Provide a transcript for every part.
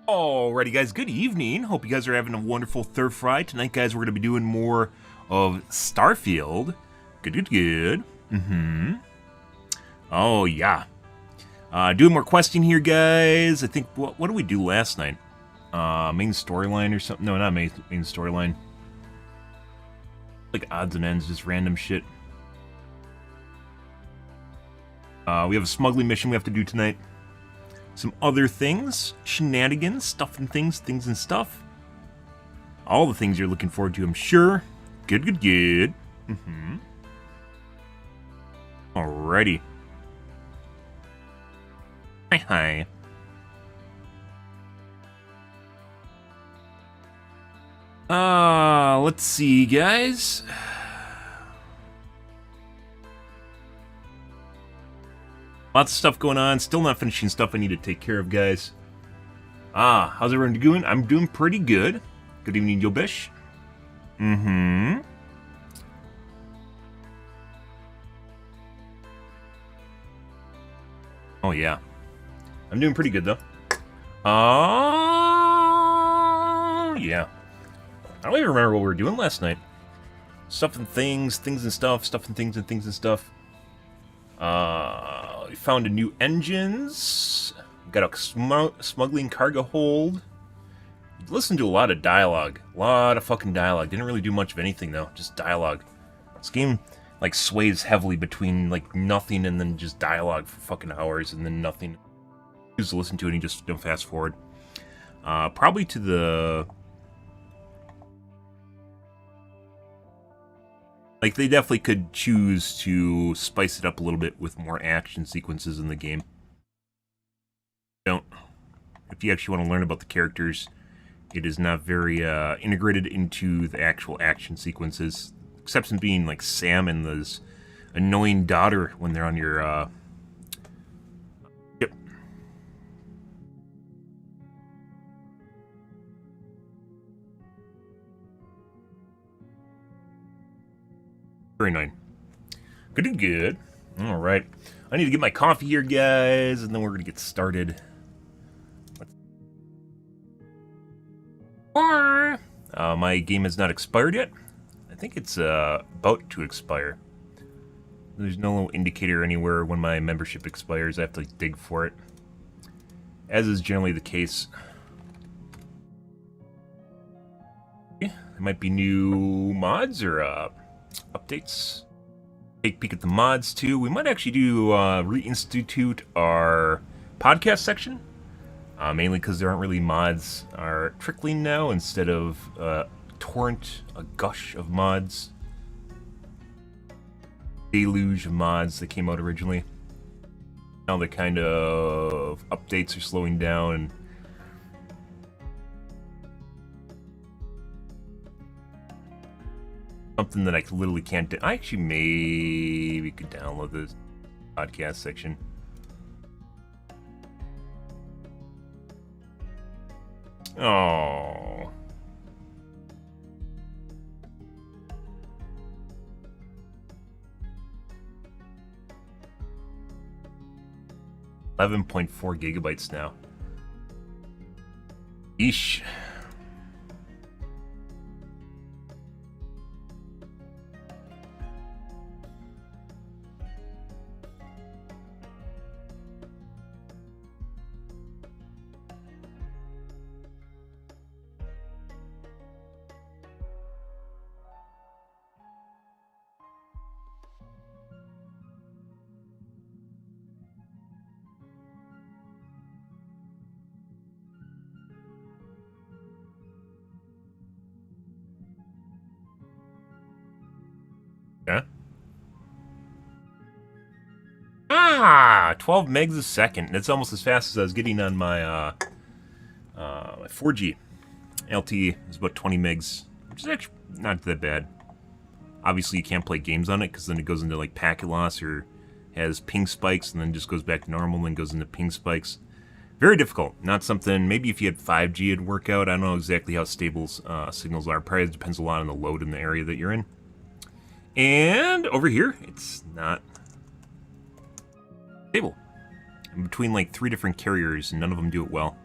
Alrighty guys, good evening. Hope you guys are having a wonderful Fry. Tonight guys, we're going to be doing more of Starfield. Good. Oh yeah. Doing more questing here guys. I think, what did we do last night? Main storyline or something? No, not main storyline. Like odds and ends, just random shit. We have a smuggling mission we have to do tonight. Some other things, shenanigans, stuff and things and stuff. All the things you're looking forward to, I'm sure. Good. Alrighty. Hi. Let's see, guys. Lots of stuff going on. Still not finishing stuff I need to take care of, guys. How's everyone doing? I'm doing pretty good. Good evening, Yobish. Oh, yeah. I'm doing pretty good, though. Yeah. I don't even remember what we were doing last night. Stuff and things and stuff. Stuff and things and stuff. We found a new engines. Got a smuggling cargo hold. Listened to a lot of dialogue. A lot of fucking dialogue. Didn't really do much of anything, though. Just dialogue. This game, like, sways heavily between, like, nothing and then just dialogue for fucking hours and then nothing. Just listen to it and you just don't fast forward. Probably to the... Like, they definitely could choose to spice it up a little bit with more action sequences in the game. If you actually want to learn about the characters, it is not very integrated into the actual action sequences. Except in being, like, Sam and his annoying daughter when they're on your, Yep. Very annoying. Good. Alright. I need to get my coffee here, guys, and then we're going to get started. My game has not expired yet. I think it's about to expire. There's no indicator anywhere when my membership expires. I have to dig for it. As is generally the case. There might be new mods or updates. Take a peek at the mods too. We might actually do reinstitute our podcast section. Mainly because there aren't really mods are trickling now instead of a gush of mods. Deluge of mods that came out originally. Now the kind of updates are slowing down and something that I literally can't do. I actually maybe could download this podcast section. Oh. .4 gigabytes now. Eesh. Yeah. 12 megs a second. That's almost as fast as I was getting on my my 4G. LTE is about 20 megs, which is actually not that bad. Obviously, you can't play games on it because then it goes into like packet loss or has ping spikes and then just goes back to normal and then goes into ping spikes. Very difficult. Not something, maybe if you had 5G it'd work out. I don't know exactly how stable signals are. Probably depends a lot on the load in the area that you're in. And over here, it's not stable. I'm between like 3 different carriers and none of them do it well.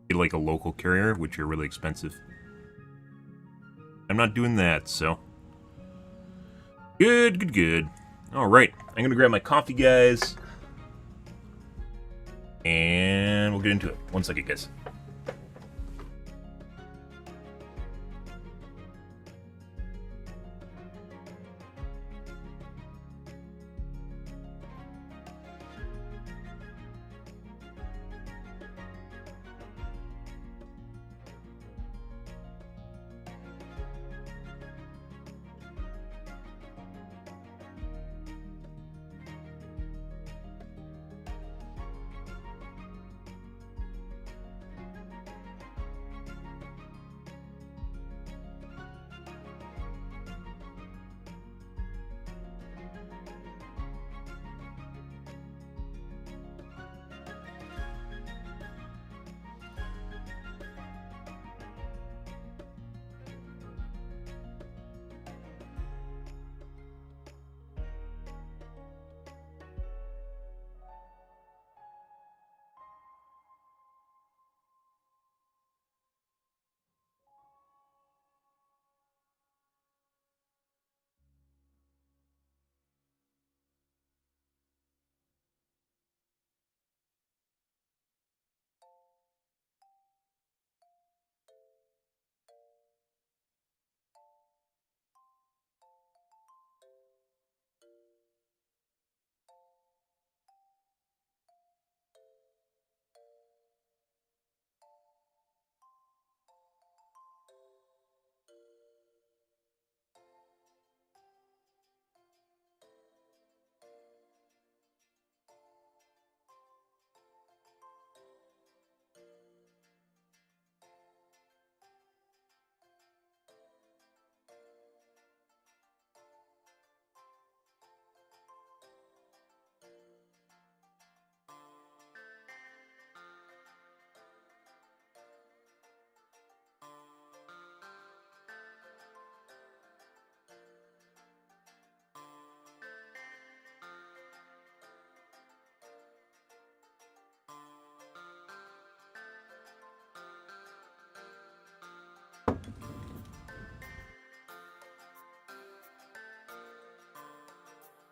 Get like a local carrier, which are really expensive. I'm not doing that, so. Good, good, good. Alright, I'm gonna grab my coffee, guys. And we'll get into it. One second, guys.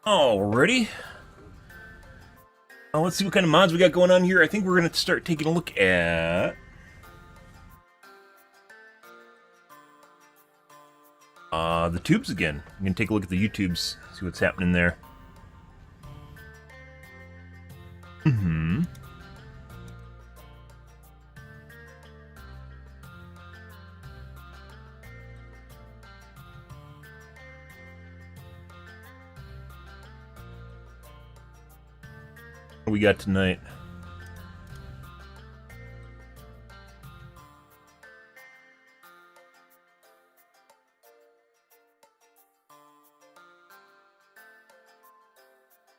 Alrighty. Let's see what kind of mods we got going on here. I think we're going to start taking a look at... the tubes again. I'm going to take a look at the YouTubes, see what's happening there. Mm-hmm. What do we got tonight?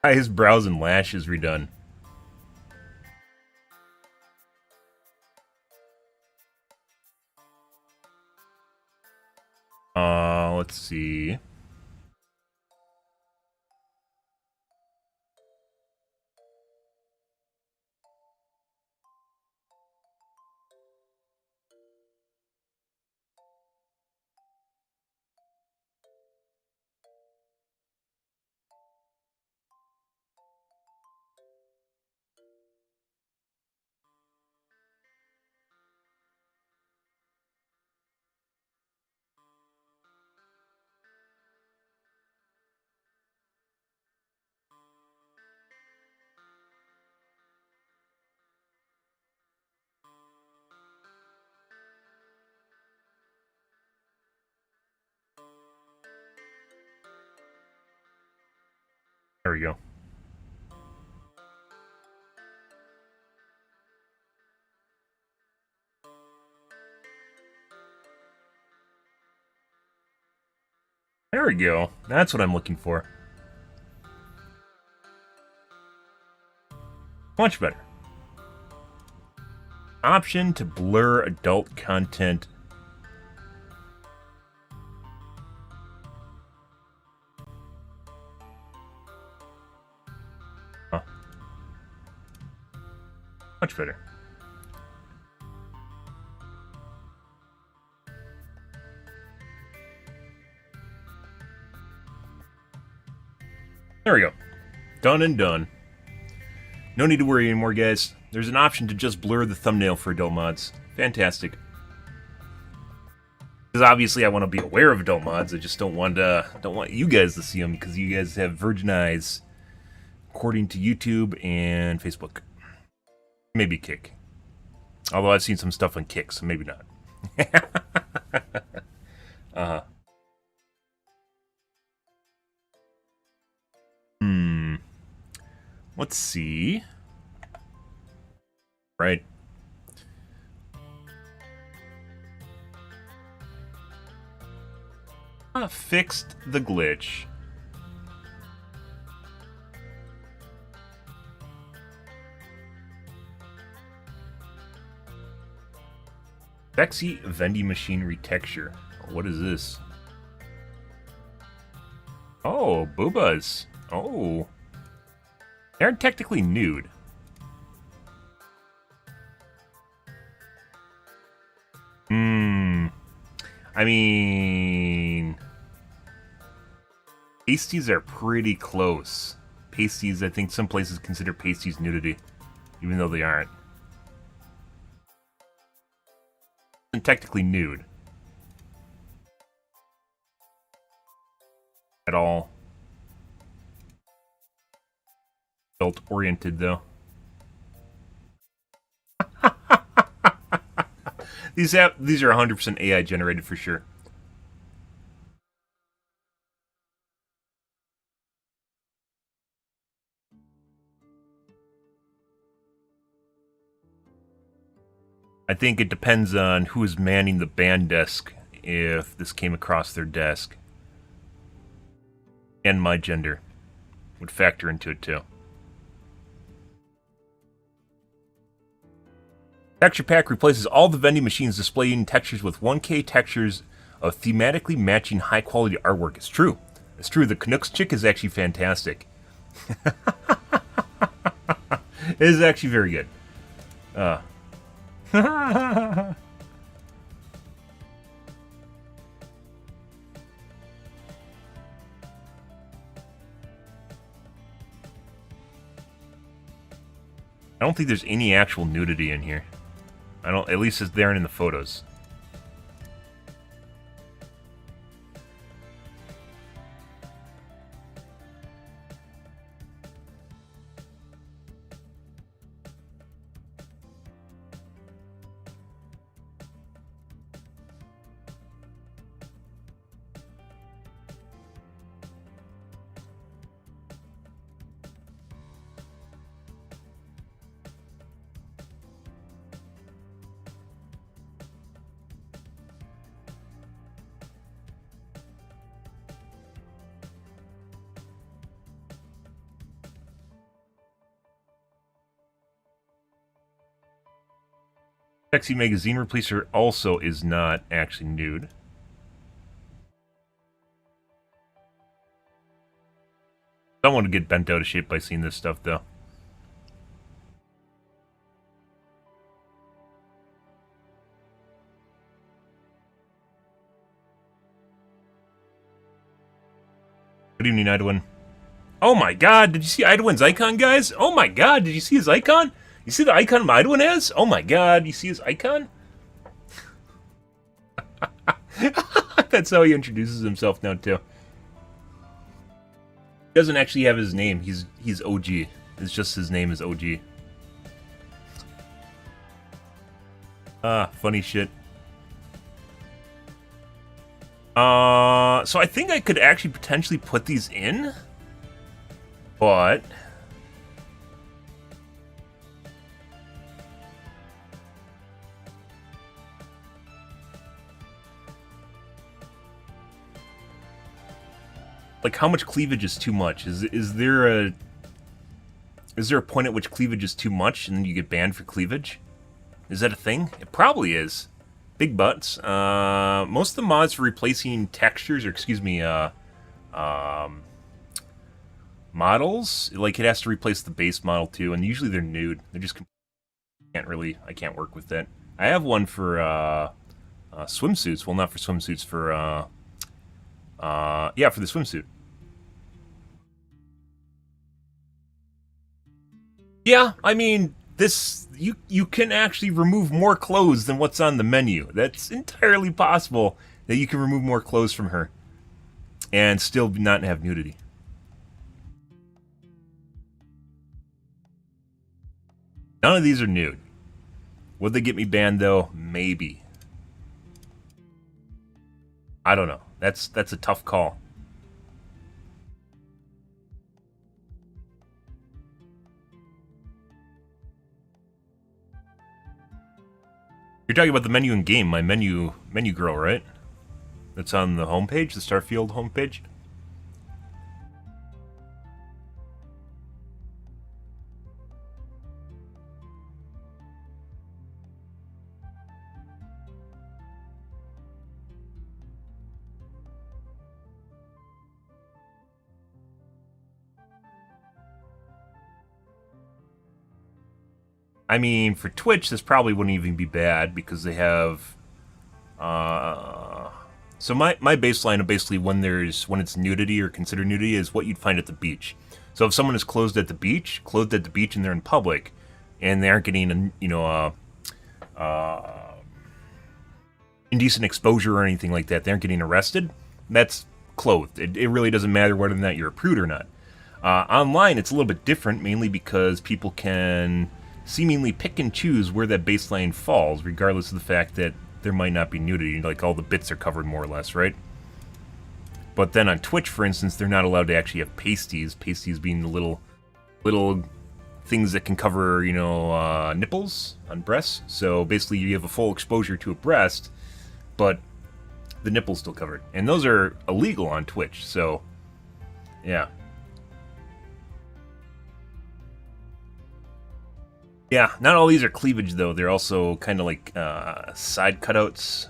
His brows and lashes redone. Let's see. There we go. There we go. That's what I'm looking for. Much better. Option to blur adult content. Huh. Much better. There we go. Done and done. No need to worry anymore, guys. There's an option to just blur the thumbnail for adult mods. Fantastic. Because obviously I want to be aware of adult mods. I just don't want you guys to see them because you guys have virgin eyes, according to YouTube and Facebook. Maybe Kick. Although I've seen some stuff on Kick, so maybe not. Let's see. Right. Fixed the glitch. Sexy vending machine retexture. What is this? Oh, boobas. Oh. They aren't technically nude. I mean... pasties are pretty close. Pasties, I think some places consider pasties nudity, even though they aren't. And technically nude. At all. Adult-oriented, though. These are 100% AI generated for sure. I think it depends on who is manning the band desk if this came across their desk. And my gender would factor into it too. Texture Pack replaces all the vending machines displaying textures with 1K textures of thematically matching high-quality artwork. It's true. It's true. The Canucks chick is actually fantastic. It is actually very good. I don't think there's any actual nudity in here. I don't, at least it's there in the photos. Sexy magazine replacer also is not actually nude. Someone would get bent out of shape by seeing this stuff, though. Good evening, Idwin. Oh my god, did you see Idwin's icon, guys? Oh my god, did you see his icon? You see the icon Idwin has? Oh my god, you see his icon? That's how he introduces himself now, too. He doesn't actually have his name. He's OG. It's just his name is OG. Funny shit. So I think I could actually potentially put these in, but like, how much cleavage is too much? Is there a point at which cleavage is too much and then you get banned for cleavage? Is that a thing? It probably is. Big butts. Most of the mods for replacing textures, or excuse me, models, like, it has to replace the base model too, and usually they're nude. They're just I can't work with that. I have one for swimsuits. Well, not for swimsuits, for yeah, for the swimsuit. Yeah, I mean, this you can actually remove more clothes than what's on the menu. That's entirely possible that you can remove more clothes from her and still not have nudity. None of these are nude. Would they get me banned though? Maybe. I don't know. That's a tough call. You're talking about the menu in game, my menu girl, right? That's on the homepage, the Starfield homepage. I mean, for Twitch, this probably wouldn't even be bad because they have. So my baseline of basically when it's nudity or considered nudity is what you'd find at the beach. So if someone is clothed at the beach, and they're in public, and they aren't getting indecent exposure or anything like that, they aren't getting arrested. That's clothed. It really doesn't matter whether or not you're a prude or not. Online, it's a little bit different, mainly because people can seemingly pick and choose where that baseline falls, regardless of the fact that there might not be nudity. Like, all the bits are covered more or less, right? But then on Twitch, for instance, they're not allowed to actually have pasties. Pasties being the little things that can cover, nipples on breasts. So basically, you have a full exposure to a breast, but the nipple's still covered. And those are illegal on Twitch, so yeah. Yeah, not all these are cleavage, though. They're also kind of like side cutouts.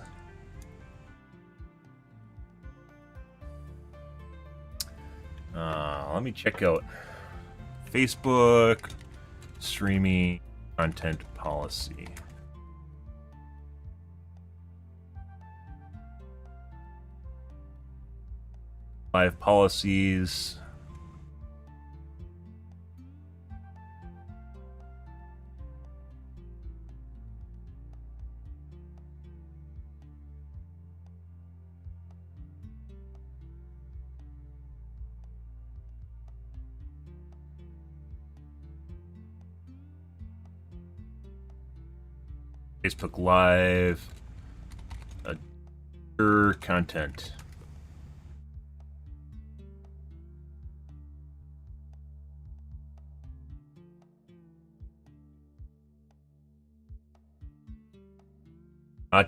Let me check out Facebook streaming content policy. Live policies. Facebook Live. Content.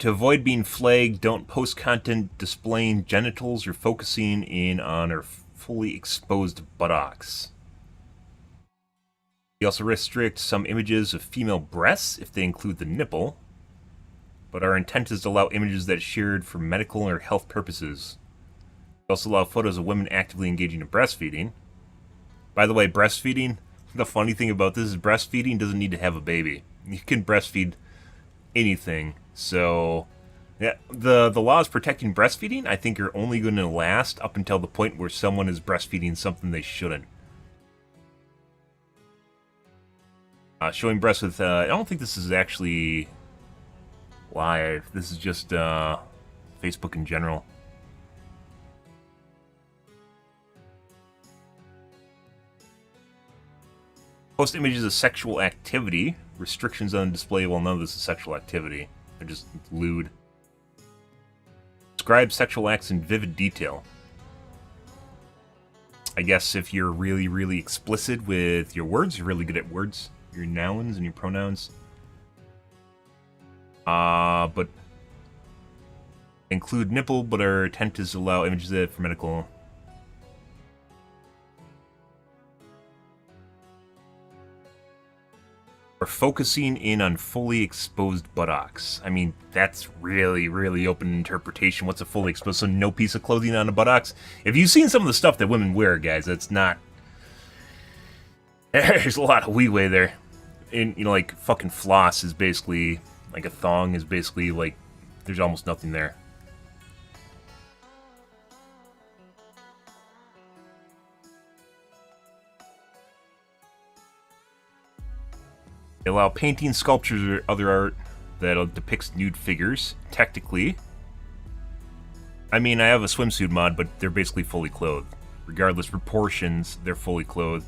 To avoid being flagged, don't post content displaying genitals or focusing in on or fully exposed buttocks. We also restrict some images of female breasts if they include the nipple, but our intent is to allow images that are shared for medical or health purposes. We also allow photos of women actively engaging in breastfeeding. By the way, breastfeeding, the funny thing about this is breastfeeding doesn't need to have a baby. You can breastfeed anything. So, yeah, the laws protecting breastfeeding, I think, are only going to last up until the point where someone is breastfeeding something they shouldn't. Showing breasts with, I don't think this is actually live. This is just Facebook in general. Post images of sexual activity. Restrictions on display. Well, none of this is sexual activity. They're just lewd. Describe sexual acts in vivid detail. I guess if you're really, really explicit with your words, you're really good at words, your nouns and your pronouns. But include nipple, but our intent is to allow images that for medical. Or focusing in on fully exposed buttocks. I mean, that's really, really open interpretation. What's a fully exposed? So no piece of clothing on the buttocks? If you've seen some of the stuff that women wear, guys, that's not... There's a lot of leeway there. And, like, fucking floss is basically... Like, a thong is basically, like... There's almost nothing there. They allow painting, sculptures, or other art that depicts nude figures. Technically, I mean, I have a swimsuit mod, but they're basically fully clothed. Regardless proportions, they're fully clothed.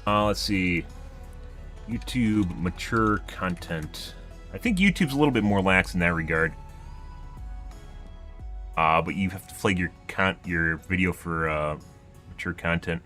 Let's see. YouTube mature content. I think YouTube's a little bit more lax in that regard. But you have to flag your video for mature content.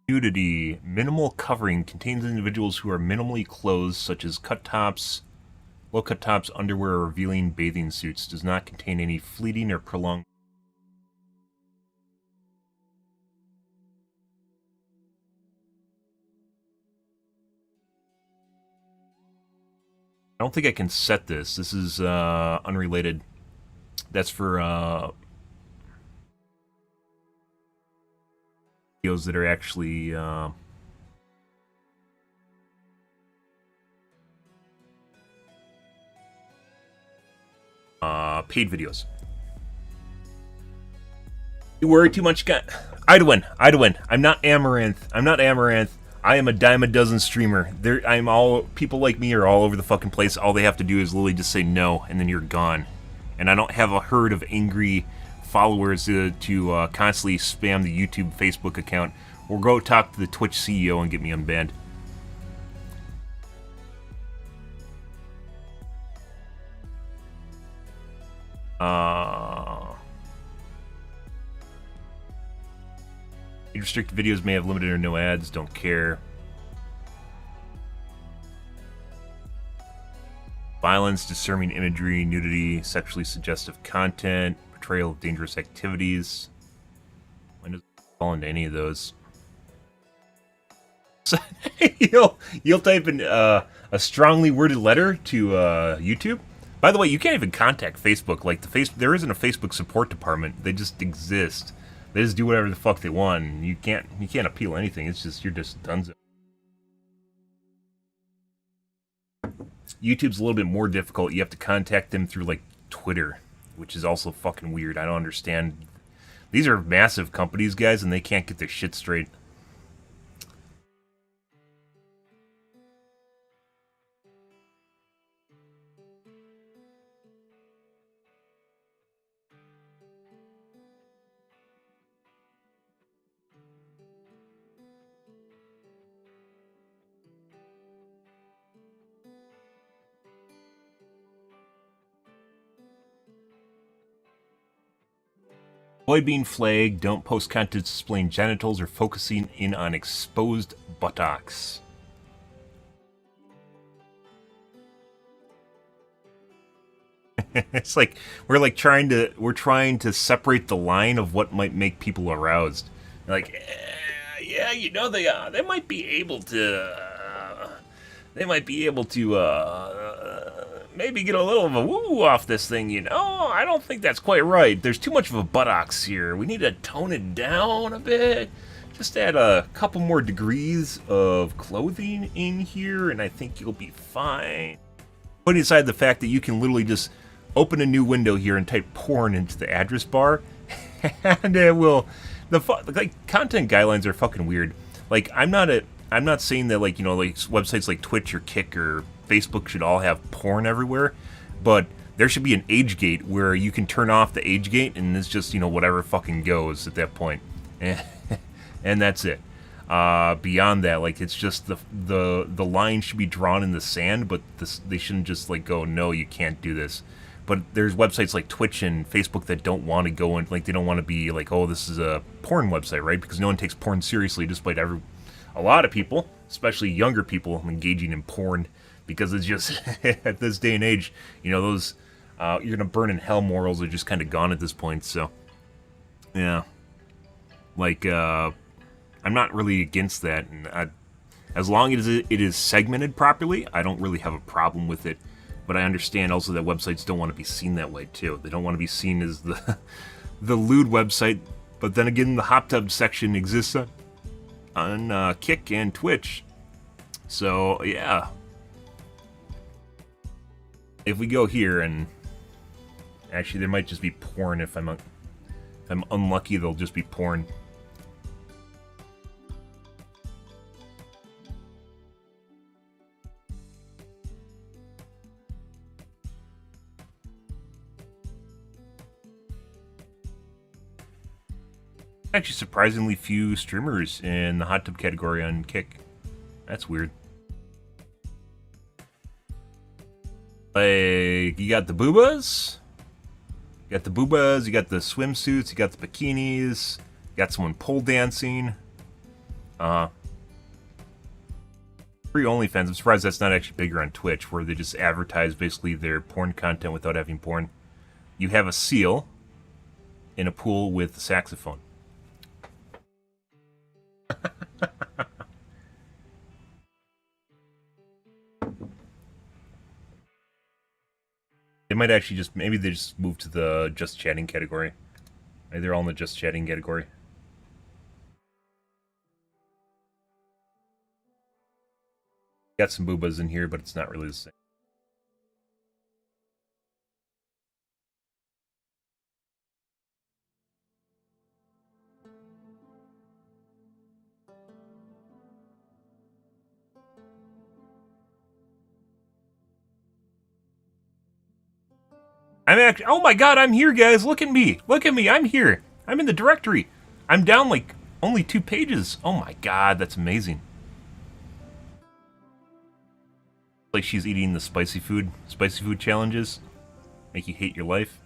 Nudity. Minimal covering contains individuals who are minimally clothed, such as cut tops, low cut tops, underwear, or revealing bathing suits. Does not contain any fleeting or prolonged. I don't think I can set this. This is unrelated. That's for videos that are actually paid videos. You worry too much, guy. Idwin. I'm not Amaranth. I am a dime a dozen streamer. People like me are all over the fucking place. All they have to do is literally just say no, and then you're gone. And I don't have a herd of angry followers to constantly spam the YouTube, Facebook account, or go talk to the Twitch CEO and get me unbanned. Restricted videos may have limited or no ads. Don't care. Violence, disturbing imagery, nudity, sexually suggestive content, portrayal of dangerous activities. When does it fall into any of those? You'll type in a strongly worded letter to YouTube. By the way, you can't even contact Facebook. Like there isn't a Facebook support department. They just exist. They just do whatever the fuck they want. And you can't appeal anything. It's just you're just dunzo. YouTube's a little bit more difficult. You have to contact them through like Twitter, which is also fucking weird. I don't understand. These are massive companies, guys, and they can't get their shit straight. Avoid being flagged, don't post content displaying genitals or focusing in on exposed buttocks. It's like we're trying to separate the line of what might make people aroused. Like, yeah, you know they might be able to maybe get a little of a woo off this thing, you know? I don't think that's quite right. There's too much of a buttocks here. We need to tone it down a bit. Just add a couple more degrees of clothing in here, and I think you'll be fine. Putting aside the fact that you can literally just open a new window here and type porn into the address bar, and it will... content guidelines are fucking weird. Like, I'm not saying that, like, you know, like websites like Twitch or Kick or Facebook should all have porn everywhere, but there should be an age gate where you can turn off the age gate and it's just, you know, whatever fucking goes at that point. and that's it. Beyond that, like, it's just the line should be drawn in the sand, but they shouldn't just like go, no, you can't do this. But there's websites like Twitch and Facebook that don't want to go in, like, they don't want to be like, oh, this is a porn website, right? Because no one takes porn seriously, despite a lot of people, especially younger people, engaging in porn, because it's just at this day and age, you know, those you're gonna burn in hell morals are just kind of gone at this point. So yeah, like I'm not really against that, and as long as it is segmented properly, I don't really have a problem with it. But I understand also that websites don't want to be seen that way too. They don't want to be seen as the the lewd website. But then again, the hot tub section exists on Kick and Twitch. So yeah, if we go here, and actually there might just be porn. If I'm unlucky, there'll just be porn. Actually, surprisingly few streamers in the hot tub category on Kick. That's weird. Like, you got the boobas, you got the swimsuits, you got the bikinis, you got someone pole dancing. Free OnlyFans. I'm surprised that's not actually bigger on Twitch, where they just advertise basically their porn content without having porn. You have a seal in a pool with a saxophone. They might actually just, maybe they just move to the just chatting category. Maybe they're all in the just chatting category. Got some boobas in here, but it's not really the same. I'm actually, oh my god, I'm here, guys. Look at me. Look at me. I'm here. I'm in the directory. I'm down like only 2 pages. Oh my god, that's amazing. Like she's eating the spicy food challenges. Make you hate your life.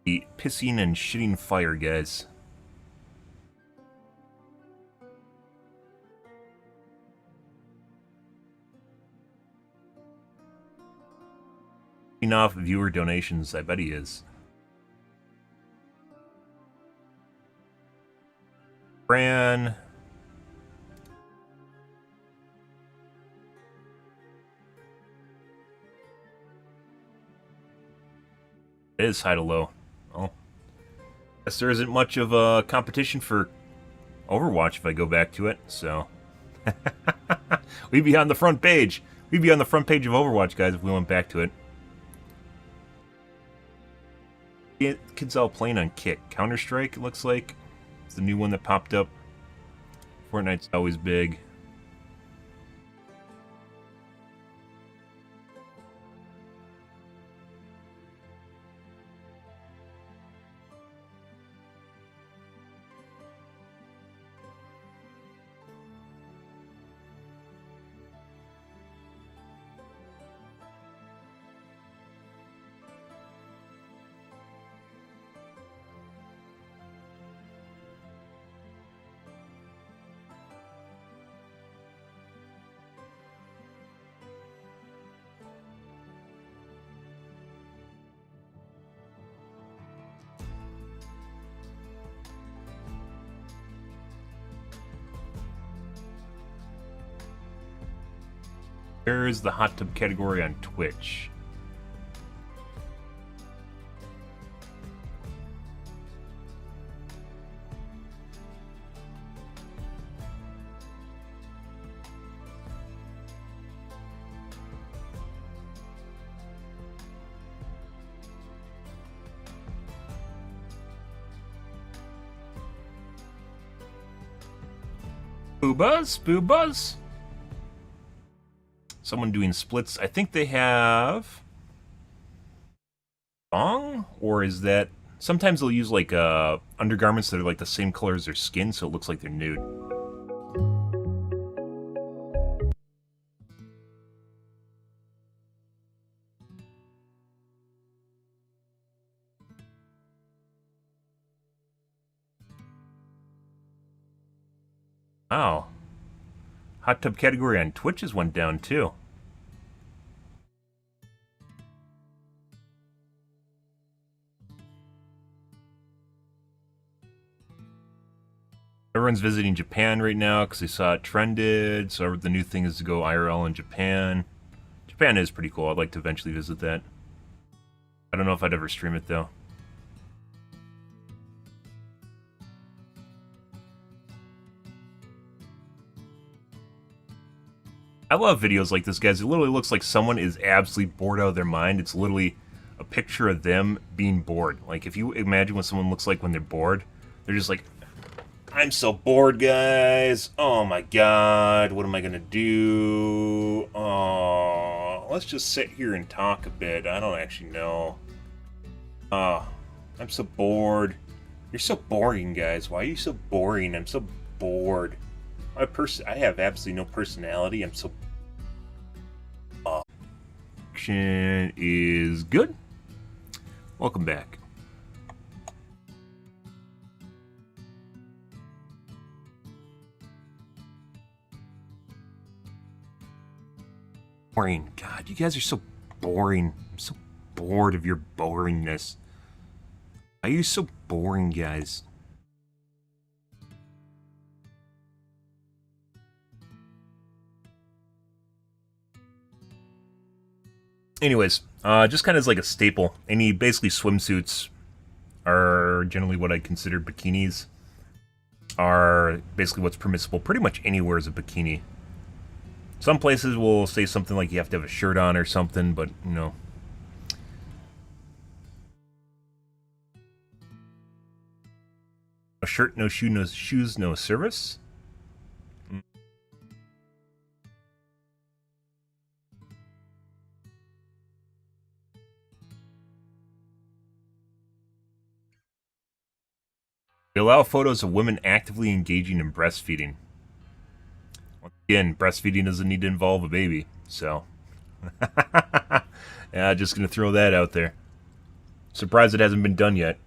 The pissing and shitting fire, guys. Off viewer donations, I bet he is. Fran. It is high to low. Well, guess there isn't much of a competition for Overwatch if I go back to it, so. We'd be on the front page. We'd be on the front page of Overwatch, guys, if we went back to it. Kids all playing on Kick. Counter-Strike, it looks like. It's the new one that popped up. Fortnite's always big. Where is the hot tub category on Twitch? Boobas? Boobas? Someone doing splits. I think they have song, or is that Sometimes they'll use like undergarments that are like the same color as their skin, so it looks like they're nude. Wow. Hot tub category on Twitch has went down too. Everyone's visiting Japan right now because they saw it trended, so the new thing is to go IRL in Japan. Japan is pretty cool. I'd like to eventually visit that. I don't know if I'd ever stream it though. I love videos like this, guys. It literally looks like someone is absolutely bored out of their mind. It's literally a picture of them being bored. Like, if you imagine what someone looks like when they're bored, they're just like, I'm so bored, guys. Oh my god, what am I gonna do? Oh, let's just sit here and talk a bit. I don't actually know. I'm so bored. You're so boring, guys. Why are you so boring? I'm so bored. I have absolutely no personality. I'm so... Action is good. Welcome back. Boring. God, you guys are so boring. I'm so bored of your boringness. Why are you so boring, guys? Anyways, just kind of as like a staple, basically swimsuits are generally what I consider bikinis. Are basically what's permissible pretty much anywhere as a bikini. Some places will say something like you have to have a shirt on or something, but, you know. A shirt, no shoe, no shoes, no service. They allow photos of women actively engaging in breastfeeding. Once again, breastfeeding doesn't need to involve a baby, so... yeah, just gonna throw that out there. Surprised it hasn't been done yet.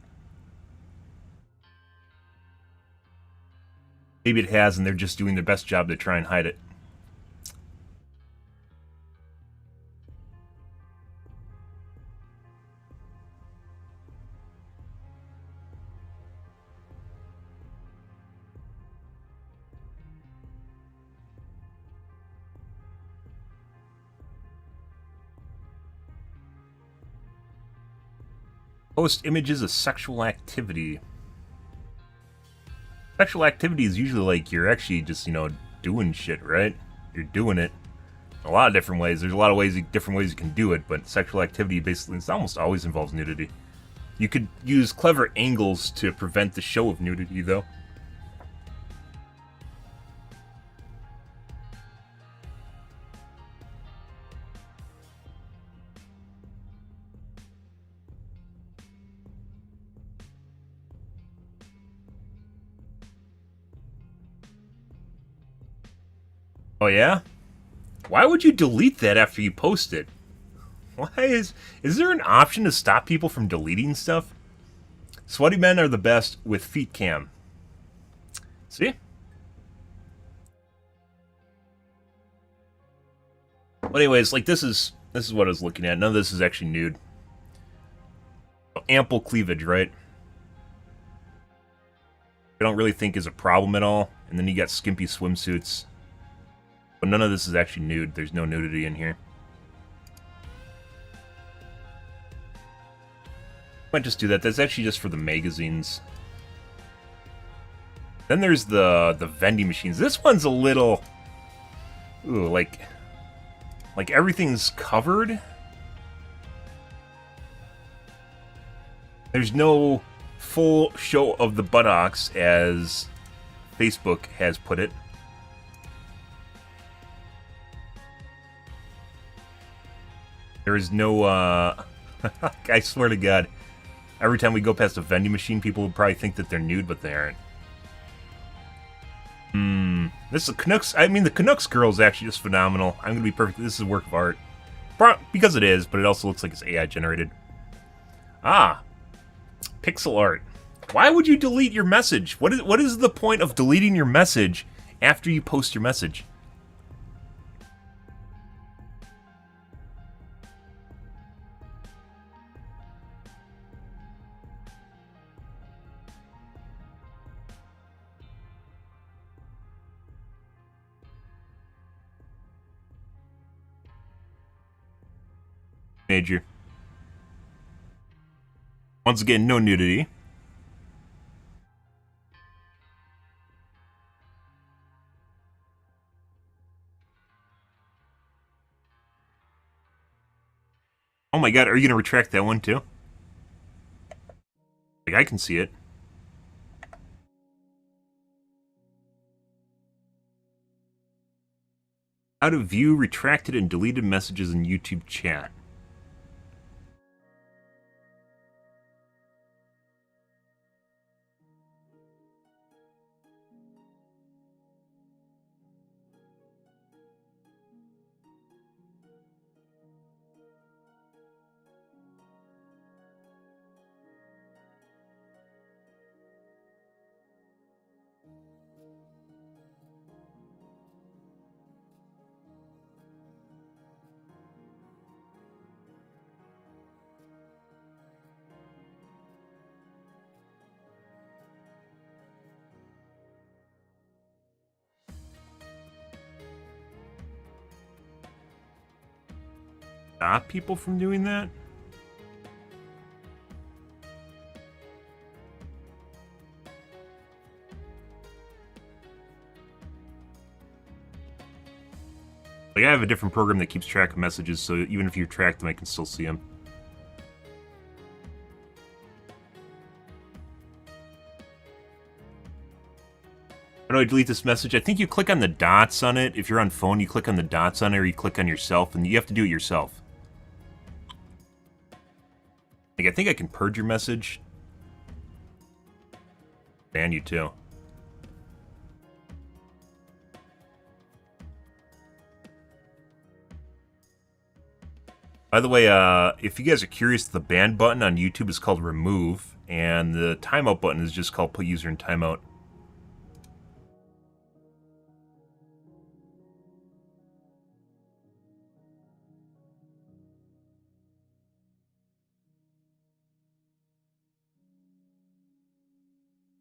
Maybe it has, and they're just doing their best job to try and hide it. Post images of sexual activity. Sexual activity is usually like you're actually just, you know, doing shit, right? You're doing it in a lot of different ways. There's a lot of ways, different ways you can do it, but sexual activity basically, it almost always involves nudity. You could use clever angles to prevent the show of nudity, though. Oh yeah? Why would you delete that after you post it? Why is there an option to stop people from deleting stuff? Sweaty men are the best with feet cam. See? But anyways, like this is what I was looking at. None of this is actually nude. Ample cleavage, right? I don't really think is a problem at all. And then you got skimpy swimsuits. But none of this is actually nude. There's no nudity in here. Might just do that. That's actually just for the magazines. Then there's the vending machines. This one's a little... Ooh, like everything's covered. There's no full show of the buttocks as Facebook has put it. There is no, I swear to God, Every time we go past a vending machine, people would probably think that they're nude, but they aren't. This is Canucks. I mean, the Canucks girl is actually just phenomenal. I'm gonna be perfect. This is a work of art. Because it is, but it also looks like it's AI generated. Ah, pixel art. Why would you delete your message? What is the point of deleting your message after you post your message? Major. Once again, no nudity. Oh my god, are you gonna retract that one too? Like, I can see it. How to view retracted and deleted messages in YouTube chat. Stop people from doing that? Like, I have a different program that keeps track of messages, so even if you retract them, I can still see them. How do I delete this message? I think you click on the dots on it. If you're on phone, you click on the dots on it, or you click on yourself, and you have to do it yourself. Like, I think I can purge your message. Ban you too. By the way, if you guys are curious, the ban button on YouTube is called remove, and the timeout button is just called put user in timeout.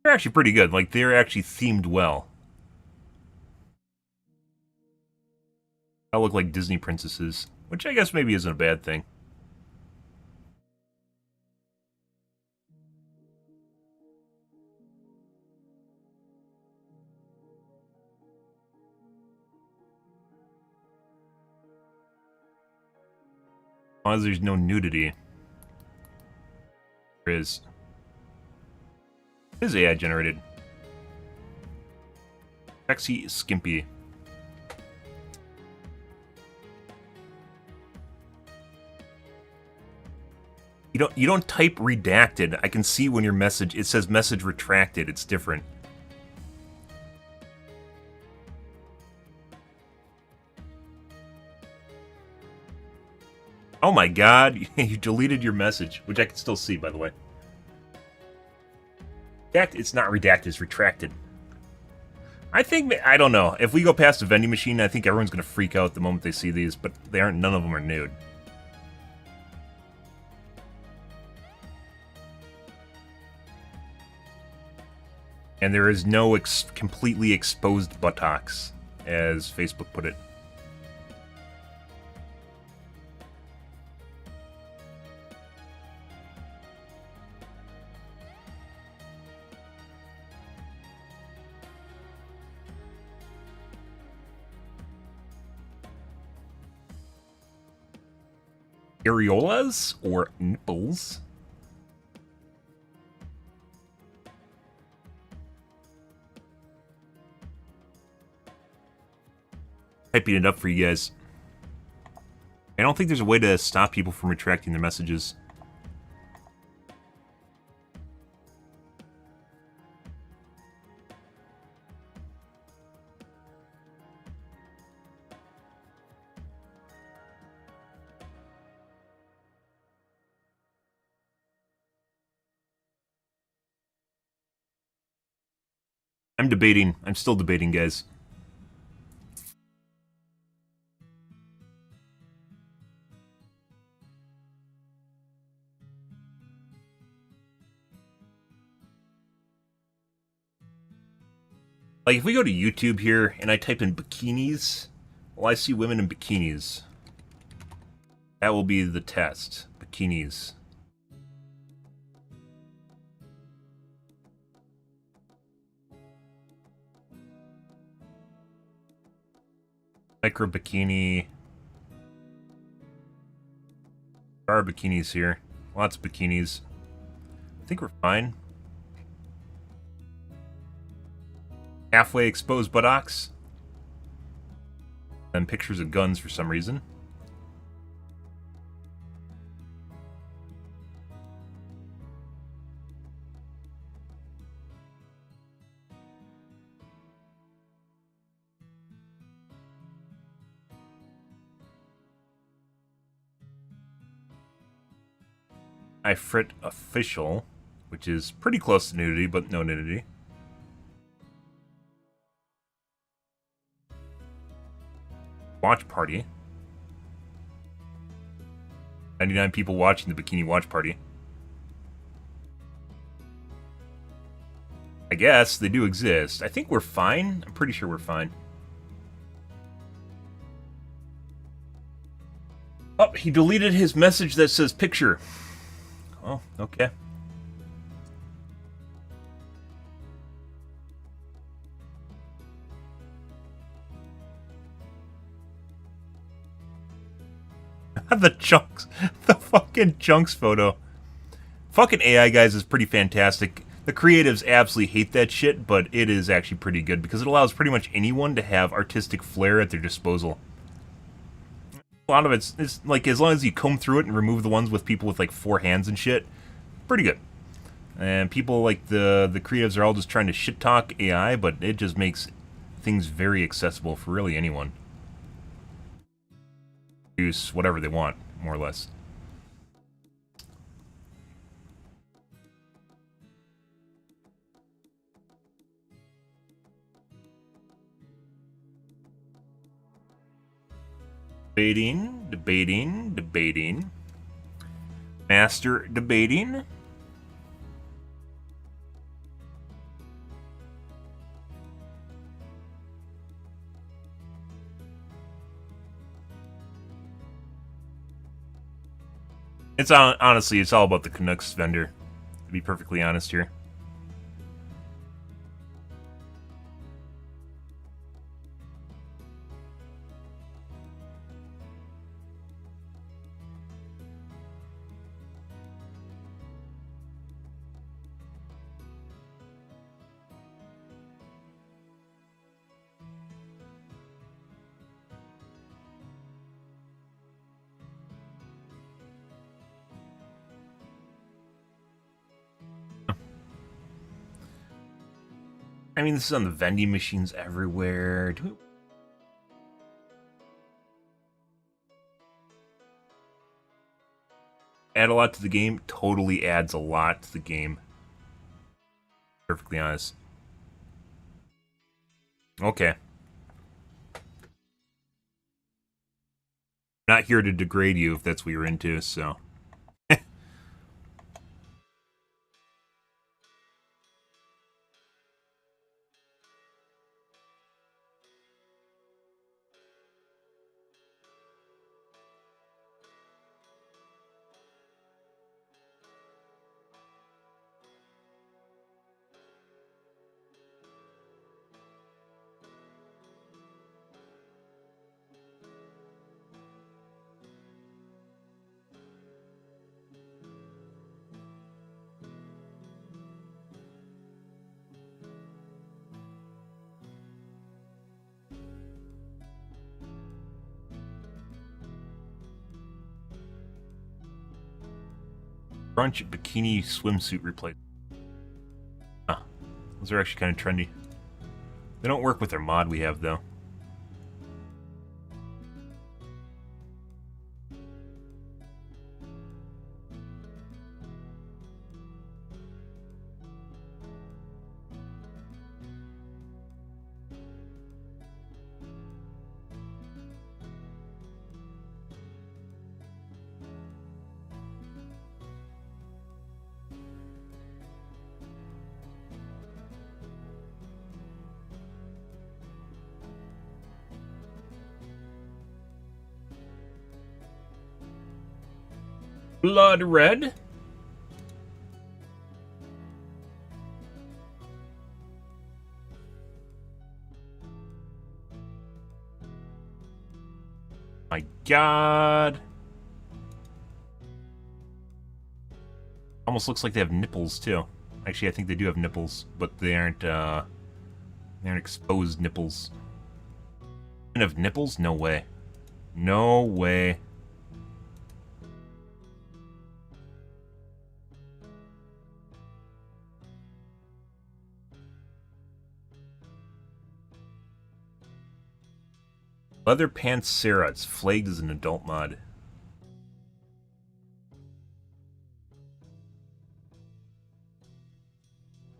They're actually pretty good. Like, they're actually themed well. I look like Disney princesses, which I guess maybe isn't a bad thing. As long as there's no nudity. There is. It is AI generated. Sexy Skimpy. You don't type redacted. I can see when your message, it says message retracted. It's different. Oh my god, you deleted your message, which I can still see, by the way. It's not redacted, it's retracted. I think, I don't know. If we go past a vending machine, I think everyone's going to freak out the moment they see these, but they aren't, none of them are nude. And there is no completely exposed buttocks, as Facebook put it. Areolas or nipples? Typing it up for you guys. I don't think there's a way to stop people from retracting their messages. I'm debating. I'm still debating, guys. Like, if we go to YouTube here and I type in bikinis, well, I see women in bikinis. That will be the test. Bikinis. Micro bikini. There are bikinis here. Lots of bikinis. I think we're fine. Halfway exposed buttocks. And pictures of guns for some reason. I frit official, which is pretty close to nudity, but no nudity. Watch party. 99 people watching the bikini watch party. I guess they do exist. I think we're fine. I'm pretty sure we're fine. Oh, he deleted his message that says picture. Oh, okay. The chunks. The fucking chunks photo. Fucking AI, guys, is pretty fantastic. The creatives absolutely hate that shit, but it is actually pretty good because it allows pretty much anyone to have artistic flair at their disposal. A lot of it's like, as long as you comb through it and remove the ones with people with like 4 hands and shit, pretty good. And people like the creatives are all just trying to shit talk AI, but it just makes things very accessible for really anyone. Use whatever they want, more or less. Debating. Master debating. It's honestly, it's all about the Canucks vendor, to be perfectly honest here. I mean, this is on the vending machines everywhere. Do we... Add a lot to the game? Totally adds a lot to the game. Perfectly honest. Okay. Not here to degrade you if that's what you're into, so. Brunch bikini swimsuit replacement. Huh. Those are actually kind of trendy. They don't work with our mod we have, though. Blood red. My God. Almost looks like they have nipples too. Actually, I think they do have nipples, but they aren't exposed nipples. They have nipples? No way. No way. Leather Pants Sarah. It's flagged as an adult mod.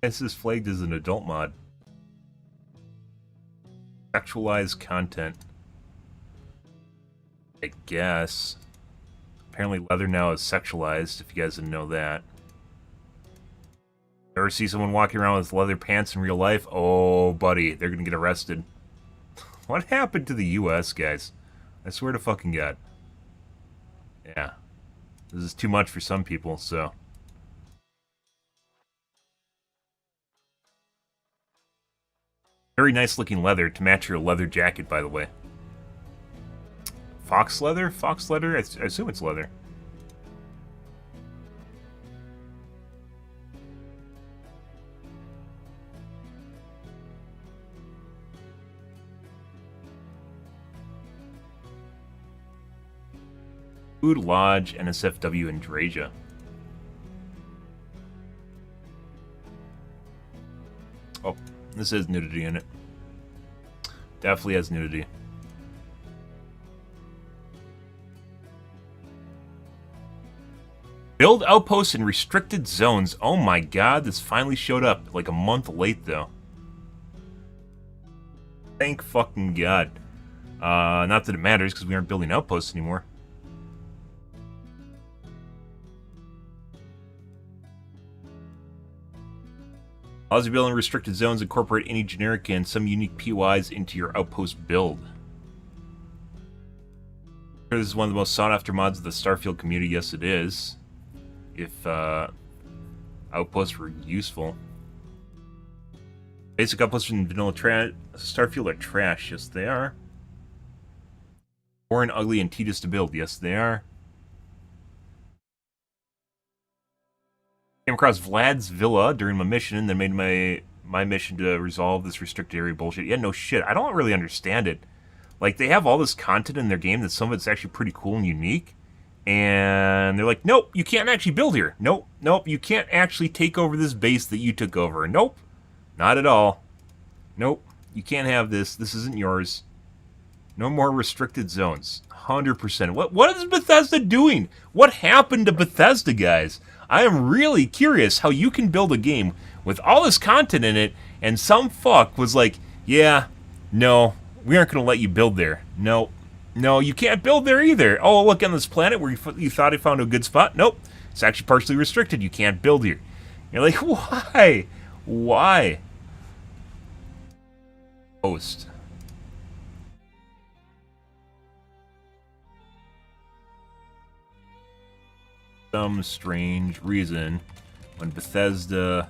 This is flagged as an adult mod. Sexualized content. I guess. Apparently leather now is sexualized, if you guys didn't know that. Ever see someone walking around with leather pants in real life? Oh, buddy, they're gonna get arrested. What happened to the US, guys? I swear to fucking God. Yeah. This is too much for some people, so... Very nice looking leather to match your leather jacket, by the way. Fox leather? Fox leather? I assume it's leather. Food Lodge, NSFW, and Drasia. Oh, this has nudity in it. Definitely has nudity. Build outposts in restricted zones. Oh my God, this finally showed up. Like a month late, though. Thank fucking God. Not that it matters, because we aren't building outposts anymore. Allows you to build in restricted zones, incorporate any generic and some unique POIs into your outpost build. This is one of the most sought-after mods of the Starfield community. Yes, it is. If outposts were useful. Basic outposts in vanilla Starfield are trash. Yes, they are. Boring, ugly, and tedious to build. Yes, they are. Came across Vlad's villa during my mission, and then made my mission to resolve this restricted area bullshit. Yeah, no shit. I don't really understand it. Like, they have all this content in their game that some of it's actually pretty cool and unique. And they're like, nope, you can't actually build here. Nope, nope, you can't actually take over this base that you took over. Nope, not at all. Nope, you can't have this. This isn't yours. No more restricted zones. 100%. What is Bethesda doing? What happened to Bethesda, guys? I am really curious how you can build a game with all this content in it, and some fuck was like, yeah, no, we aren't going to let you build there. No, no, you can't build there either. Oh, look on this planet where you thought I found a good spot. Nope, it's actually partially restricted. You can't build here. You're like, why? Why? Host. Some strange reason, when Bethesda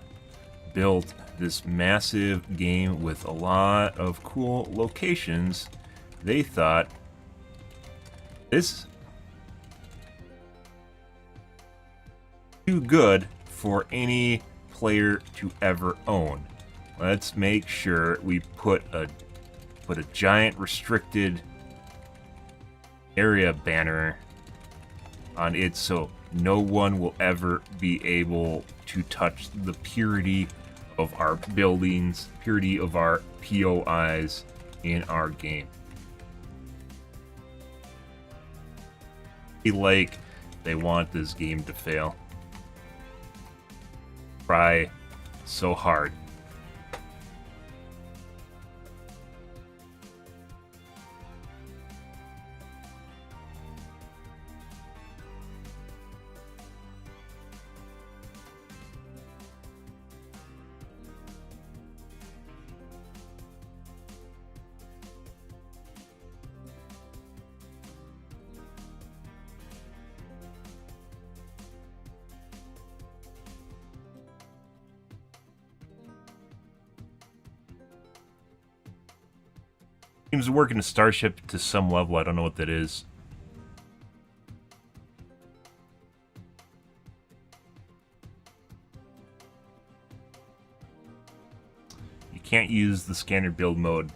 built this massive game with a lot of cool locations, they thought this too good for any player to ever own. Let's make sure we put a giant restricted area banner on it so no one will ever be able to touch the purity of our buildings, purity of our POIs in our game. Like they want this game to fail. Try so hard. Seems to work in a starship to some level. I don't know what that is. You can't use the scanner build mode.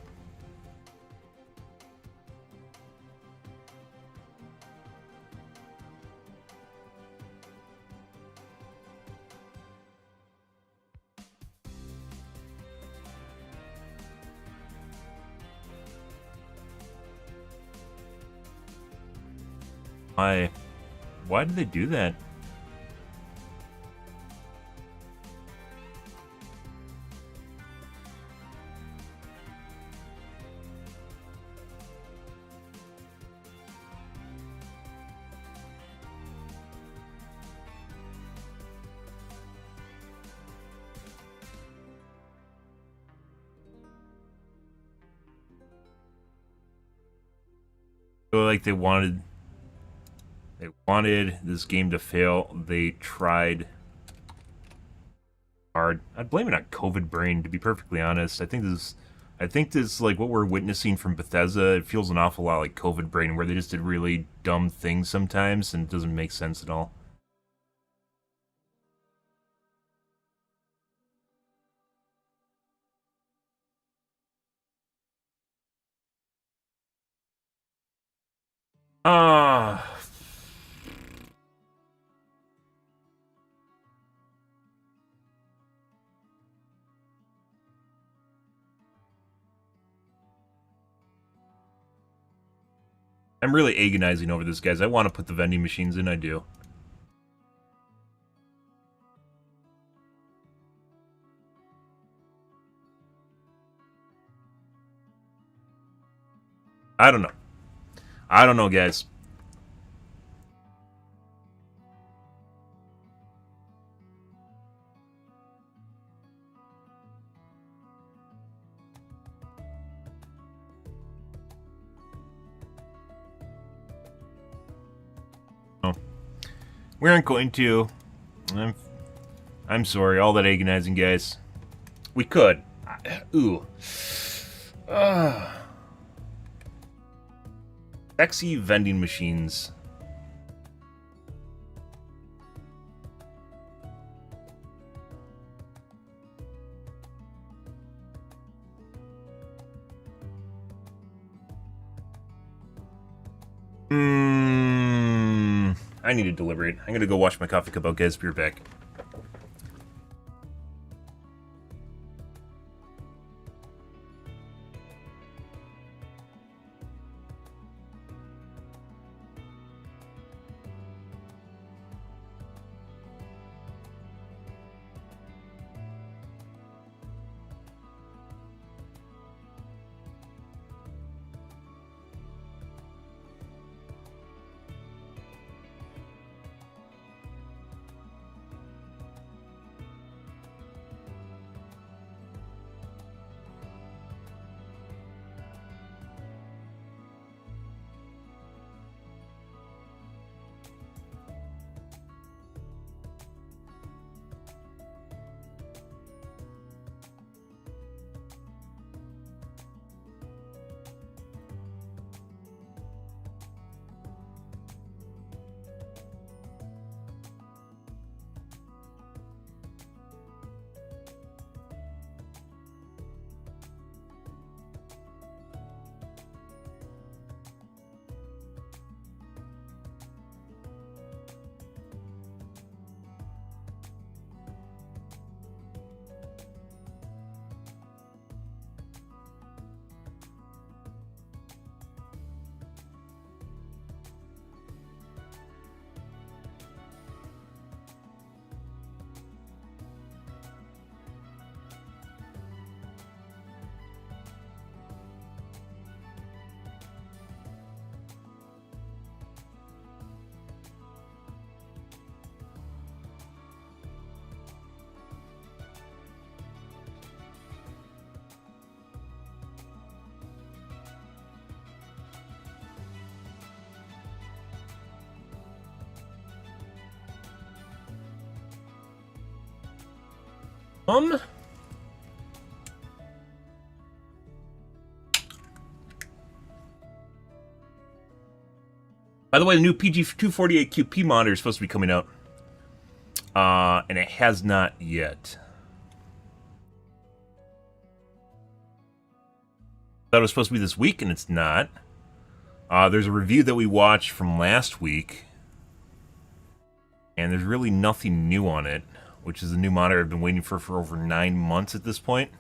Why did they do that? So, like, they wanted this game to fail. They tried hard. I'd blame it on COVID brain, to be perfectly honest. I think this like what we're witnessing from Bethesda. It feels an awful lot like COVID brain, where they just did really dumb things sometimes, and it doesn't make sense at all. Ah. I'm really agonizing over this, guys. I want to put the vending machines in, I do. I don't know. I don't know, guys. Oh. We aren't going to. I'm sorry, all that agonizing, guys. We could. Ooh. Sexy vending machines. I need to deliberate. I'm gonna go wash my coffee cup out, guys. Be right back. By the way, the new PG248QP monitor is supposed to be coming out. And it has not yet. Thought it was supposed to be this week, and it's not. There's a review that we watched from last week. And there's really nothing new on it, which is a new monitor I've been waiting for over 9 months at this point.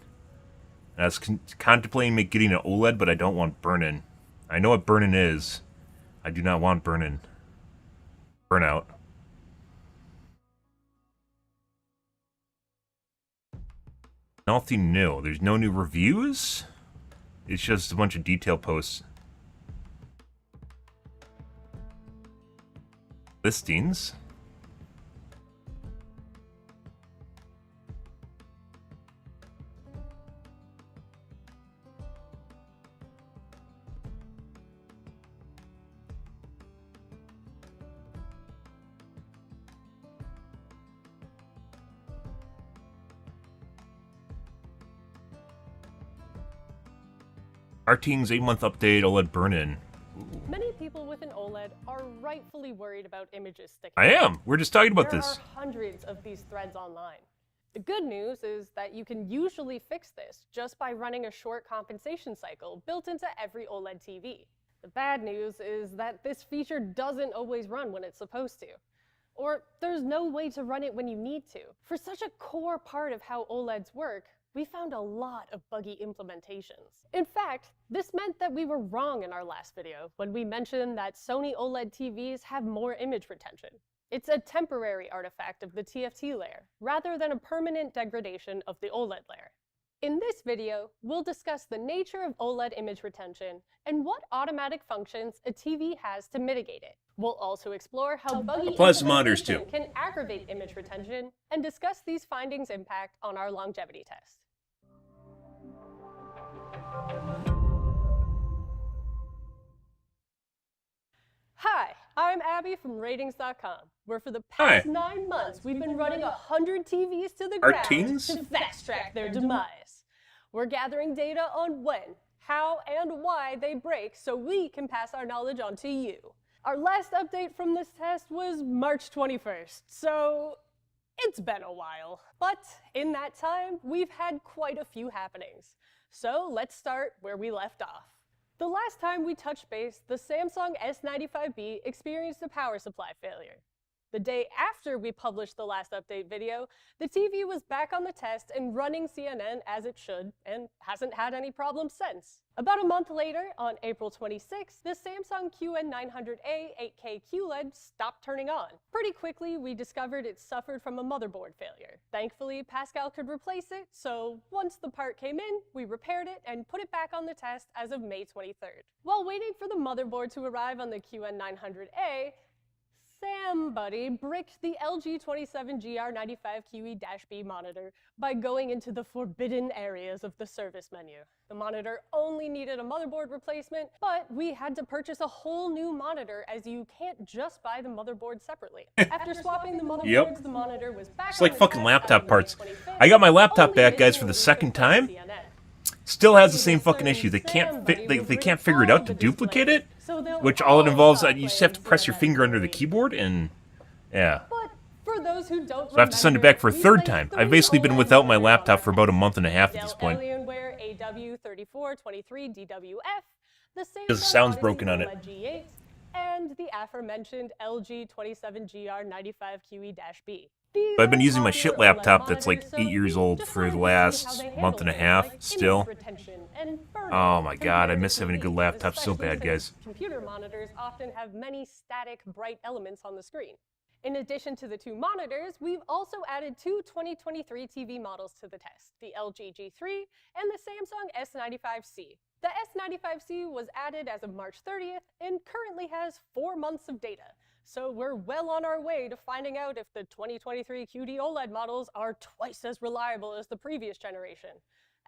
And I was contemplating getting an OLED, but I don't want burn-in. I know what burn-in is. I do not want burn-in. Burnout. Nothing new. There's no new reviews. It's just a bunch of detail posts. Listings. Our team's 8-month update, OLED burn-in. Many people with an OLED are rightfully worried about images sticking. I am. We're just talking about this. There are hundreds of these threads online. The good news is that you can usually fix this just by running a short compensation cycle built into every OLED TV. The bad news is that this feature doesn't always run when it's supposed to. Or there's no way to run it when you need to. For such a core part of how OLEDs work, we found a lot of buggy implementations. In fact, this meant that we were wrong in our last video when we mentioned that Sony OLED TVs have more image retention. It's a temporary artifact of the TFT layer, rather than a permanent degradation of the OLED layer. In this video, we'll discuss the nature of OLED image retention and what automatic functions a TV has to mitigate it. We'll also explore how buggy implementation can aggravate image retention and discuss these findings' impact on our longevity test. Hi, I'm Abby from Ratings.com, where for the past 9 months we've been running 100 TVs to the ground to fast-track their demise. We're gathering data on when, how, and why they break so we can pass our knowledge on to you. Our last update from this test was March 21st, so it's been a while. But in that time, we've had quite a few happenings. So let's start where we left off. The last time we touched base, the Samsung S95B experienced a power supply failure. The day after we published the last update video, the TV was back on the test and running CNN as it should, and hasn't had any problems since. About a month later, on April 26, the Samsung QN900A 8K QLED stopped turning on. Pretty quickly, we discovered it suffered from a motherboard failure. Thankfully, Pascal could replace it, so once the part came in, we repaired it and put it back on the test as of May 23rd. While waiting for the motherboard to arrive on the QN900A, somebody bricked the LG 27GR95QE-B monitor by going into the forbidden areas of the service menu. The monitor only needed a motherboard replacement, but we had to purchase a whole new monitor as you can't just buy the motherboard separately. After swapping the motherboards, the monitor was back. It's like fucking laptop parts. I got my laptop back, guys, for the second time. Still has the same fucking issue. They can't they can't figure it out to duplicate it, which all it involves you just have to press your finger under the keyboard and yeah. But for those who don't so I have to send it back for a third time. I've basically been without my laptop for about a month and a half at this point. Alienware AW3423DWF, the because the sound's broken on it. G8, and the aforementioned LG 27GR95QE-B. I've been using my shit laptop that's like 8 years old for the last month and a half still. Oh my god, I miss having a good laptop so bad, guys. Computer monitors often have many static, bright elements on the screen. In addition to the two monitors, we've also added two 2023 TV models to the test, the LG G3 and the Samsung S95C. The S95C was added as of March 30th and currently has 4 months of data. So we're well on our way to finding out if the 2023 QD OLED models are twice as reliable as the previous generation,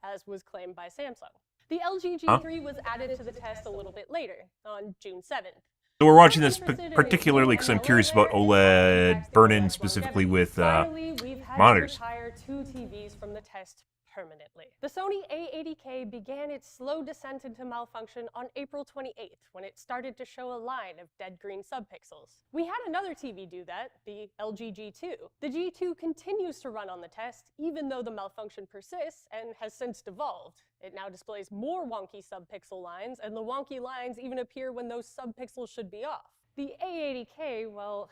as was claimed by Samsung. The LG G3 was added to the test a little bit later, on June 7th. So we're watching this particularly because I'm curious about OLED burn-in specifically with monitors. Retire two TVs from the test permanently. The Sony A80K began its slow descent into malfunction on April 28th, when it started to show a line of dead green subpixels. We had another TV do that, the LG G2. The G2 continues to run on the test, even though the malfunction persists and has since devolved. It now displays more wonky subpixel lines, and the wonky lines even appear when those subpixels should be off. The A80K, well,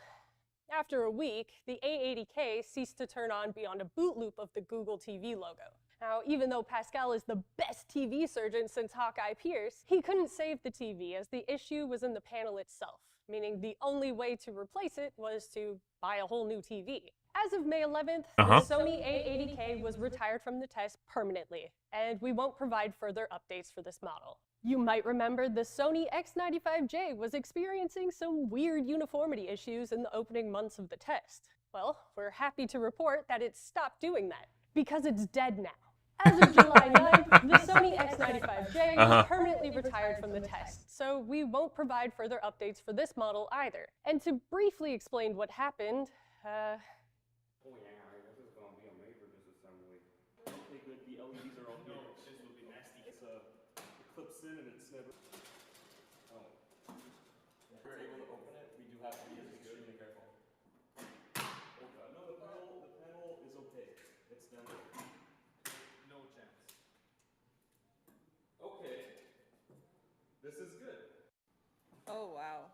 after a week, the A80K ceased to turn on beyond a boot loop of the Google TV logo. Now, even though Pascal is the best TV surgeon since Hawkeye Pierce, he couldn't save the TV as the issue was in the panel itself, meaning the only way to replace it was to buy a whole new TV. As of May 11th, the Sony A80K was retired from the test permanently, and we won't provide further updates for this model. You might remember the Sony X95J was experiencing some weird uniformity issues in the opening months of the test. Well, we're happy to report that it stopped doing that, because it's dead now. As of July 9th, the Sony X95J was permanently retired from the test, so we won't provide further updates for this model either. And to briefly explain what happened, Oh yeah, this is gonna be a major disassembly. Okay, good. The LEDs are all here. This will be nasty. It clips in and it's never. Oh. If we're able to open it, we do have to be extremely careful. Oh god, no, the panel is okay. It's down there. No chance. Okay. This is good. Oh, wow.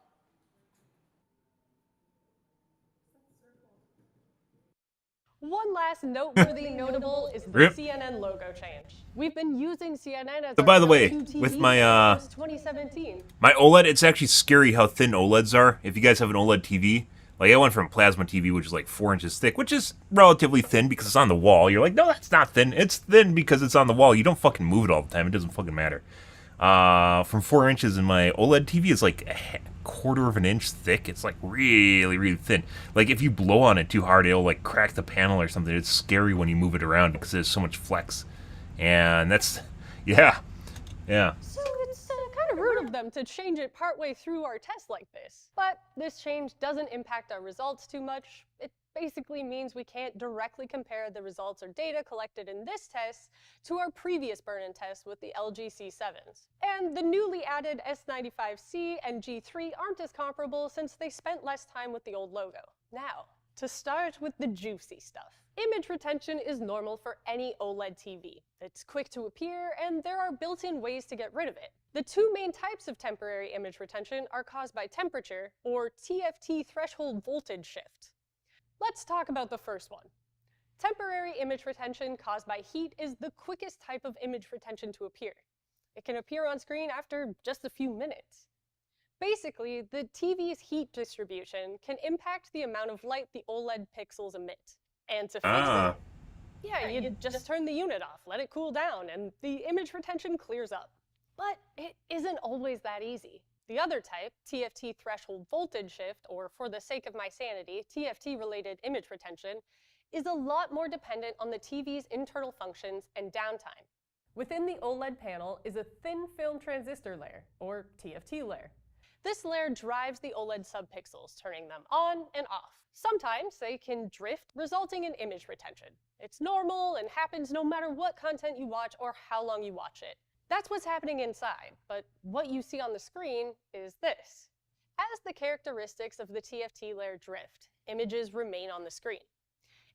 one last noteworthy notable is the CNN logo change. We've been using CNN as So by the way, TV with my since 2017. my OLED, it's actually scary how thin OLEDs are. If you guys have an OLED TV, like I went from plasma TV, which is like 4 inches thick, which is relatively thin because it's on the wall. You're like, no, that's not thin. It's thin because it's on the wall. You don't fucking move it all the time. It doesn't fucking matter. From 4 inches, and my OLED TV is like a quarter of an inch thick. It's like really, really thin. Like if you blow on it too hard, it'll like crack the panel or something. It's scary when you move it around because there's so much flex. And that's, yeah. So it's kind of rude of them to change it partway through our test like this. But this change doesn't impact our results too much. It basically means we can't directly compare the results or data collected in this test to our previous burn-in test with the LG C7s. And the newly added S95C and G3 aren't as comparable since they spent less time with the old logo. Now, to start with the juicy stuff. Image retention is normal for any OLED TV. It's quick to appear, and there are built-in ways to get rid of it. The two main types of temporary image retention are caused by temperature, or TFT threshold voltage shift. Let's talk about the first one. Temporary image retention caused by heat is the quickest type of image retention to appear. It can appear on screen after just a few minutes. Basically, the TV's heat distribution can impact the amount of light the OLED pixels emit. And to fix it, you just turn the unit off, let it cool down, and the image retention clears up. But it isn't always that easy. The other type, TFT threshold voltage shift, or for the sake of my sanity, TFT-related image retention, is a lot more dependent on the TV's internal functions and downtime. Within the OLED panel is a thin film transistor layer, or TFT layer. This layer drives the OLED subpixels, turning them on and off. Sometimes they can drift, resulting in image retention. It's normal and happens no matter what content you watch or how long you watch it. That's what's happening inside, but what you see on the screen is this. As the characteristics of the TFT layer drift, images remain on the screen.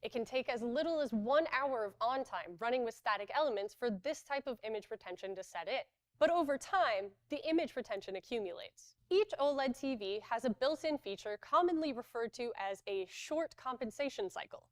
It can take as little as 1 hour of on time running with static elements for this type of image retention to set in. But over time, the image retention accumulates. Each OLED TV has a built-in feature commonly referred to as a short compensation cycle.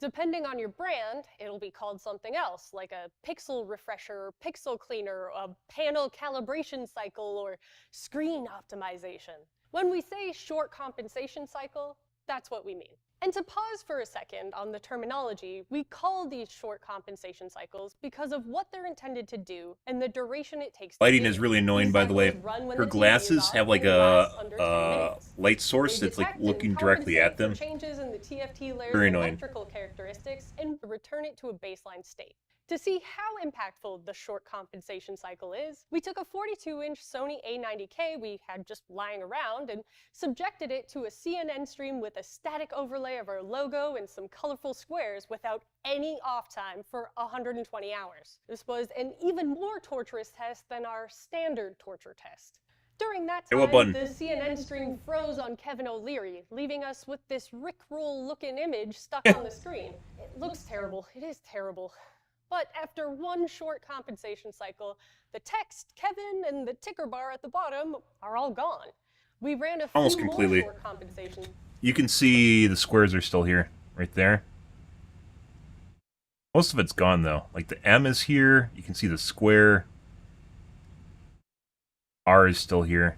Depending on your brand, it'll be called something else, like a pixel refresher, pixel cleaner, a panel calibration cycle, or screen optimization. When we say short compensation cycle, that's what we mean. And to pause for a second on the terminology, we call these short compensation cycles because of what they're intended to do and the duration it takes to Lighting do. is really annoying, by the way. Her glasses have like a light source that's like looking directly at them. Changes in the TFT layer's Very annoying. electrical characteristics and return it to a baseline state. To see how impactful the short compensation cycle is, we took a 42-inch Sony A90K we had just lying around and subjected it to a CNN stream with a static overlay of our logo and some colorful squares without any off time for 120 hours. This was an even more torturous test than our standard torture test. During that time, the CNN stream froze on Kevin O'Leary, leaving us with this Rickroll-looking image stuck on the screen. It looks terrible. It is terrible. But after one short compensation cycle, the text, Kevin, and the ticker bar at the bottom are all gone. We ran a few almost completely. more short compensation. You can see the squares are still here, right there. Most of it's gone, though. Like, the M is here. You can see the square. R is still here.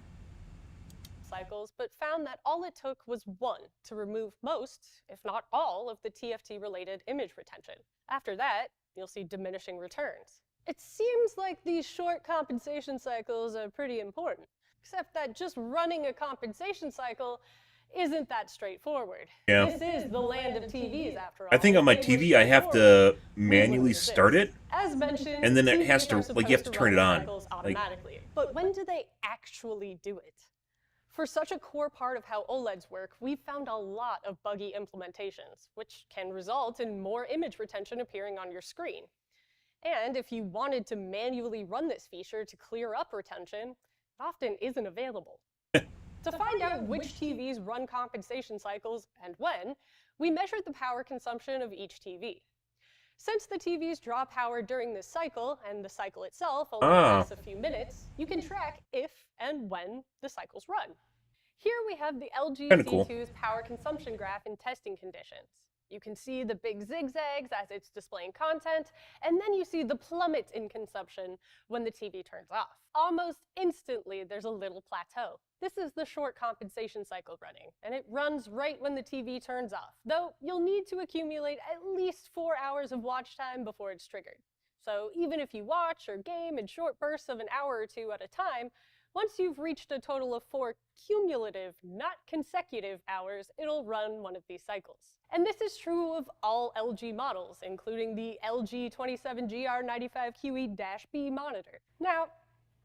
Cycles, but found that all it took was one to remove most, if not all, of the TFT-related image retention. After that, you'll see diminishing returns. It seems like these short compensation cycles are pretty important, except that just running a compensation cycle isn't that straightforward. Yeah. This is the land of TVs, after all. I think on my TV I have to manually start it, as mentioned, and then it has to, like, you have to turn it on. Automatically. But when do they actually do it? For such a core part of how OLEDs work, we've found a lot of buggy implementations, which can result in more image retention appearing on your screen. And if you wanted to manually run this feature to clear up retention, it often isn't available. To find out which TVs run compensation cycles and when, we measured the power consumption of each TV. Since the TVs draw power during this cycle, and the cycle itself only lasts a few minutes, you can track if and when the cycles run. Here we have the LG Z2's power consumption graph in testing conditions. You can see the big zigzags as it's displaying content, and then you see the plummet in consumption when the TV turns off. Almost instantly, there's a little plateau. This is the short compensation cycle running, and it runs right when the TV turns off, though you'll need to accumulate at least 4 hours of watch time before it's triggered. So even if you watch or game in short bursts of an hour or two at a time, once you've reached a total of 4 cumulative, not consecutive hours, it'll run one of these cycles. And this is true of all LG models, including the LG 27GR95QE-B monitor. Now,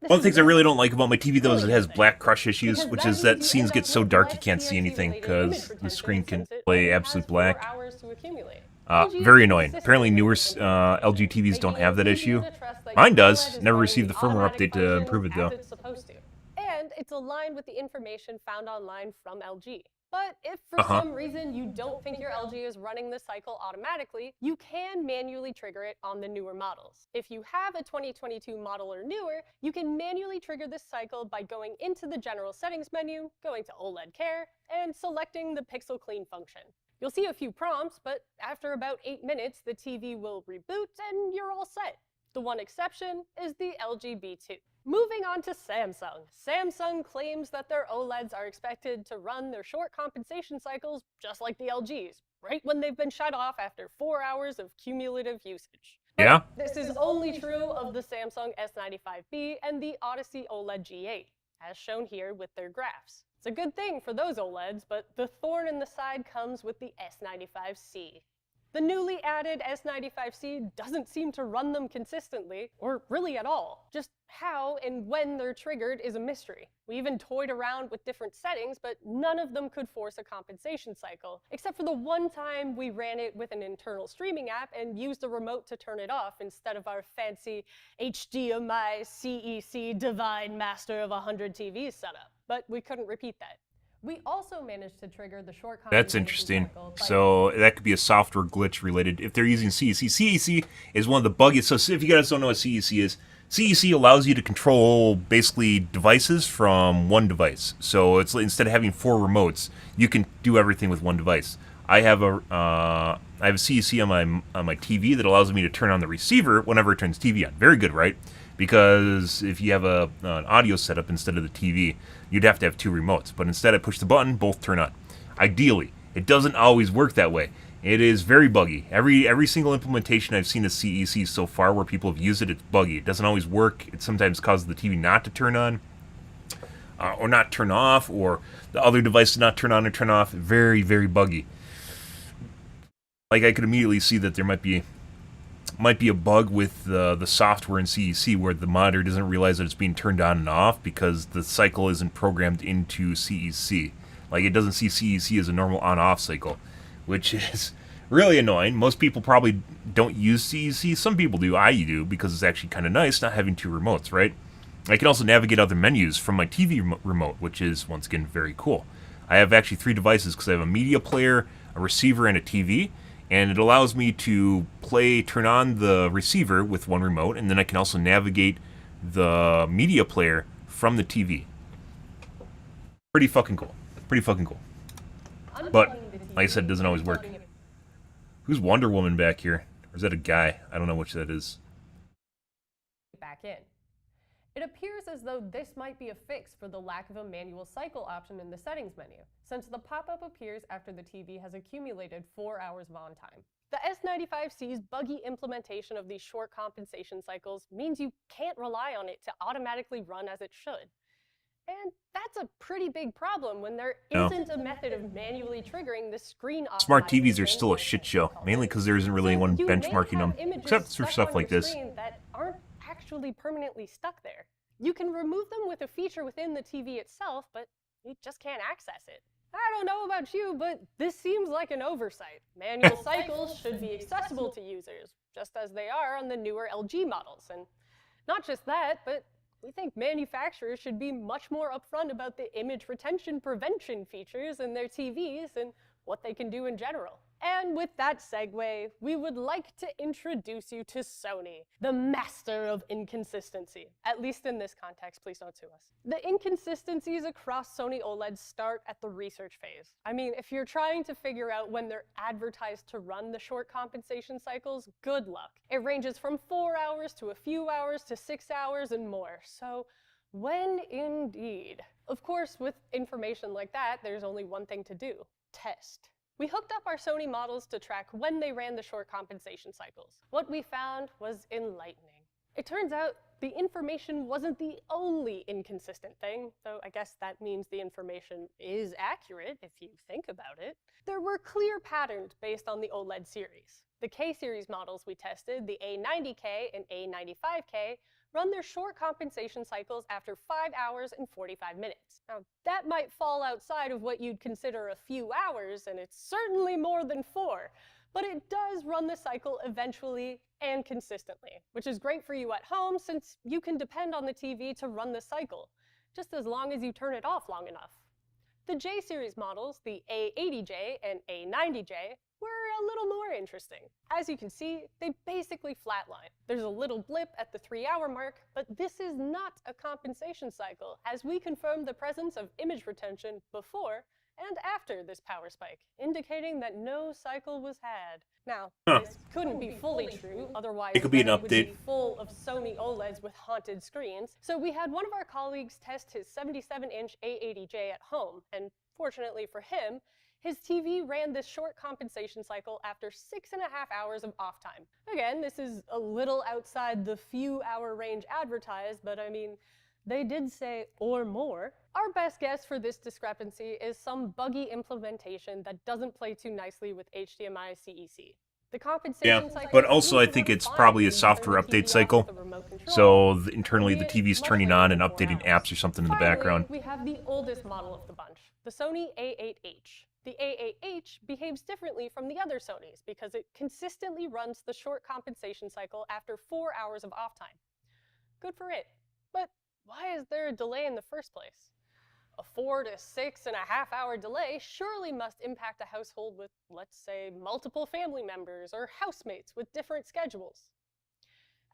one of the things I really don't like about my TV, though, is it has black crush issues, which is that scenes get so dark you can't see anything because the screen can play absolute black. Very annoying. Apparently newer LG TVs don't have that issue. Mine does. Never received the firmware update to improve it, though. And it's aligned with the information found online from LG. But if for some reason you don't think your LG is running the cycle automatically, you can manually trigger it on the newer models. If you have a 2022 model or newer, you can manually trigger this cycle by going into the General Settings menu, going to OLED Care, and selecting the Pixel Clean function. You'll see a few prompts, but after about 8 minutes, the TV will reboot and you're all set. The one exception is the LG B2. Moving on to Samsung. Samsung claims that their OLEDs are expected to run their short compensation cycles just like the LGs, right when they've been shut off after 4 hours of cumulative usage. Yeah? This is only true of the Samsung S95B and the Odyssey OLED G8, as shown here with their graphs. It's a good thing for those OLEDs, but the thorn in the side comes with the S95C. The newly added S95C doesn't seem to run them consistently, or really at all. Just how and when they're triggered is a mystery. We even toyed around with different settings, but none of them could force a compensation cycle, except for the one time we ran it with an internal streaming app and used a remote to turn it off instead of our fancy HDMI CEC Divine Master of 100 TVs setup. But we couldn't repeat that. We also managed to trigger the short compensation That's interesting. So that could be a software glitch related. If they're using CEC, CEC is one of the buggiest. So if you guys don't know what CEC is, CEC allows you to control basically devices from one device. So it's instead of having 4 remotes, you can do everything with one device. I have a CEC on my TV that allows me to turn on the receiver whenever it turns TV on. Very good, right? Because if you have an audio setup instead of the TV, you'd have to have 2 remotes. But instead I push the button, both turn on. Ideally. It doesn't always work that way. It is very buggy. Every single implementation I've seen of CEC so far where people have used it, it's buggy. It doesn't always work. It sometimes causes the TV not to turn on, or not turn off, or the other device to not turn on or turn off. Very, very buggy. Like, I could immediately see that there might be might be a bug with the software in CEC where the monitor doesn't realize that it's being turned on and off because the cycle isn't programmed into CEC. Like, it doesn't see CEC as a normal on-off cycle, which is really annoying. Most people probably don't use CEC. Some people do. I do, because it's actually kind of nice not having two remotes, right? I can also navigate other menus from my TV remote, which is, once again, very cool. I have actually 3 devices because I have a media player, a receiver, and a TV, and it allows me to turn on the receiver with one remote, and then I can also navigate the media player from the TV. Pretty fucking cool. Pretty fucking cool. But, like I said, it doesn't always work. Who's Wonder Woman back here? Or is that a guy? I don't know which that is. Back in. It appears as though this might be a fix for the lack of a manual cycle option in the settings menu, since the pop-up appears after the TV has accumulated 4 hours of on time. The S95C's buggy implementation of these short compensation cycles means you can't rely on it to automatically run as it should. And that's a pretty big problem when there isn't a method of manually triggering the screen optimization. Smart TVs are still a shit show, mainly because there isn't really anyone benchmarking them, except for stuff like this. That aren't actually permanently stuck there. You can remove them with a feature within the TV itself, but you just can't access it. I don't know about you, but this seems like an oversight. Manual cycles should be accessible to users, just as they are on the newer LG models. And not just that, but we think manufacturers should be much more upfront about the image retention prevention features in their TVs and what they can do in general. And with that segue, we would like to introduce you to Sony, the master of inconsistency. At least in this context, please don't sue us. The inconsistencies across Sony OLEDs start at the research phase. I mean, if you're trying to figure out when they're advertised to run the short compensation cycles, good luck. It ranges from 4 hours to a few hours to 6 hours and more. So when indeed? Of course, with information like that, there's only one thing to do: test. We hooked up our Sony models to track when they ran the short compensation cycles. What we found was enlightening. It turns out the information wasn't the only inconsistent thing, though I guess that means the information is accurate if you think about it. There were clear patterns based on the OLED series. The K-series models we tested, the A90K and A95K, run their short compensation cycles after 5 hours and 45 minutes. Now, that might fall outside of what you'd consider a few hours, and it's certainly more than 4, but it does run the cycle eventually and consistently, which is great for you at home since you can depend on the TV to run the cycle, just as long as you turn it off long enough. The J-series models, the A80J and A90J, were a little more interesting. As you can see, they basically flatline. There's a little blip at the 3-hour mark, but this is not a compensation cycle, as we confirmed the presence of image retention before and after this power spike, indicating that no cycle was had. Now, this couldn't be fully true, otherwise it could be an update. would be full of Sony OLEDs with haunted screens. So we had one of our colleagues test his 77-inch A80J at home, and fortunately for him, his TV ran this short compensation cycle after 6.5 hours of off time. Again, this is a little outside the few-hour range advertised, but I mean, they did say or more. Our best guess for this discrepancy is some buggy implementation that doesn't play too nicely with HDMI CEC. The compensation cycle, but also I think it's probably a software update cycle. So internally the TV's turning on and updating apps or something in the background. We have the oldest model of the bunch, the Sony A8H. The A8H behaves differently from the other Sonys because it consistently runs the short compensation cycle after 4 hours of off time. Good for it. But why is there a delay in the first place? A 4 to 6.5 hour delay surely must impact a household with, let's say, multiple family members or housemates with different schedules.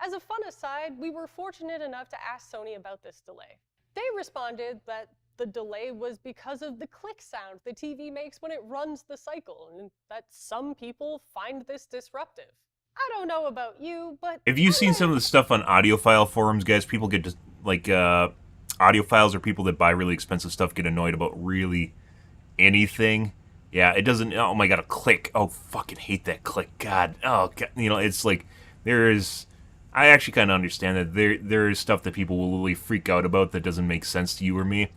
As a fun aside, we were fortunate enough to ask Sony about this delay. They responded that the delay was because of the click sound the TV makes when it runs the cycle, and that some people find this disruptive. I don't know about you, but... Have you seen some of the stuff on audiophile forums, guys? People get just, like, audiophiles or people that buy really expensive stuff get annoyed about really anything. Yeah, it doesn't... Oh my god, a click. Oh, fucking hate that click. God. Oh, god. You know, it's like, there is... I actually kind of understand that there is stuff that people will really freak out about that doesn't make sense to you or me.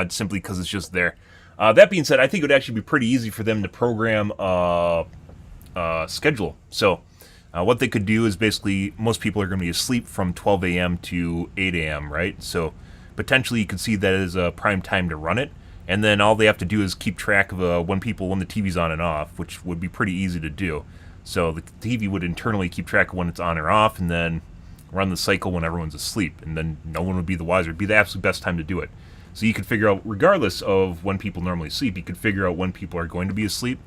Simply because it's just there. That being said, I think it would actually be pretty easy for them to program schedule. So, What they could do is basically, most people are going to be asleep from 12 a.m. to 8 a.m., right? So potentially you could see that as a prime time to run it. And then all they have to do is keep track of when the TV's on and off, which would be pretty easy to do. So the TV would internally keep track of when it's on or off, and then run the cycle when everyone's asleep. And then no one would be the wiser. It'd be the absolute best time to do it. So you could figure out, regardless of when people normally sleep, you could figure out when people are going to be asleep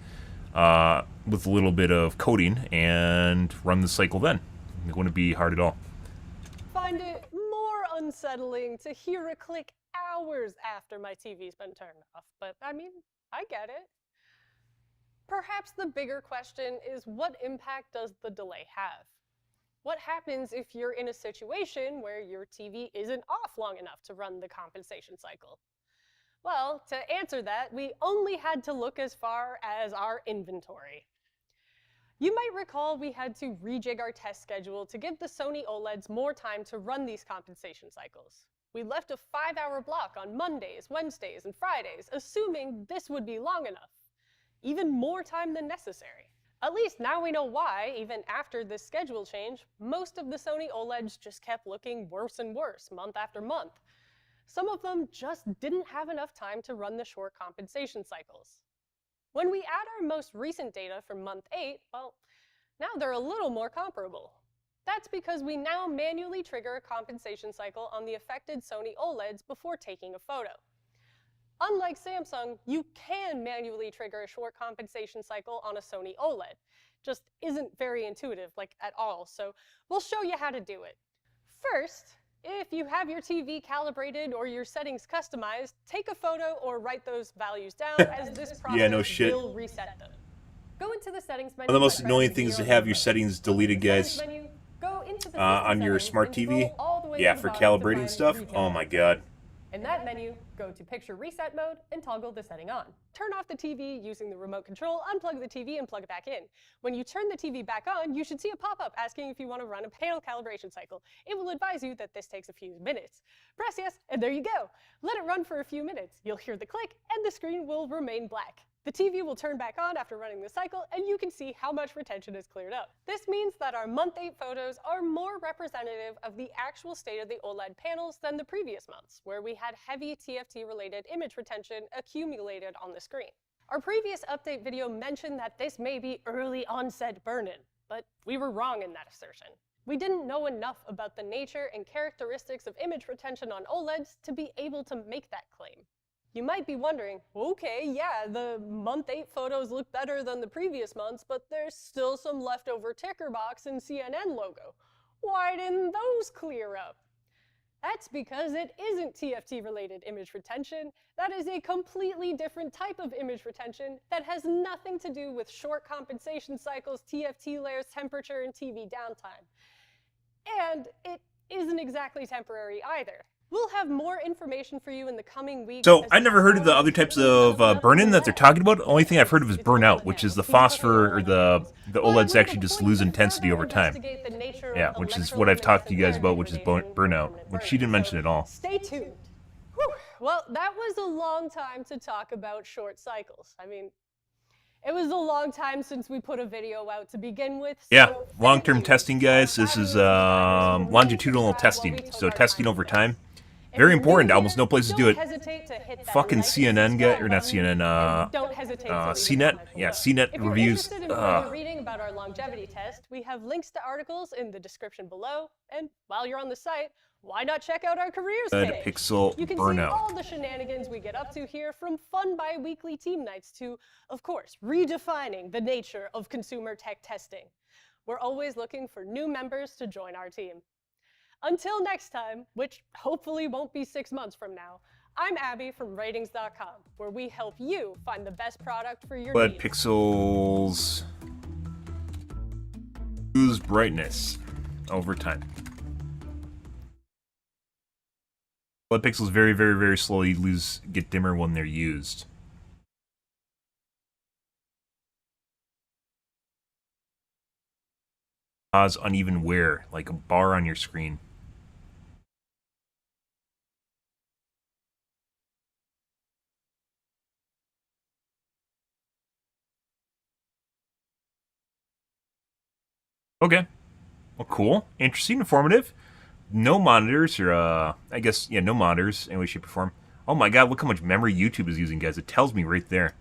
with a little bit of coding and run the cycle then. It wouldn't be hard at all. Find it more unsettling to hear a click hours after my TV's been turned off, but I mean, I get it. Perhaps the bigger question is, what impact does the delay have? What happens if you're in a situation where your TV isn't off long enough to run the compensation cycle? Well, to answer that, we only had to look as far as our inventory. You might recall we had to rejig our test schedule to give the Sony OLEDs more time to run these compensation cycles. We left a 5-hour block on Mondays, Wednesdays, and Fridays, assuming this would be long enough. Even more time than necessary. At least now we know why, even after this schedule change, most of the Sony OLEDs just kept looking worse and worse month after month. Some of them just didn't have enough time to run the short compensation cycles. When we add our most recent data from month 8, well, now they're a little more comparable. That's because we now manually trigger a compensation cycle on the affected Sony OLEDs before taking a photo. Unlike Samsung, you can manually trigger a short compensation cycle on a Sony OLED. Just isn't very intuitive, like at all, so we'll show you how to do it. First, if you have your TV calibrated or your settings customized, take a photo or write those values down as this process will reset them. Go into the settings menu. One of the most annoying things is to have your settings deleted, guys, on your smart TV. Yeah, for calibrating stuff. Oh my god. In that menu, go to Picture Reset Mode and toggle the setting on. Turn off the TV using the remote control, unplug the TV, and plug it back in. When you turn the TV back on, you should see a pop-up asking if you want to run a panel calibration cycle. It will advise you that this takes a few minutes. Press yes, and there you go. Let it run for a few minutes. You'll hear the click, and the screen will remain black. The TV will turn back on after running the cycle, and you can see how much retention is cleared up. This means that our month 8 photos are more representative of the actual state of the OLED panels than the previous months, where we had heavy TFT-related image retention accumulated on the screen. Our previous update video mentioned that this may be early onset burn-in, but we were wrong in that assertion. We didn't know enough about the nature and characteristics of image retention on OLEDs to be able to make that claim. You might be wondering, okay, yeah, the month 8 photos look better than the previous months, but there's still some leftover ticker box and CNN logo. Why didn't those clear up? That's because it isn't TFT-related image retention. That is a completely different type of image retention that has nothing to do with short compensation cycles, TFT layers, temperature, and TV downtime. And it isn't exactly temporary either. We'll have more information for you in the coming weeks. So, I never heard of the other types of burn-in that they're talking about. The only thing I've heard of is burnout, which is the phosphor or the OLEDs actually just lose intensity over time. Yeah, which is what I've talked to you guys about, which is burnout, which she didn't mention at all. Stay tuned. Whew. Well, that was a long time to talk about short cycles. I mean, it was a long time since we put a video out to begin with. So yeah, long-term testing, guys. This is longitudinal testing, so testing over time. Very important. Almost no places do it. Fucking CNN guy, or not CNN, CNET. Yeah, CNET reviews. If you're interested in further reading about our longevity test, we have links to articles in the description below. And while you're on the site, why not check out our careers page? Pixel you can burnout. see all the shenanigans we get up to here, from fun bi-weekly team nights to, of course, redefining the nature of consumer tech testing. We're always looking for new members to join our team. Until next time, which hopefully won't be 6 months from now, I'm Abby from Ratings.com, where we help you find the best product for your needs. Pixels lose brightness over time. LED pixels very, very, very slowly get dimmer when they're used. Cause uneven wear, like a bar on your screen. Okay. Well, cool. Interesting. Informative. No monitors, or, I guess, yeah, no monitors, any way, shape, or form. Oh my god, look how much memory YouTube is using, guys. It tells me right there.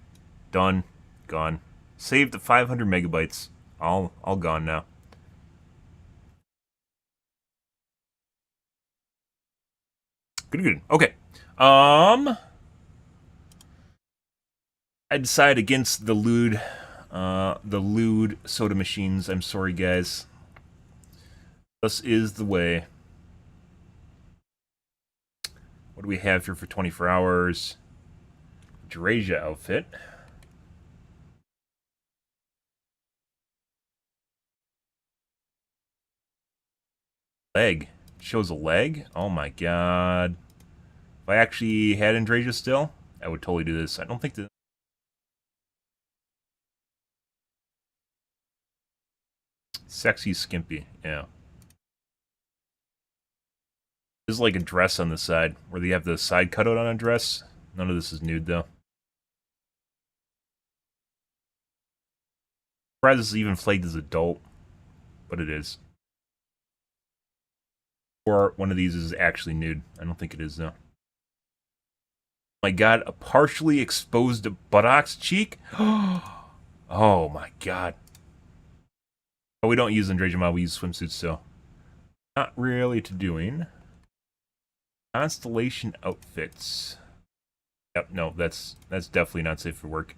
Done. Gone. Saved the 500 megabytes. All gone now. Good. Okay. I decide against the lewd soda machines. I'm sorry, guys. This is the way. What do we have here for 24 hours? Drasia outfit. Leg. Shows a leg? Oh my god. If I actually had Andrasia still, I would totally do this. I don't think that... Sexy skimpy, yeah. This is like a dress on the side, where they have the side cutout on a dress. None of this is nude, though. Surprised this is even flagged as adult, but it is. Or one of these is actually nude. I don't think it is, though. My god, a partially exposed buttocks cheek? Oh my god. Oh, we don't use Andrasia mod, we use swimsuits, so... Not really to doing. Constellation outfits. Yep, no, that's definitely not safe for work.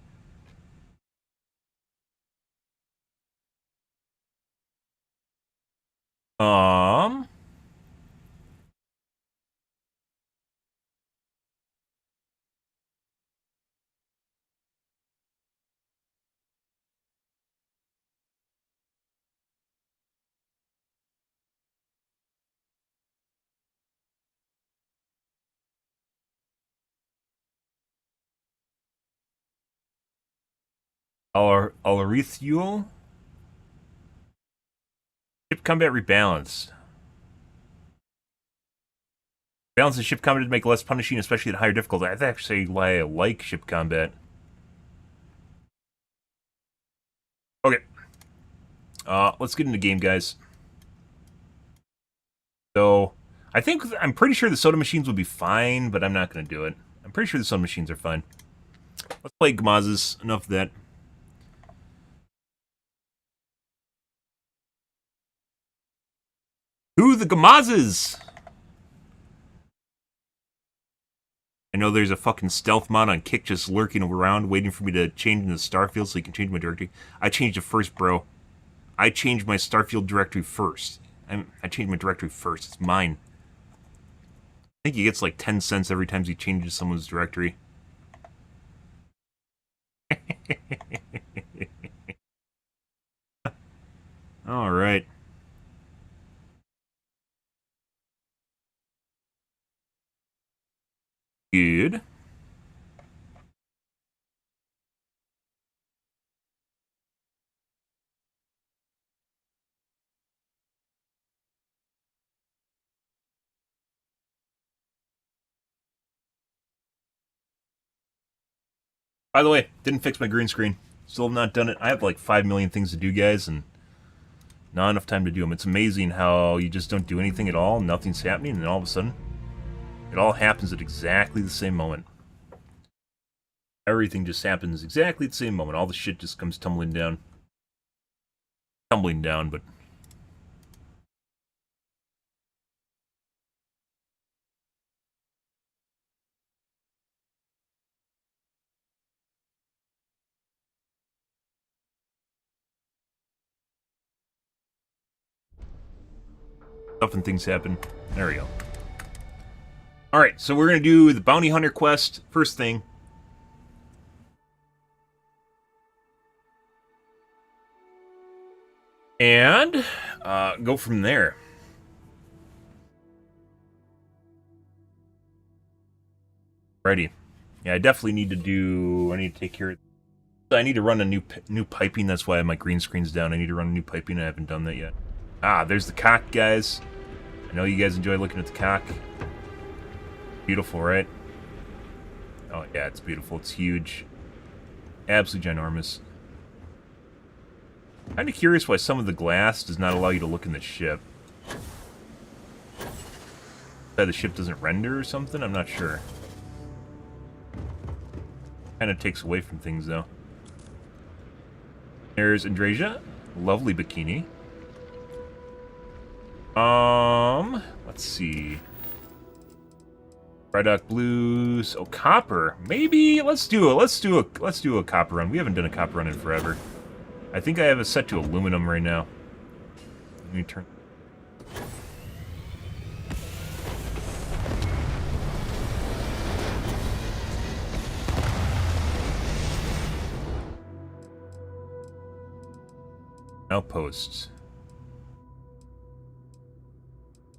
Alarithuel? Ship combat rebalance. Balance the ship combat to make it less punishing, especially at higher difficulty. I actually like ship combat. Okay. Let's get into game, guys. So, I'm pretty sure the soda machines would be fine, but I'm not going to do it. I'm pretty sure the soda machines are fine. Let's play Gamazes. Enough of that. Who the Gamazes? I know there's a fucking stealth mod on Kick just lurking around, waiting for me to change into Starfield so you can change my directory. I changed it first, bro. I changed my Starfield directory first. I changed my directory first. It's mine. I think he gets like 10 cents every time he changes someone's directory. Alright. Good. By the way, didn't fix my green screen. Still have not done it. I have like 5 million things to do, guys, and not enough time to do them. It's amazing how you just don't do anything at all, nothing's happening, and then all of a sudden, it all happens at exactly the same moment. Everything just happens exactly at the same moment. All the shit just comes tumbling down. Tumbling down, but... stuff and things happen. There we go. Alright, so we're going to do the Bounty Hunter quest. First thing. And go from there. Righty. Yeah, I definitely need to do... I need to take care of... I need to run a new piping. That's why my green screen's down. I need to run a new piping. I haven't done that yet. Ah, there's the cock, guys. I know you guys enjoy looking at the cock. Beautiful, right? Oh, yeah, it's beautiful. It's huge. Absolutely ginormous. Kind of curious why some of the glass does not allow you to look in the ship. Why the ship doesn't render or something? I'm not sure. Kind of takes away from things, though. There's Andrasia. Lovely bikini. Let's see. Brydock Blues. Oh, copper. Maybe let's do a copper run. We haven't done a copper run in forever. I think I have it set to aluminum right now. Let me turn. Outposts.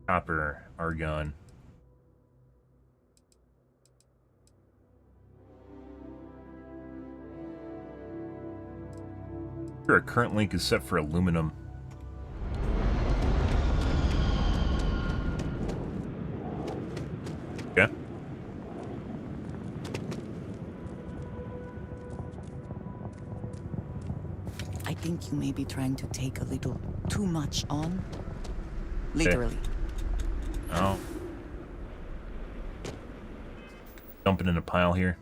Copper, argon. Our current link is set for aluminum. Yeah. I think you may be trying to take a little too much on. Literally. Oh. Dumping in a pile here.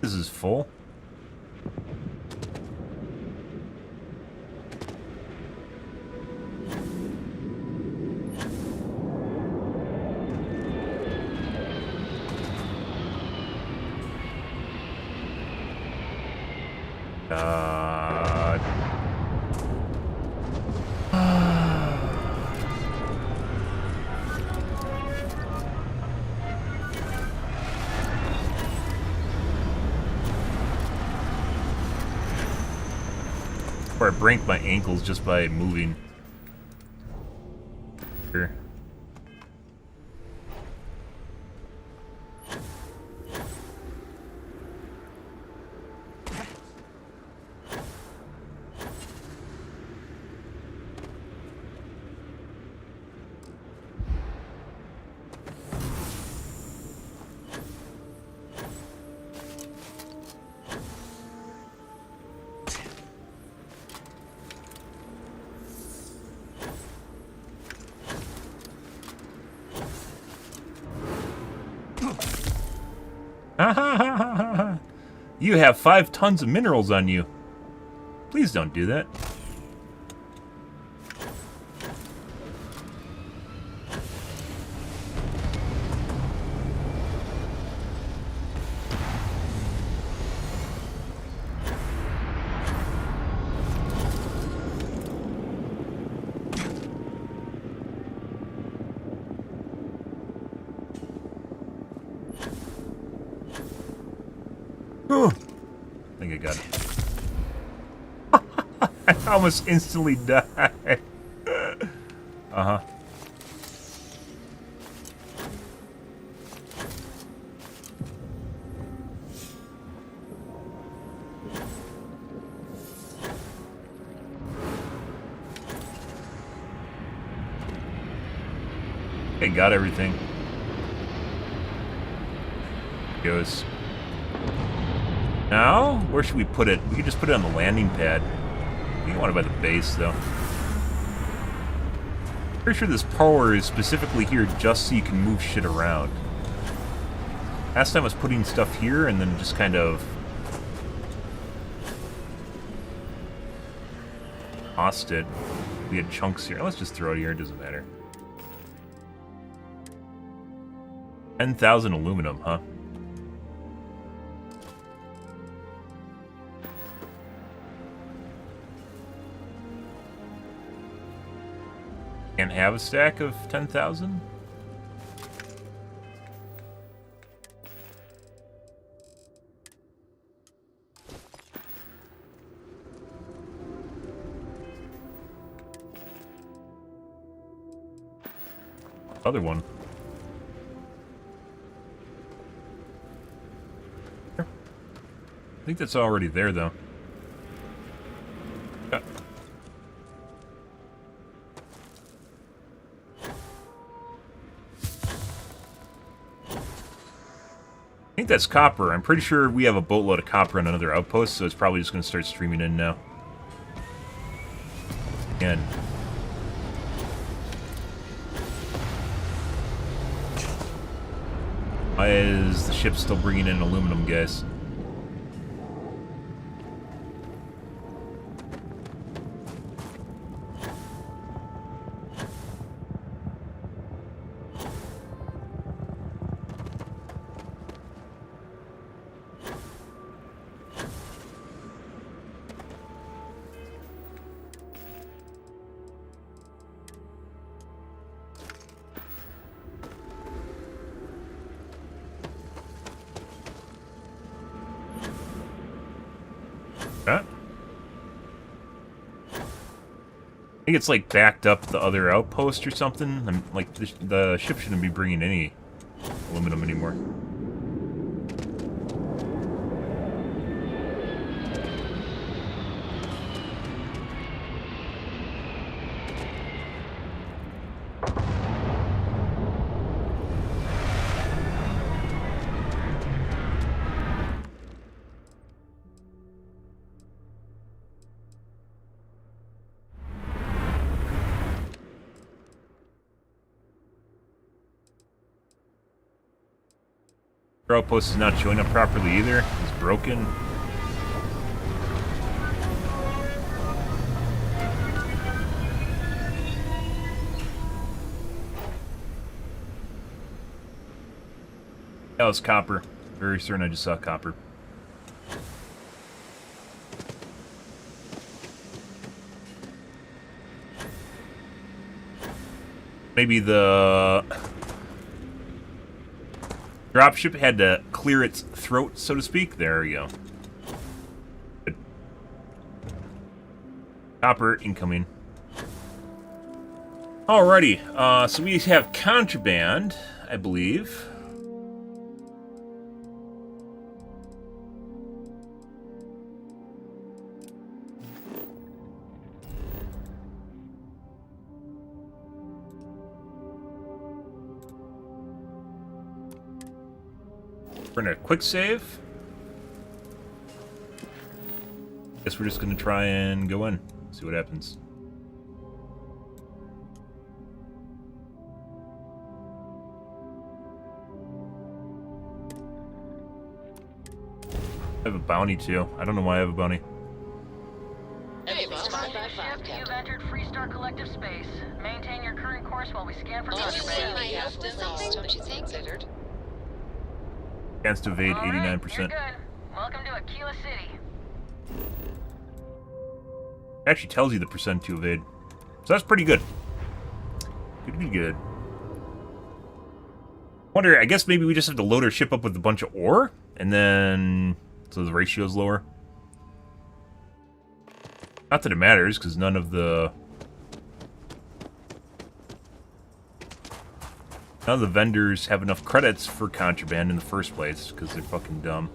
This is full. Or I break my ankles just by moving. Here. You have 5 tons of minerals on you. Please don't do that. I think I got it. I almost instantly died. Uh-huh. Okay, got everything. Goes. Now, where should we put it? We could just put it on the landing pad. You don't want it by the base, though. Pretty sure this power is specifically here just so you can move shit around. Last time I was putting stuff here and then just kind of lost it. We had chunks here. Let's just throw it here. It doesn't matter. 10,000 aluminum, huh? Can't have a stack of 10,000? Other one. I think that's already there, though. Yeah. that's copper. I'm pretty sure we have a boatload of copper on another outpost, so it's probably just going to start streaming in now. And why is the ship still bringing in aluminum, guys? Huh? I think it's like backed up the other outpost or something. I'm like the ship shouldn't be bringing any aluminum anymore. Our outpost is not showing up properly either. It's broken. That was copper. Very certain I just saw copper. Maybe the dropship had to clear its throat, so to speak. There we go. Good. Copper incoming. Alrighty, so we have contraband, I believe. We're gonna quick save. Guess we're just gonna try and go in, see what happens. I have a bounty too. I don't know why I have a bounty. You've entered Freestar Collective space. Maintain your current course while we scan for contraband. Don't you think? Chance to evade 89%. You're good. Welcome to Aquila City. It actually tells you the percent to evade. So that's pretty good. Good. Wonder, I guess maybe we just have to load our ship up with a bunch of ore, and then so the ratio's lower. Not that it matters, because none of the vendors have enough credits for contraband in the first place, because they're fucking dumb.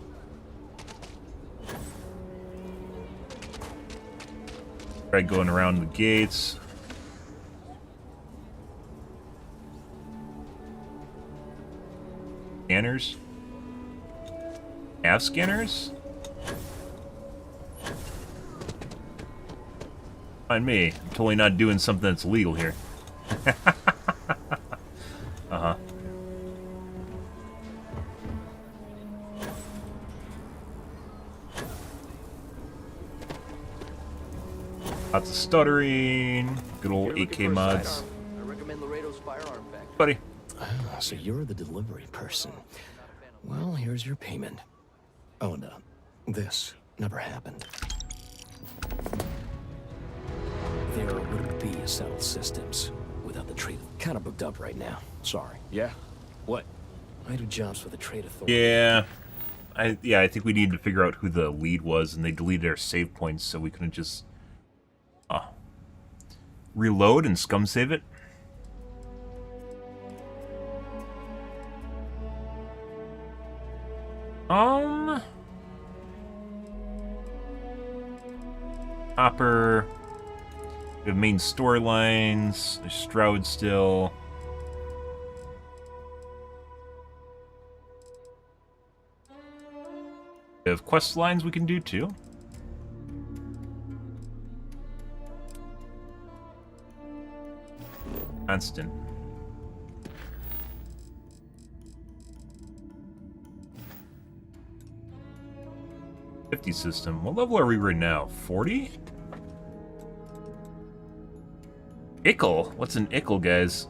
Try going around the gates. Scanners? Have scanners? Find me. I'm totally not doing something that's illegal here. Uh-huh. Lots of stuttering. Good old 8K mods. I recommend Laredo's firearm factory. Buddy. So you're the delivery person. Well, here's your payment. Oh, no. This never happened. There wouldn't be a settled systems without the trade. Kind of booked up right now. Sorry. Yeah? What? I do jobs for the trade authority. Yeah. I think we need to figure out who the lead was, and they deleted our save points, so we couldn't just reload and scum save it. Hopper. We have main storylines. There's Stroud still. of quest lines we can do too. Constant. '50 system. What level are we right now? 40? Ickle? What's an ickle, guys?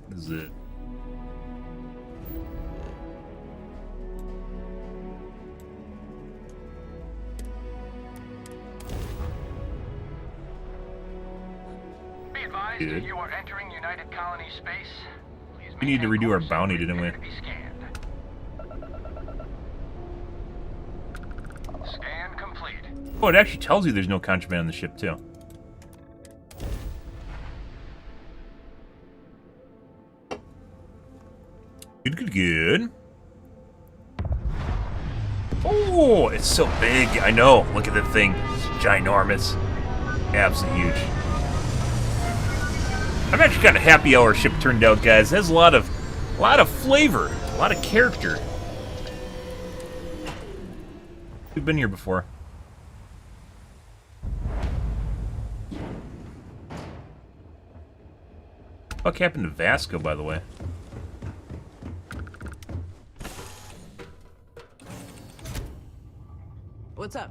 What is it? Be advised, Good. you are entering United Colony space. Please We need to maintain redo our course bounty, and didn't we? prepare to be scanned. Scan complete. Oh, it actually tells you there's no contraband on the ship too. Good, good, good. Oh, it's so big. I know. Look at the thing. It's ginormous. Absolutely huge. I'm actually kind of happy how our ship turned out, guys. It has a lot of flavor, a lot of character. We've been here before. What happened to Vasco, by the way? What's up?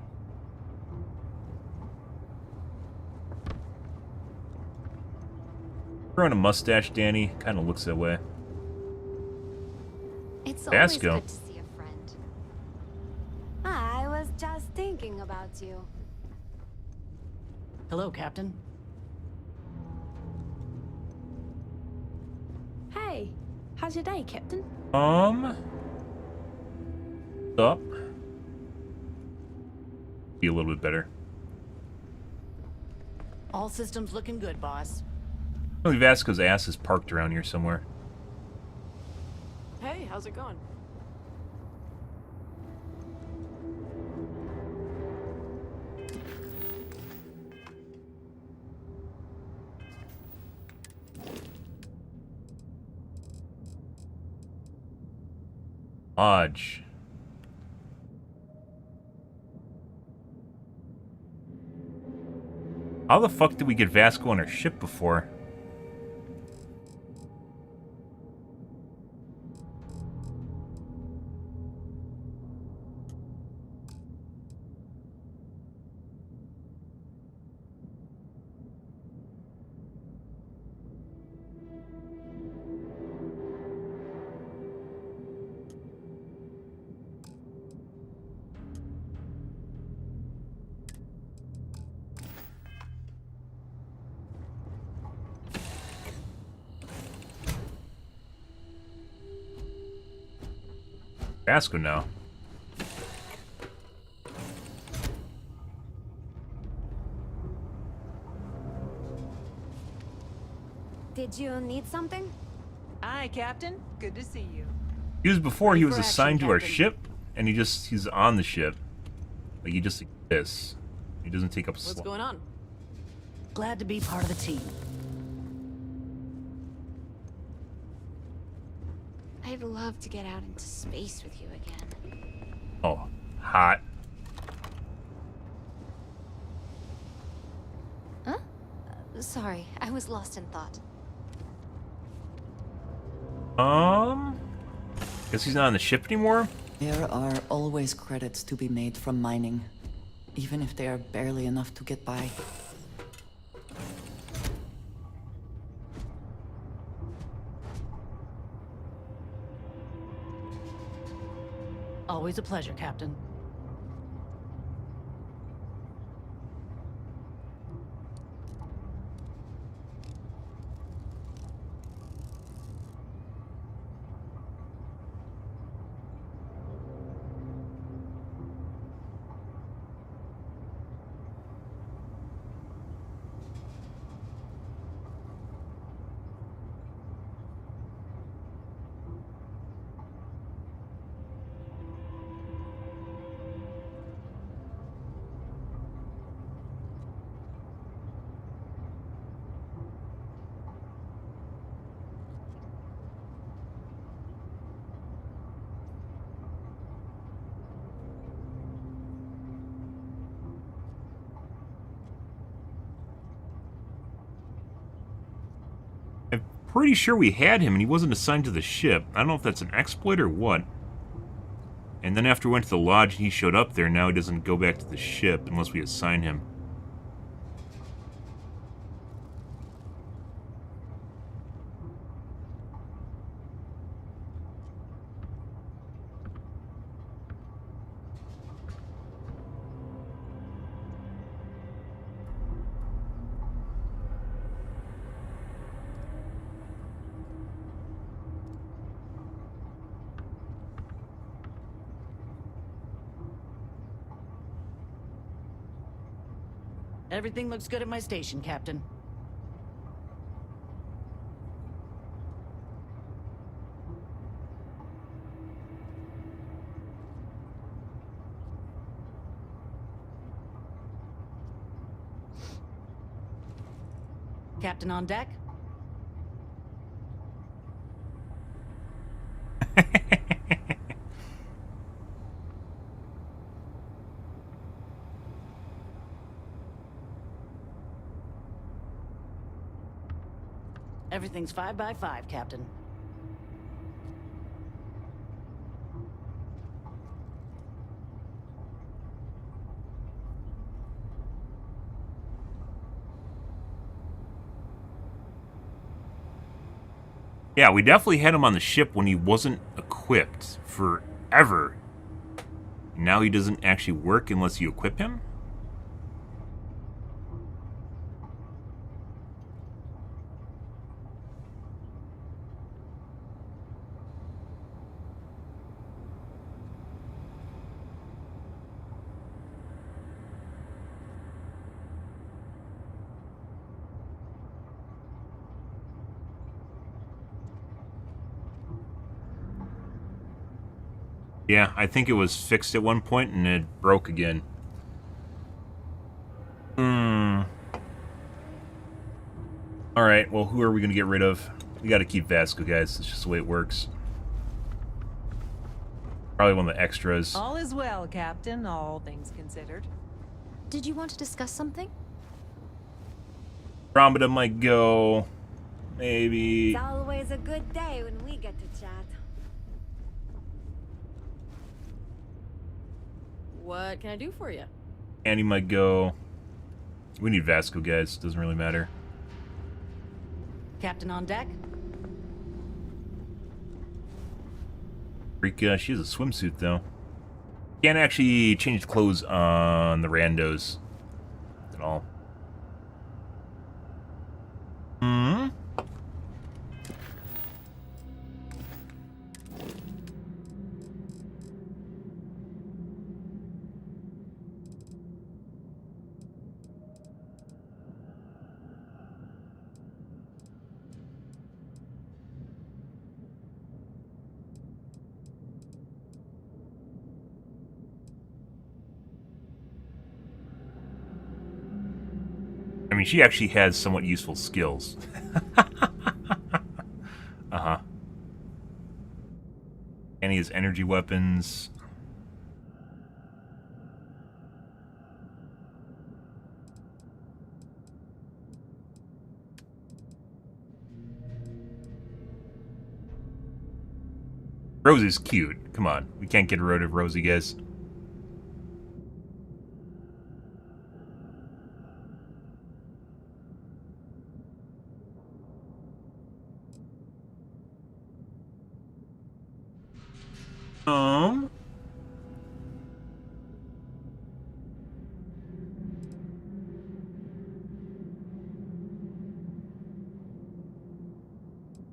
Growing a mustache, Danny. Kind of looks that way. It's Vasco. always good to see a friend. I was just thinking about you. Hello, Captain. Hey, how's your day, Captain? Up. Be a little bit better. All systems looking good, boss. I believe Vasco's ass is parked around here somewhere. Hey, how's it going? Lodge. How the fuck did we get Vasco on our ship before? Vasco now. Did you need something? Hi, Captain. Good to see you. He was before Ready he was for assigned action, to our Captain. ship, and he's on the ship. Like he just exists. He doesn't take up a What's slot. going on? Glad to be part of the team. I'd love to get out into space with you again. Oh, hot. Huh? Sorry, I was lost in thought. Guess he's not on the ship anymore? There are always credits to be made from mining, even if they are barely enough to get by. Always a pleasure, Captain. pretty sure we had him and he wasn't assigned to the ship. I don't know if that's an exploit or what. And then after we went to the lodge and he showed up there, now he doesn't go back to the ship unless we assign him. Everything looks good at my station, Captain. Captain on deck? Everything's 5 by 5, Captain. Yeah, we definitely had him on the ship when he wasn't equipped forever. Now he doesn't actually work unless you equip him? Yeah, I think it was fixed at one point and it broke again. Alright, well, who are we going to get rid of? We got to keep Vasco, guys. It's just the way it works. Probably one of the extras. All is well, Captain, all things considered. Did you want to discuss something? Andromeda might go. Maybe. It's always a good day when we get to chat. What can I do for you? Annie might go. We need Vasco, guys. Doesn't really matter. Captain on deck? Rika, she has a swimsuit, though. Can't actually change clothes on the randos at all. I mean, she actually has somewhat useful skills. Uh-huh. Annie has energy weapons. Rosie's cute. Come on. We can't get rid of Rosie, guys.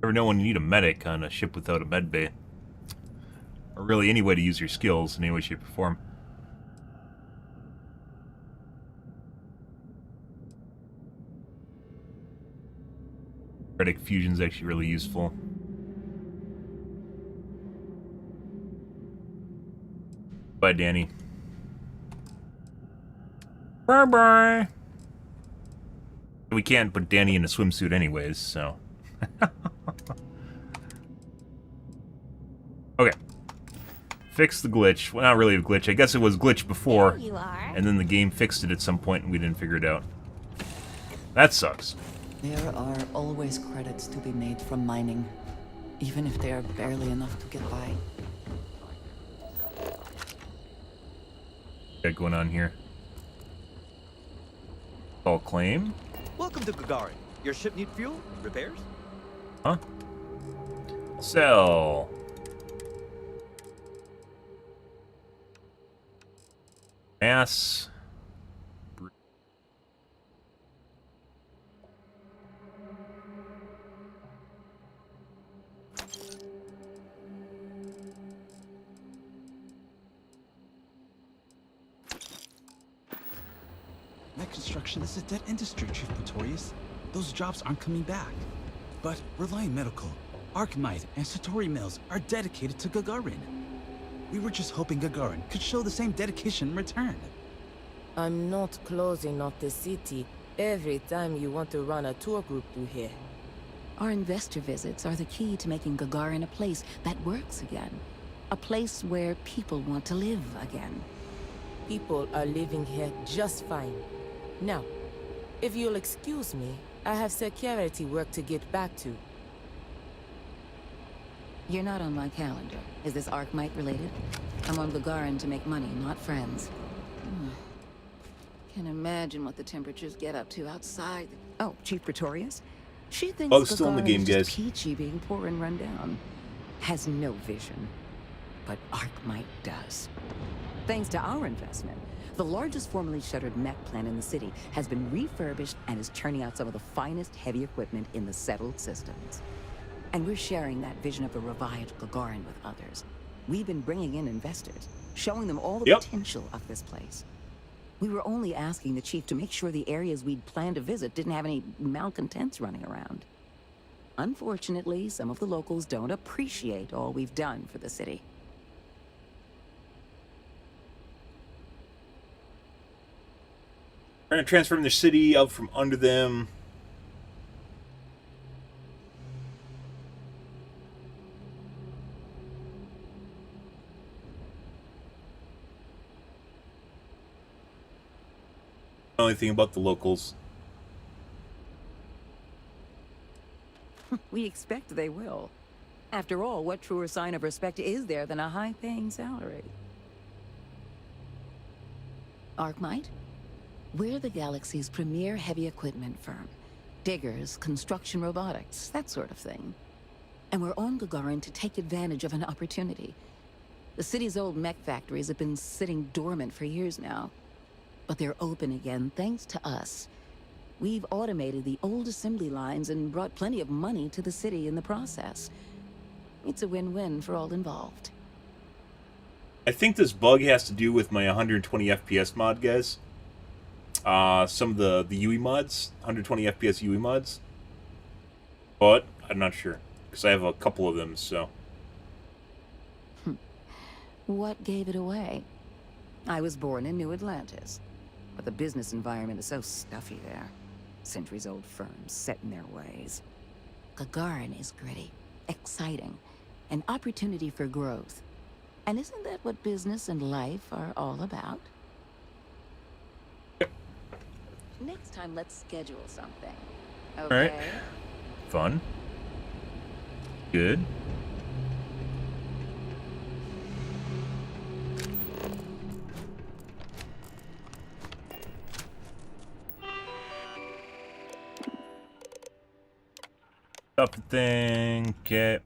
Never know when you need a medic on a ship without a med bay. Or really any way to use your skills in any way, shape, or form. Redic fusion's actually really useful. Bye, Danny. Bye-bye. We can't put Danny in a swimsuit anyways, so... Okay. Fix the glitch. Well, not really a glitch. I guess it was glitch before. There you are. And then the game fixed it at some point and we didn't figure it out. That sucks. There are always credits to be made from mining, even if they are barely enough to get by. What's going on here? All claim? Welcome to Gagarin. Your ship need fuel? Repairs? Huh? Sell. Mass. Net construction is a dead industry, Chief Pretorius. Those jobs aren't coming back. But Reliant Medical, Archmite, and Satori Mills are dedicated to Gagarin. We were just hoping Gagarin could show the same dedication in return. I'm not closing off the city every time you want to run a tour group through here. Our investor visits are the key to making Gagarin a place that works again. A place where people want to live again. People are living here just fine. Now, if you'll excuse me, I have security work to get back to. You're not on my calendar. Is this Archmite related? I'm on Gagarin to make money, not friends. Can imagine what the temperatures get up to outside. Oh, Chief Pretorius? She thinks Bug's still in the game, is just guys. peachy being poor and run down. Has no vision. But Archmite does. Thanks to our investment, the largest formerly shuttered mech plant in the city has been refurbished and is churning out some of the finest heavy equipment in the settled systems. And we're sharing that vision of a revived Gagarin with others. We've been bringing in investors, showing them all the potential of this place. We were only asking the chief to make sure the areas we'd planned to visit didn't have any malcontents running around. Unfortunately, some of the locals don't appreciate all we've done for the city. Trying to transform their city out from under them. Only thing about the locals. We expect they will. After all, what truer sign of respect is there than a high-paying salary? Archmite? We're the galaxy's premier heavy equipment firm. Diggers, construction robotics, that sort of thing. And we're on Gagarin to take advantage of an opportunity. The city's old mech factories have been sitting dormant for years now. But they're open again thanks to us. We've automated the old assembly lines and brought plenty of money to the city in the process. It's a win-win for all involved. I think this bug has to do with my 120 FPS mod, guys. Some of the UE mods, 120 FPS UE mods. But I'm not sure, because I have a couple of them, so. What gave it away? I was born in New Atlantis, but the business environment is so stuffy there. Centuries-old firms set in their ways. Gagarin is gritty, exciting, an opportunity for growth. And isn't that what business and life are all about? Next time, let's schedule something. Okay? All right. Fun. Good. Something. Okay.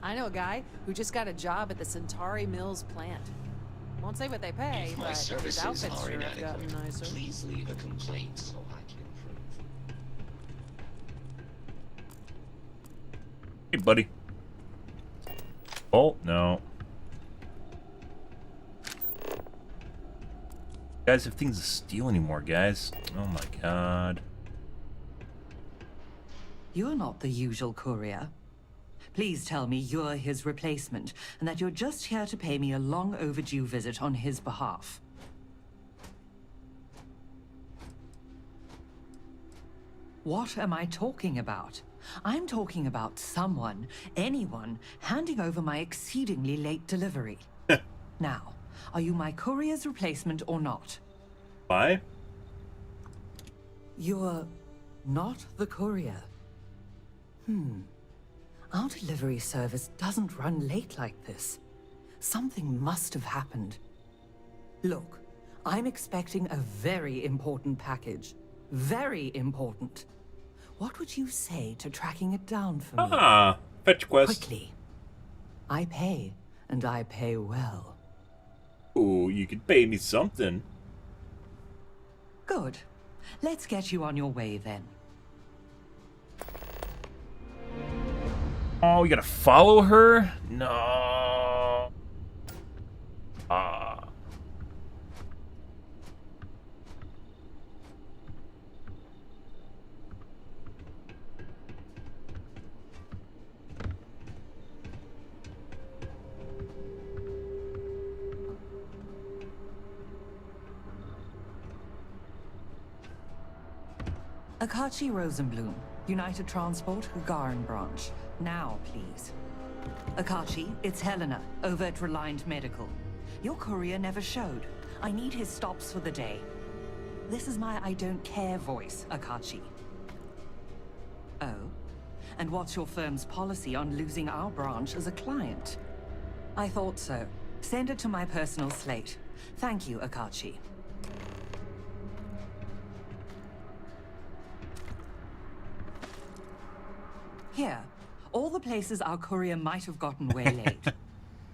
I know a guy who just got a job at the Centauri Mills plant. Won't say what they pay, If my but his services outfits are sure have inadequate, gotten nicer. please leave a complaint so I can improve. Hey, buddy. Oh, no. Guys have things to steal anymore, guys. Oh my god. You're not the usual courier. Please tell me you're his replacement, and that you're just here to pay me a long overdue visit on his behalf. What am I talking about? I'm talking about someone, anyone, handing over my exceedingly late delivery. Now, are you my courier's replacement or not? Why? You're not the courier. Our delivery service doesn't run late like this. Something must have happened. Look, I'm expecting a very important package. Very important. What would you say to tracking it down for me? Ah, fetch quest. Quickly. I pay, and I pay well. Ooh, you could pay me something. Good. Let's get you on your way then. Oh, you gotta follow her? No. Ah. Akachi Rosenblum, United Transport, Gagarin branch. Now, please. Akachi, it's Helena, over at Reliant Medical. Your courier never showed. I need his stops for the day. This is my I don't care voice, Akachi. Oh? And what's your firm's policy on losing our branch as a client? I thought so. Send it to my personal slate. Thank you, Akachi. Here, all the places our courier might have gotten waylaid.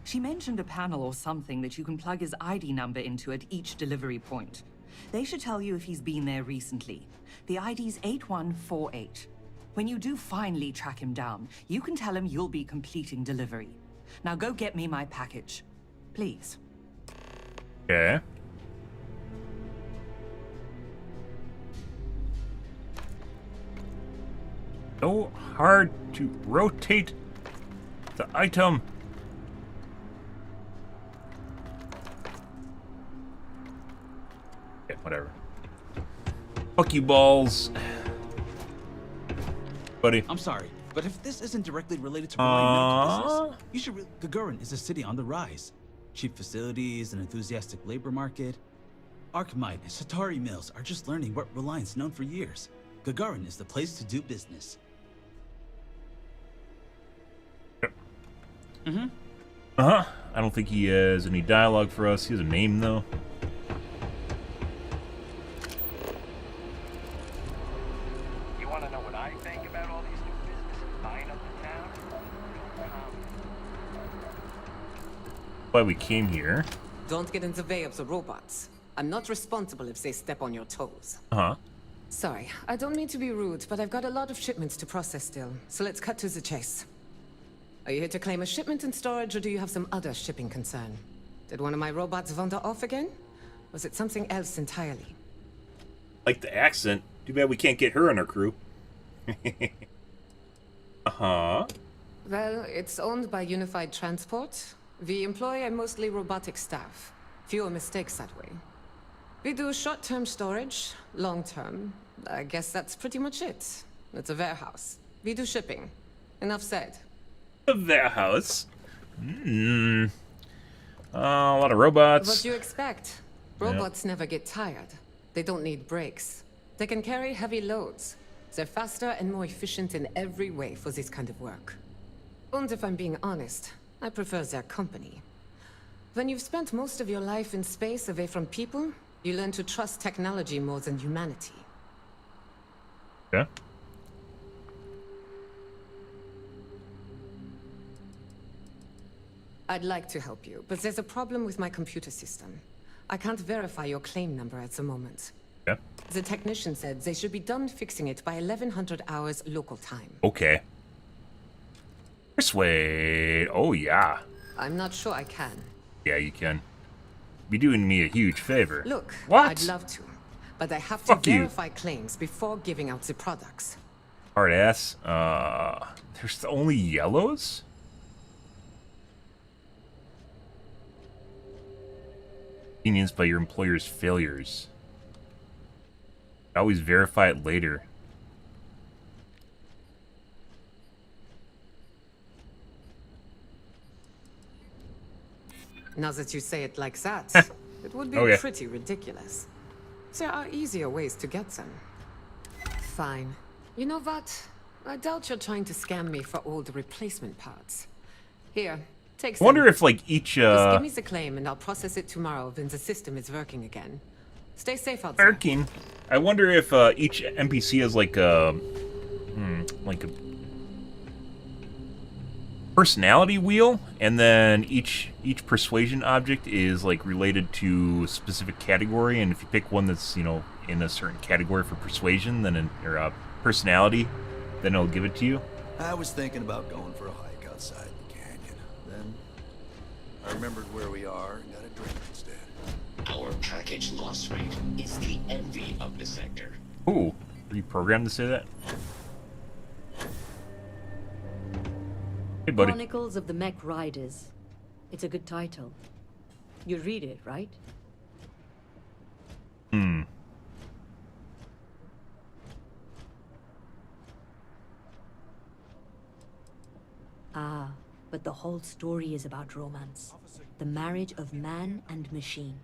She mentioned a panel or something that you can plug his ID number into at each delivery point. They should tell you if he's been there recently. The ID's 8148. When you do finally track him down, you can tell him you'll be completing delivery. Now go get me my package. Please. Okay. So hard to rotate the item. Yeah, whatever. Fuck you, balls. Buddy. I'm sorry, but if this isn't directly related to Reliant Medical business, you should Gagarin is a city on the rise. Cheap facilities, an enthusiastic labor market. Arkmite and Satari Mills are just learning what Reliant's known for years. Gagarin is the place to do business. I don't think he has any dialogue for us. He has a name, though. You want to know what I think about all these new businesses buying up the town? Why we came here. Don't get in the way of the robots. I'm not responsible if they step on your toes. Uh-huh. Sorry, I don't mean to be rude, but I've got a lot of shipments to process still, so let's cut to the chase. Are you here to claim a shipment in storage, or do you have some other shipping concern? Did one of my robots wander off again? Was it something else entirely? Like the accent. Too bad we can't get her on our crew. Uh-huh. Well, it's owned by Unified Transport. We employ a mostly robotic staff. Fewer mistakes that way. We do short-term storage, long-term. I guess that's pretty much it. It's a warehouse. We do shipping. Enough said. A warehouse? A lot of robots. What do you expect? Robots never get tired. They don't need breaks. They can carry heavy loads. They're faster and more efficient in every way for this kind of work. And if I'm being honest, I prefer their company. When you've spent most of your life in space away from people, you learn to trust technology more than humanity. Yeah. I'd like to help you, but there's a problem with my computer system. I can't verify your claim number at the moment. Yeah. The technician said they should be done fixing it by 1100 hours local time. Okay. Persuade. Oh, yeah. I'm not sure I can. Yeah, you can. Be doing me a huge favor. Look, what? I'd love to, but I have Fuck to you. verify claims before giving out the products. Hard ass. There's only yellows? Convenience by your employer's failures. Always verify it later. Now that you say it like that, it would be Okay. pretty ridiculous. There are easier ways to get them. fine. You know what? I doubt you're trying to scam me for all the replacement parts. Here, take some. I wonder if, like, each, Just give me the claim and I'll process it tomorrow when the system is working again. Stay safe out there. Working. I wonder if, each NPC has, like a personality wheel, and then each persuasion object is, like, related to a specific category, and if you pick one that's, you know, in a certain category for persuasion, then or personality, then it'll give it to you. I was thinking about going for a hike outside the canyon. Then I remembered where we are and got a drink instead. Our package loss rate is the envy of the sector. Ooh, are you programmed to say that? Hey, buddy. Chronicles of the Mech Riders. It's a good title. You'd read it, right? Hmm. Ah, but the whole story is about romance. The marriage of man and machine.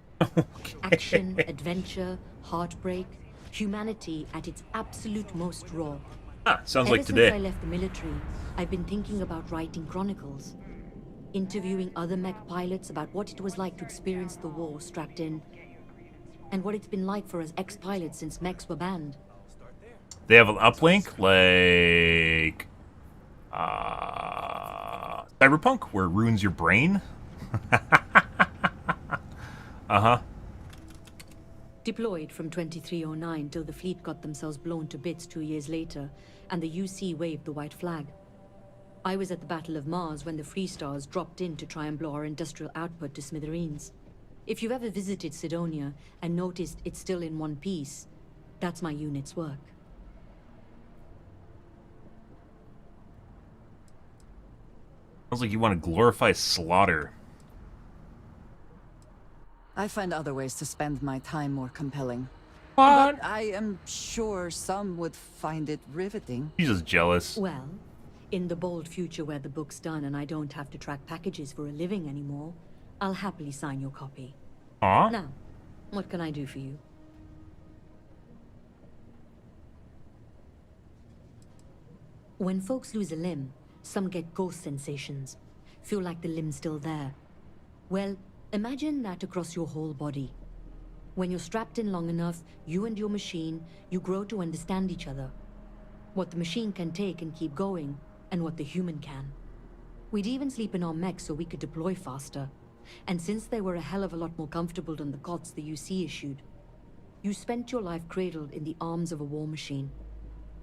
Action, adventure, heartbreak, humanity at its absolute most raw. Ah, sounds Ever like today. since I left the military, I've been thinking about writing chronicles. Interviewing other mech pilots about what it was like to experience the war strapped in. And what it's been like for us ex-pilots since mechs were banned. They have an uplink, like... Cyberpunk, where it ruins your brain? Uh-huh. Deployed from 2309 till the fleet got themselves blown to bits 2 years later, and the UC waved the white flag. I was at the Battle of Mars when the Free Stars dropped in to try and blow our industrial output to smithereens. If you've ever visited Sidonia and noticed it's still in one piece, that's my unit's work. Sounds like you want to glorify slaughter. I find other ways to spend my time more compelling. What? But I am sure some would find it riveting. She's just jealous. Well, in the bold future where the book's done and I don't have to track packages for a living anymore, I'll happily sign your copy. Aw. Now, what can I do for you? When folks lose a limb, some get ghost sensations. Feel like the limb's still there. Well, imagine that across your whole body. When you're strapped in long enough, you and your machine, you grow to understand each other. What the machine can take and keep going, and what the human can. We'd even sleep in our mechs so we could deploy faster. And since they were a hell of a lot more comfortable than the cots the UC issued, you spent your life cradled in the arms of a war machine.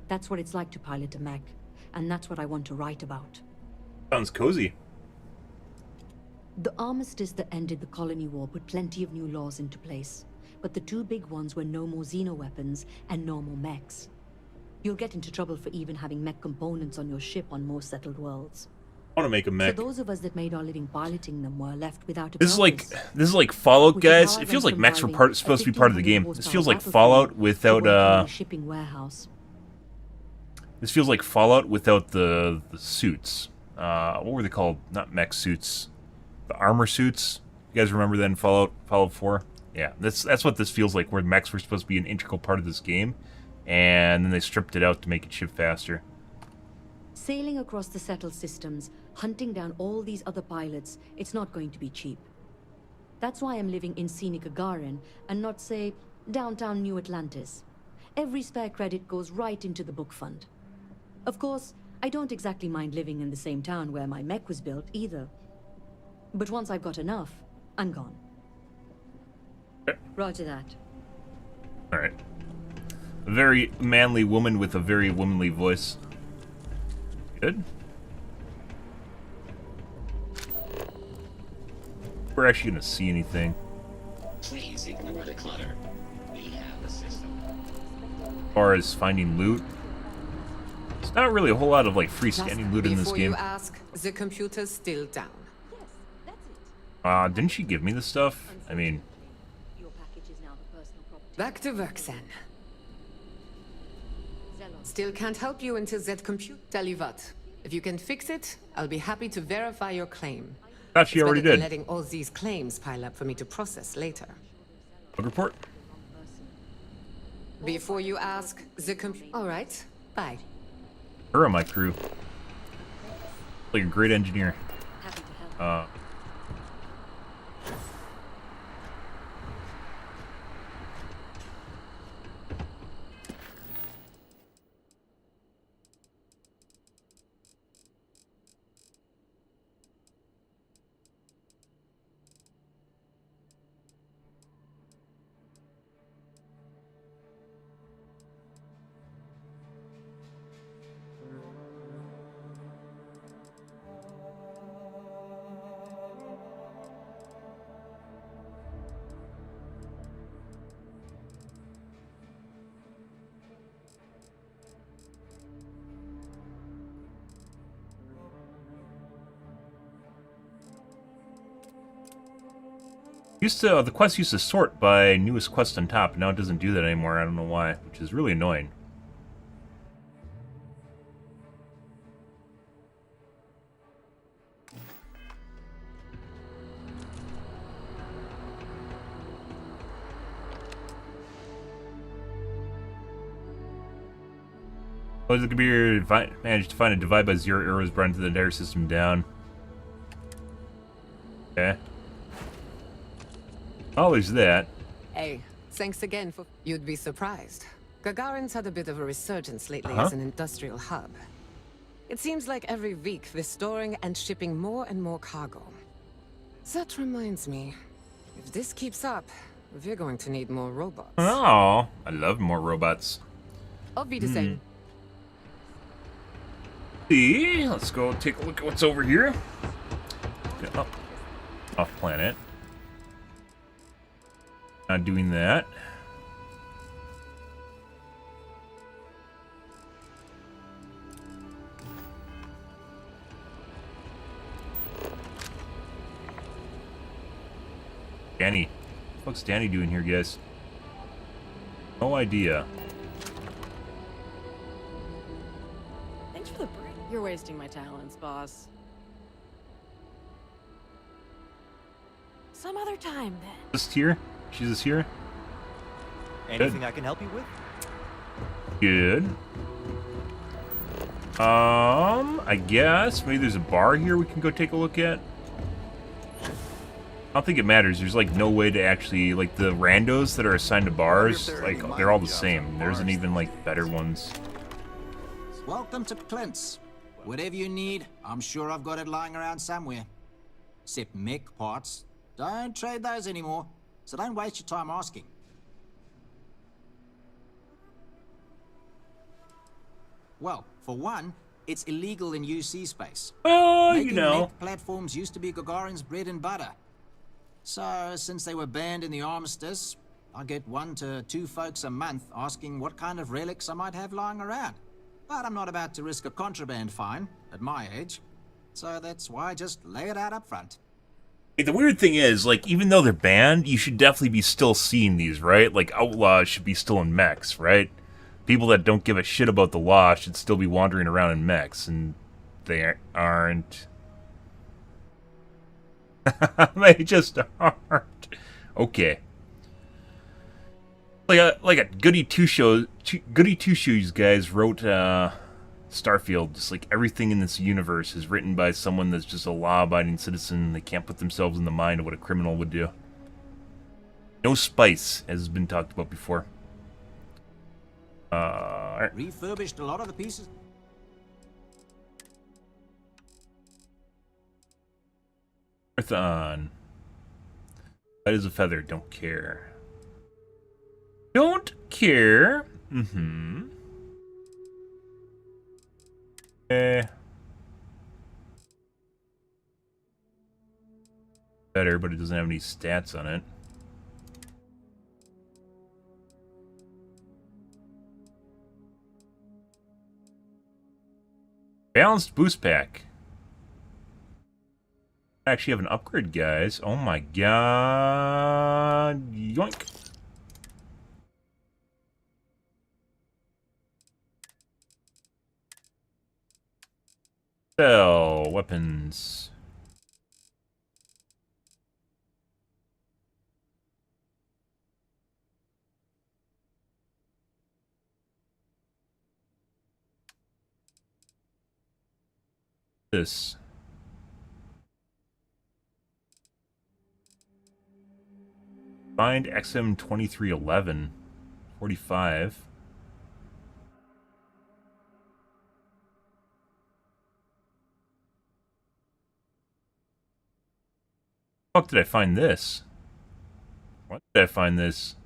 That's what it's like to pilot a mech, and that's what I want to write about. Sounds cozy. The armistice that ended the colony war put plenty of new laws into place, but the two big ones were no more xeno-weapons and no more mechs. You'll get into trouble for even having mech components on your ship on most settled worlds. I want to make a mech. So those of us that made our living piloting them were left without a This purpose. is like Fallout, Which is guys. how I It feels went like from mechs were driving supposed to be a part of the 1500 game. This horsepower feels like battlefield Fallout to without working in a shipping warehouse. This feels like Fallout without the suits. What were they called? Not mech suits. The armor suits. You guys remember that in Fallout 4? Yeah, that's what this feels like, where mechs were supposed to be an integral part of this game, and then they stripped it out to make it ship faster. Sailing across the settled systems, hunting down all these other pilots, it's not going to be cheap. That's why I'm living in scenic Gagarin and not, say, downtown New Atlantis. Every spare credit goes right into the book fund. Of course, I don't exactly mind living in the same town where my mech was built either. But once I've got enough, I'm gone. Roger that. Alright. A very manly woman with a very womanly voice. Good. We're actually gonna see anything. Please ignore the clutter. We have a system. As far as finding loot, there's not really a whole lot of like freestanding loot in this Before game. you ask, the computer's still down. Didn't she give me the stuff? I mean, Back to work, then. Still can't help you until that computer. Tell you what, if you can fix it, I'll be happy to verify your claim. thought she It's already better than did. letting all these claims pile up for me to process later. Bug report. Before you ask, all right, bye. Her on my crew. Like a great engineer. The quest used to sort by newest quest on top, and now it doesn't do that anymore. I don't know why, which is really annoying. Oh, the computer managed to find a divide by 0 arrows brought into the entire system down. Okay. Oh, there's that. Hey, thanks again for... You'd be surprised. Gagarin's had a bit of a resurgence lately as an industrial hub. It seems like every week they're storing and shipping more and more cargo. That reminds me, if this keeps up, we're going to need more robots. Oh, I love more robots. I'll be the same. See, let's go take a look at what's over here. Get up. Off planet. Not doing that. Danny. What's Danny doing here, guys? No idea. Thanks for the break. You're wasting my talents, boss. Some other time, then. Just here? She's just here? Anything Good. I can help you with? Good. I guess maybe there's a bar here we can go take a look at. I don't think it matters. There's like no way to actually, like, the randos that are assigned to bars, like, they're all the same. There isn't even like better ones. Welcome to Clint's. Whatever you need, I'm sure I've got it lying around somewhere. Except mech parts. Don't trade those anymore, so don't waste your time asking. Well, for one, it's illegal in UC space. Oh, Making you know. mech platforms used to be Gagarin's bread and butter. So, since they were banned in the armistice, I get 1 to 2 folks a month asking what kind of relics I might have lying around. But I'm not about to risk a contraband fine at my age. So that's why I just lay it out up front. Hey, the weird thing is, like, even though they're banned, you should definitely be still seeing these, right? Like, outlaws should be still in mechs, right? People that don't give a shit about the law should still be wandering around in mechs, and they aren't. They just aren't. Okay. Like a goody two shoes guys wrote Starfield. Just like everything in this universe is written by someone that's just a law-abiding citizen. They can't put themselves in the mind of what a criminal would do. No spice, as has been talked about before. Refurbished a lot of the pieces. Marathon. Light as a feather. Don't care. Don't care. Mm-hmm. Better, but it doesn't have any stats on it. Balanced boost pack. I actually have an upgrade, guys. Oh my god. Yoink. Sell weapons. This. Find XM2311. 45. Fuck did I find this? What did I find this?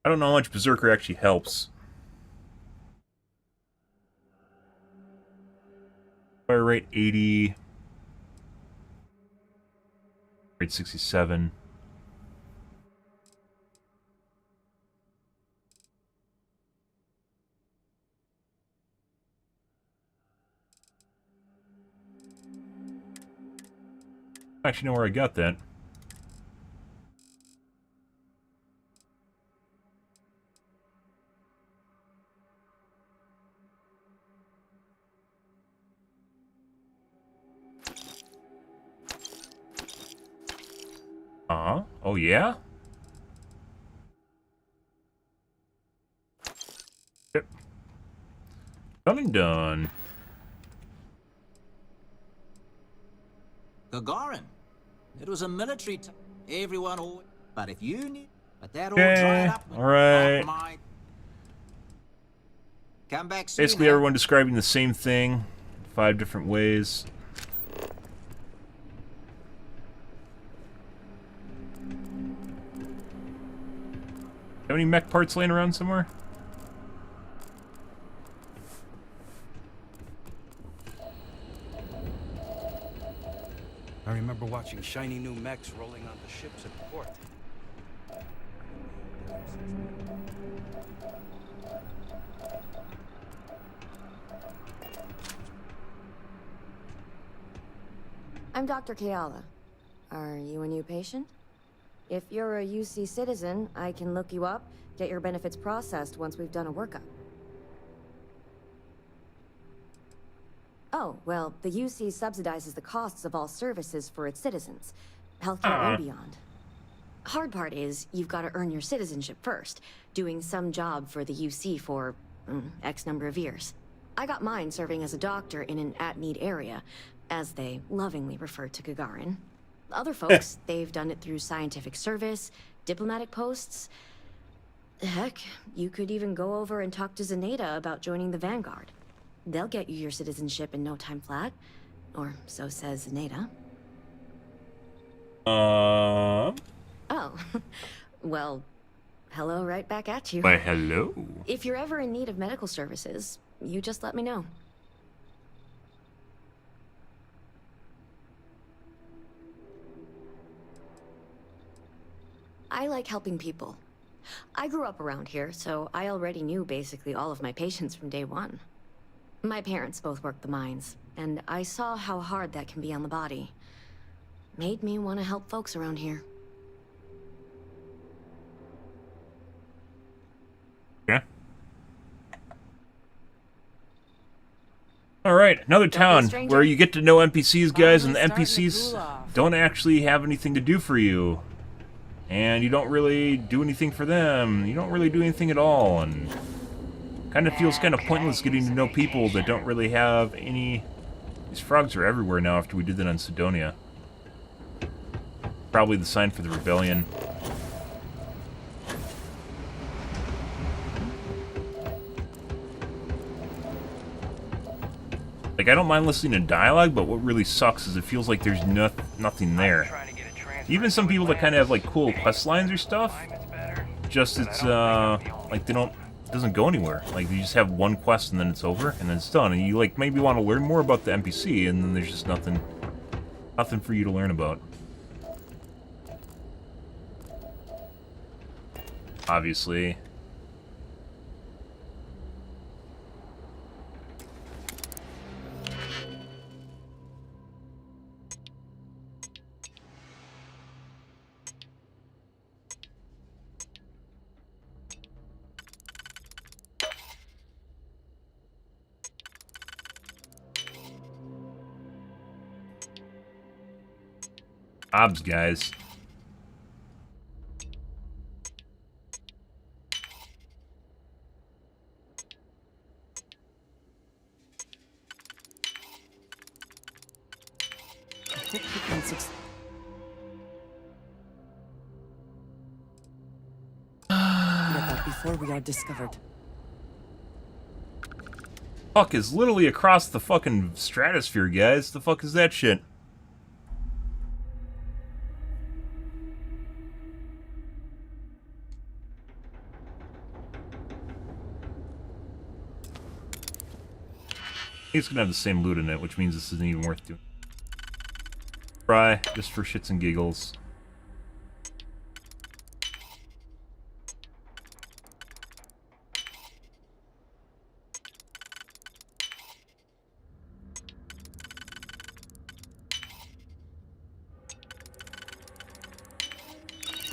I don't know how much Berserker actually helps. Fire rate 80. Rate 67. I actually know where I got that. Oh yeah? Yep. Done and done. Gagarin. It was a military everyone always... But if you need... But that all dried up... Alright. Come back soon. Basically everyone describing the same thing. 5 different ways. Have any mech parts laying around somewhere? I remember watching shiny new mechs rolling onto ships at port. I'm Dr. Keala. Are you a new patient? If you're a UC citizen, I can look you up, get your benefits processed once we've done a workup. Oh, well, the UC subsidizes the costs of all services for its citizens, healthcare and beyond. Hard part is, you've got to earn your citizenship first, doing some job for the UC for X number of years. I got mine serving as a doctor in an at-need area, as they lovingly refer to Gagarin. Other folks, they've done it through scientific service, diplomatic posts. Heck, you could even go over and talk to Zenaida about joining the Vanguard. They'll get you your citizenship in no time flat. Or so says Zenaida. Oh. Well, hello right back at you. Why, hello. If you're ever in need of medical services, you just let me know. I like helping people. I grew up around here, so I already knew basically all of my patients from day one. My parents both worked the mines, and I saw how hard that can be on the body. Made me want to help folks around here. Yeah. Alright, another town where you get to know NPCs, guys, and the NPCs don't actually have anything to do for you. And you don't really do anything for them. You don't really do anything at all, and kind of feels kind of pointless getting to know people that don't really have any... These frogs are everywhere now after we did that on Sidonia. Probably the sign for the rebellion. Like, I don't mind listening to dialogue, but what really sucks is it feels like there's nothing there. Even some people that kind of have, like, cool quest lines or stuff, just it's, like, it doesn't go anywhere. Like, you just have one quest and then it's over, and then it's done. And you, like, maybe want to learn more about the NPC, and then there's just nothing for you to learn about. Obviously. Jobs, guys. Get that before we are discovered. Fuck is literally across the fucking stratosphere, guys. The fuck is that shit? It's gonna have the same loot in it, which means this isn't even worth doing. Try, just for shits and giggles.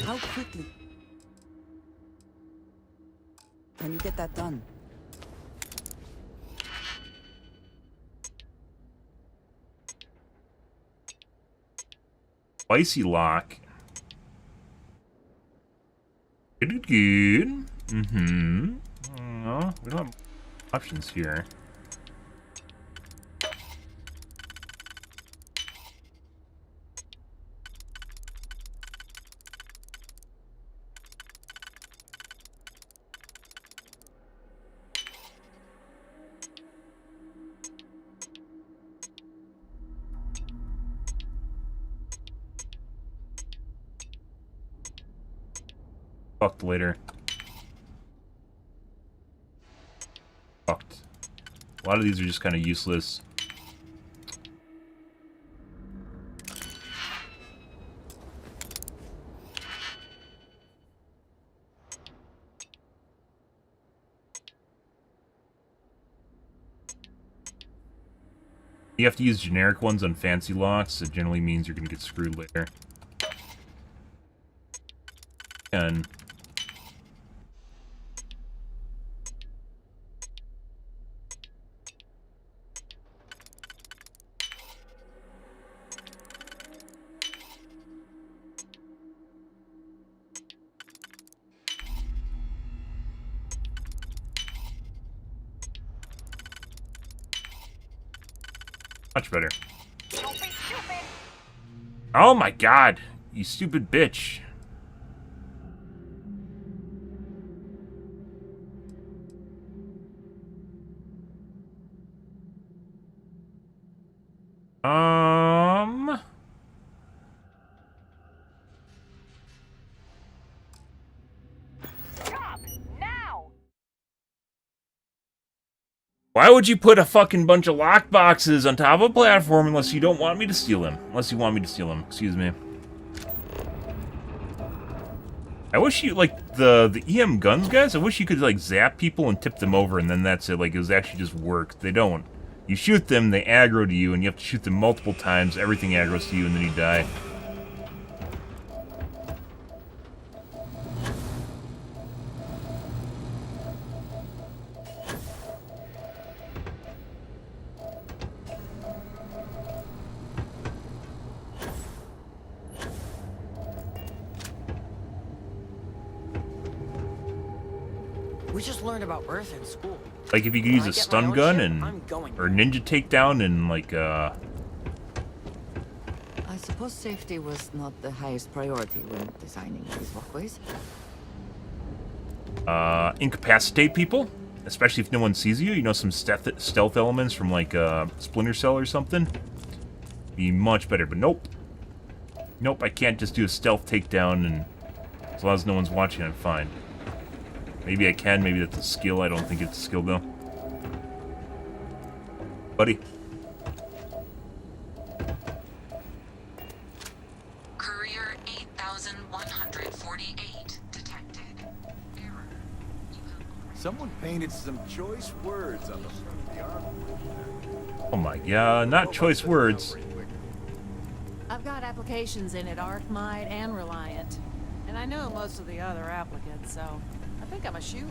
How quickly can you get that done? Spicy lock. Good, good. Mm-hmm. Oh, we don't have options here. Fucked later. Fucked. A lot of these are just kind of useless. You have to use generic ones on fancy locks. It generally means you're going to get screwed later. And much better. Oh my god, you stupid bitch. Why would you put a fucking bunch of lockboxes on top of a platform unless you don't want me to steal them? Unless you want me to steal them, excuse me. I wish you, like, the EM guns, guys, I wish you could, like, zap people and tip them over and then that's it. Like, it was actually just work. They don't. You shoot them, they aggro to you, and you have to shoot them multiple times, everything aggroes to you, and then you die. We just learned about Earth in school. Like, if you could use a stun gun and... or ninja takedown and, like, I suppose safety was not the highest priority when designing these walkways. Incapacitate people, especially if no one sees you. You know, some stealth elements from, like, Splinter Cell or something. Be much better, but nope. Nope, I can't just do a stealth takedown, and as long as no one's watching, I'm fine. Maybe I can, maybe that's a skill. I don't think it's a skill, though. Buddy. Courier 8148 detected. Error. Someone painted some choice words on the front of the arm. Oh my god, not choice words. I've got applications in at Arkmite and Reliant, and I know most of the other applicants, so I think I'm a shoo-in.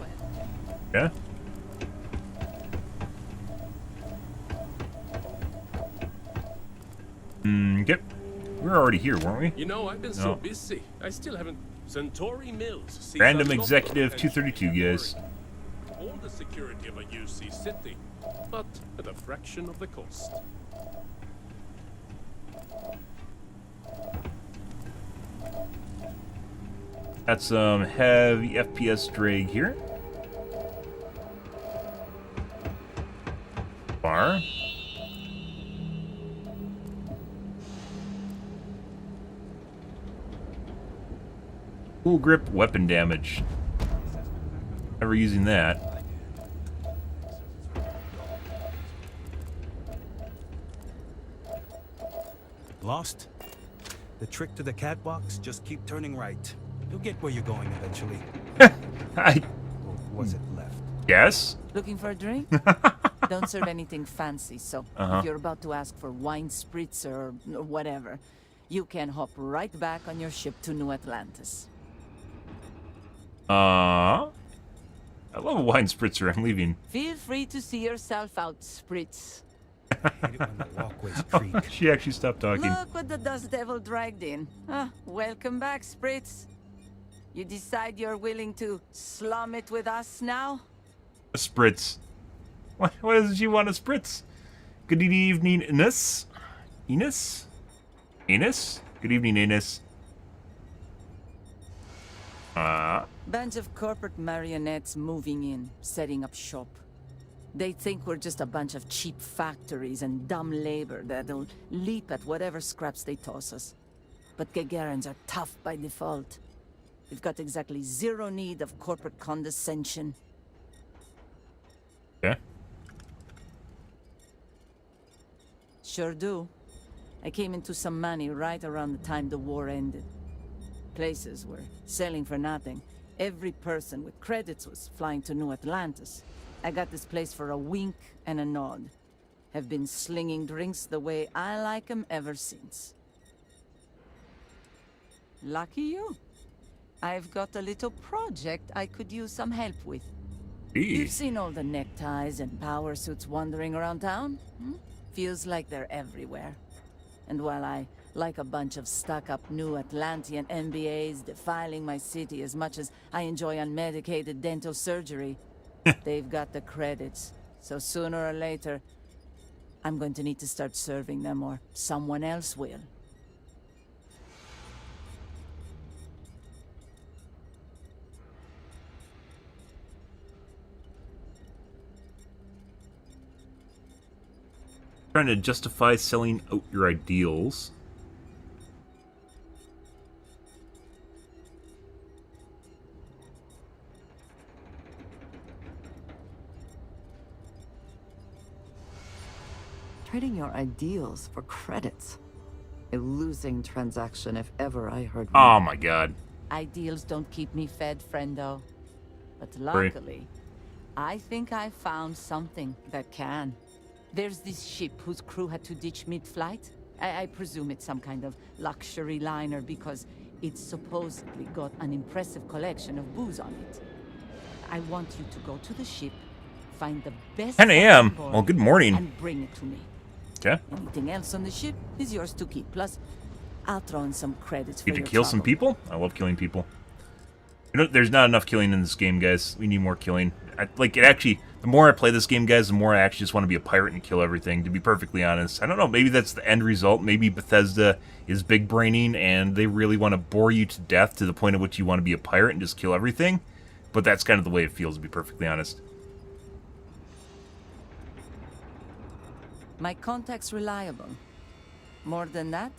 Yeah? Yep. We were already here, weren't we? You know, I've been so busy. I still haven't. Centauri Mills. Random Executive 232, guys. All the security of a UC city, but at a fraction of the cost. Got some heavy FPS drag here. Bar. Cool grip weapon damage. Never using that. Lost? The trick to the catwalks, just keep turning right. You'll get where you're going eventually. Or was it left? Yes? Looking for a drink? Don't serve anything fancy, so if you're about to ask for wine spritz or whatever, you can hop right back on your ship to New Atlantis. I love a wine spritzer. I'm leaving. Feel free to see yourself out, Spritz. She actually stopped talking. Look what the Dust Devil dragged in. Welcome back, Spritz. You decide you're willing to slum it with us now? A spritz. What does she want a spritz? Good evening, Ines. Ines? Ines? Good evening, Ines. Bunch of corporate marionettes moving in, setting up shop. They think we're just a bunch of cheap factories and dumb labor that'll leap at whatever scraps they toss us. But Gagarins are tough by default. We've got exactly zero need of corporate condescension. Yeah. Sure do. I came into some money right around the time the war ended. Places were selling for nothing. Every person with credits was flying to New Atlantis. I got this place for a wink and a nod. Have been slinging drinks the way I like 'em ever since. Lucky you. I've got a little project I could use some help with. You've seen all the neckties and power suits wandering around town? Feels like they're everywhere. And while I like a bunch of stuck-up new Atlantean MBAs defiling my city as much as I enjoy unmedicated dental surgery, they've got the credits. So sooner or later, I'm going to need to start serving them, or someone else will. Trying to justify selling out your ideals. Trading your ideals for credits. A losing transaction if ever I heard one. Oh my god. Ideals don't keep me fed, friendo. But Sorry. luckily, I think I found something that can. There's this ship whose crew had to ditch mid-flight. I presume it's some kind of luxury liner because it's supposedly got an impressive collection of booze on it. I want you to go to the ship, find the best 10 a.m. board, Well, good morning. and bring it to me. Okay. Anything else on the ship is yours to keep. Plus, I'll throw in some credits for Need to your kill some trouble. people? I love killing people. You know, there's not enough killing in this game, guys. We need more killing. The more I play this game, guys, the more I actually just want to be a pirate and kill everything, to be perfectly honest. I don't know, maybe that's the end result. Maybe Bethesda is big braining and they really want to bore you to death to the point at which you want to be a pirate and just kill everything. But that's kind of the way it feels, to be perfectly honest. My contact's reliable. More than that,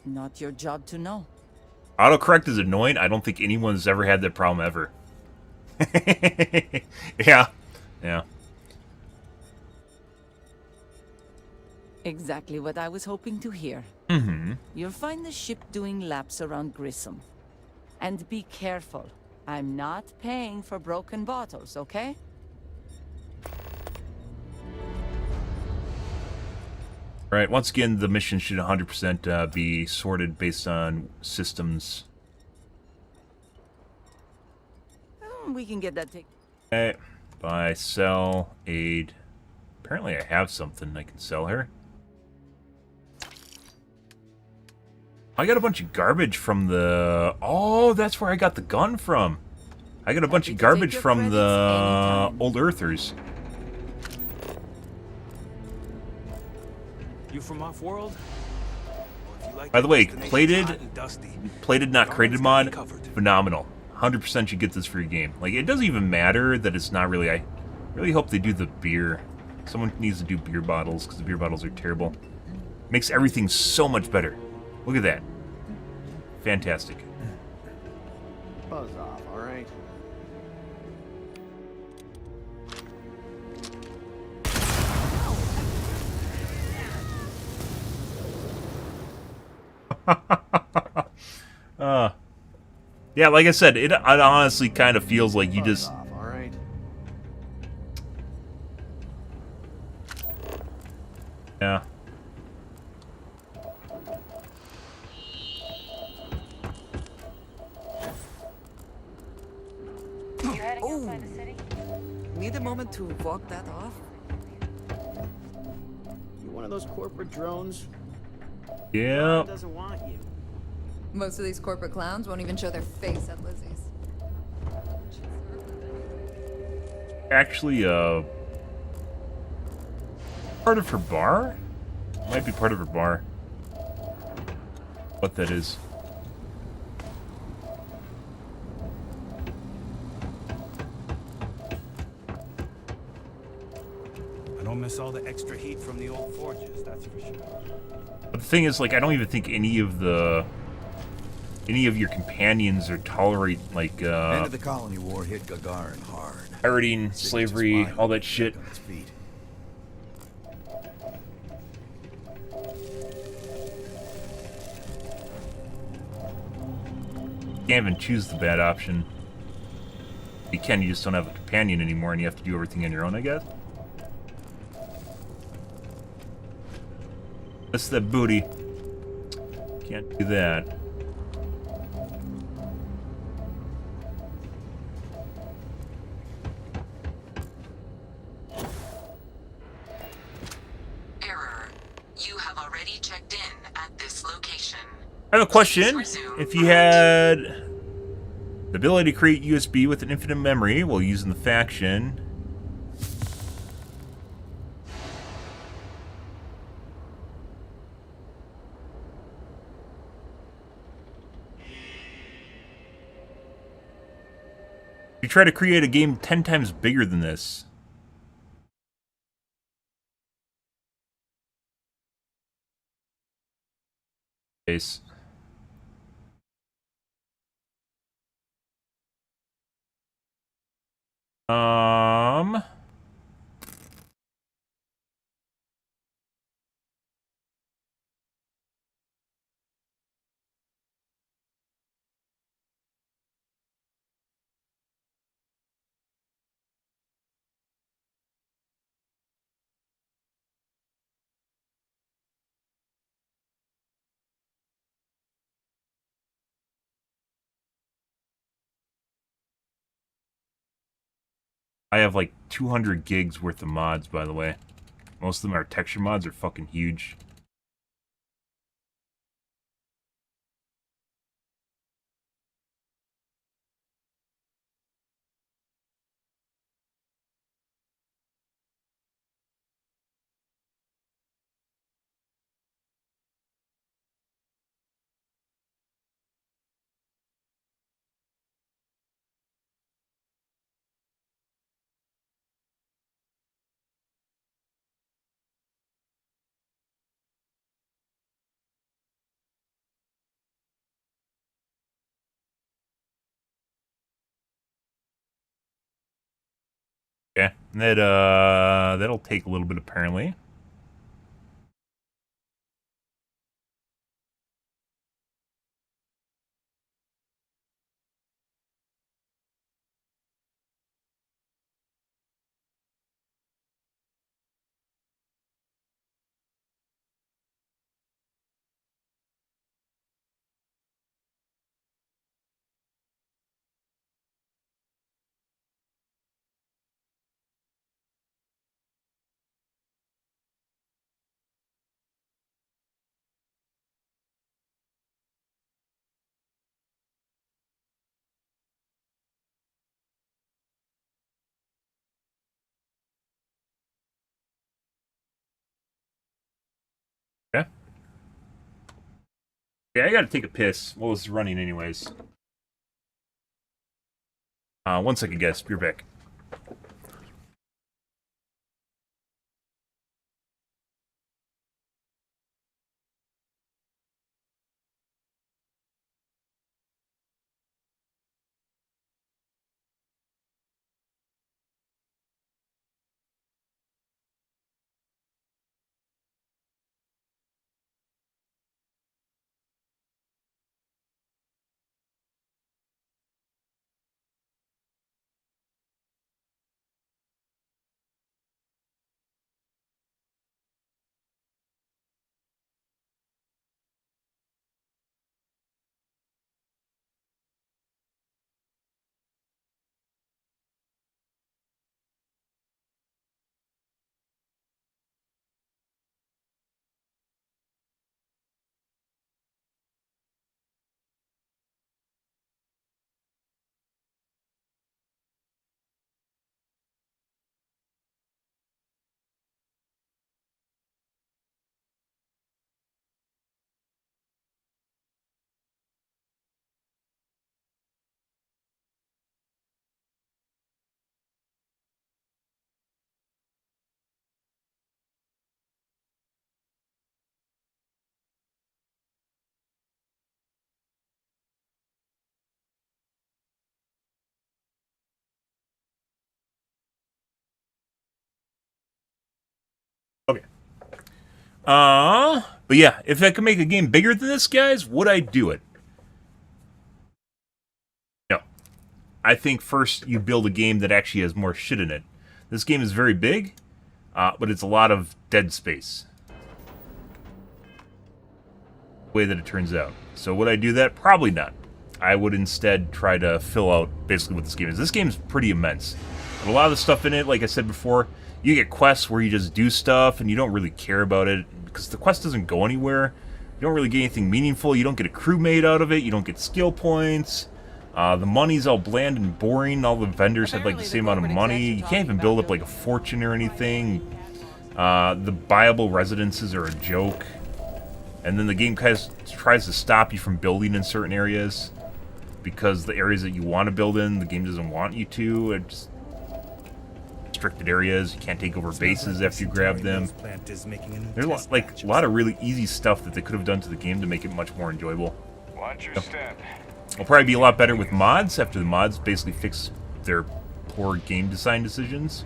not your job to know. Autocorrect is annoying. I don't think anyone's ever had that problem ever. Yeah. Yeah. Exactly what I was hoping to hear. Mm-hmm. You'll find the ship doing laps around Grissom. And be careful. I'm not paying for broken bottles, okay? Right, once again, the mission should 100% be sorted based on systems. We can get that taken. Okay, buy, sell, aid. Apparently I have something I can sell her. I got a bunch of garbage from the... Oh, that's where I got the gun from. I got a bunch of garbage from the Old Earthers. You from off-world? By the way, plated not created mod, phenomenal. 100% should get this for your game. Like, it doesn't even matter that it's not really... I really hope they do the beer. Someone needs to do beer bottles, because the beer bottles are terrible. Makes everything so much better. Look at that. Fantastic. Buzz off, alright? Yeah, like I said, it honestly kind of feels like you just... Alright. Yeah. Oh, need a moment to walk that off? You one of those corporate drones? Yeah. Doesn't want you. Most of these corporate clowns won't even show their face at Lizzie's. Actually, part of her bar? Might be part of her bar. What that is. I don't miss all the extra heat from the old forges, that's for sure. But the thing is, like, I don't even think any of your companions or tolerate, like, End of the colony war hit Gagarin hard. pirating, slavery, all that shit. You can't even choose the bad option. You can, you just don't have a companion anymore and you have to do everything on your own, I guess. That's the booty. Can't do that. Error. You have already checked in at this location. I have a question. If you had the ability to create USB with an infinite memory while using the faction, you try to create a game 10 times bigger than this. Case. I have like 200 gigs worth of mods, by the way. Most of them are texture mods, are fucking huge. Okay, that'll take a little bit apparently. Yeah, I gotta take a piss. Well, it's running anyways. 1 second, guys. Be right back. Okay. But yeah, if I could make a game bigger than this, guys, would I do it? No. I think first you build a game that actually has more shit in it. This game is very big, but it's a lot of dead space. The way that it turns out. So would I do that? Probably not. I would instead try to fill out basically what this game is. This game is pretty immense. But a lot of the stuff in it, like I said before, you get quests where you just do stuff and you don't really care about it because the quest doesn't go anywhere. You don't really get anything meaningful. You don't get a crewmate out of it. You don't get skill points. The money's all bland and boring. All the vendors have like the same amount of money. You can't even build up like a fortune or anything. The buyable residences are a joke. And then the game kind of tries to stop you from building in certain areas because the areas that you want to build in, the game doesn't want you to. It's just restricted areas. You can't take over bases after you grab them. There's a lot of really easy stuff that they could have done to the game to make it much more enjoyable. Watch your step. It'll probably be a lot better with mods after the mods basically fix their poor game design decisions.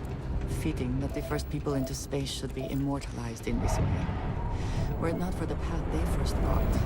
Fitting that the first people into space should be immortalized in this way. Were it not for the path they first walked.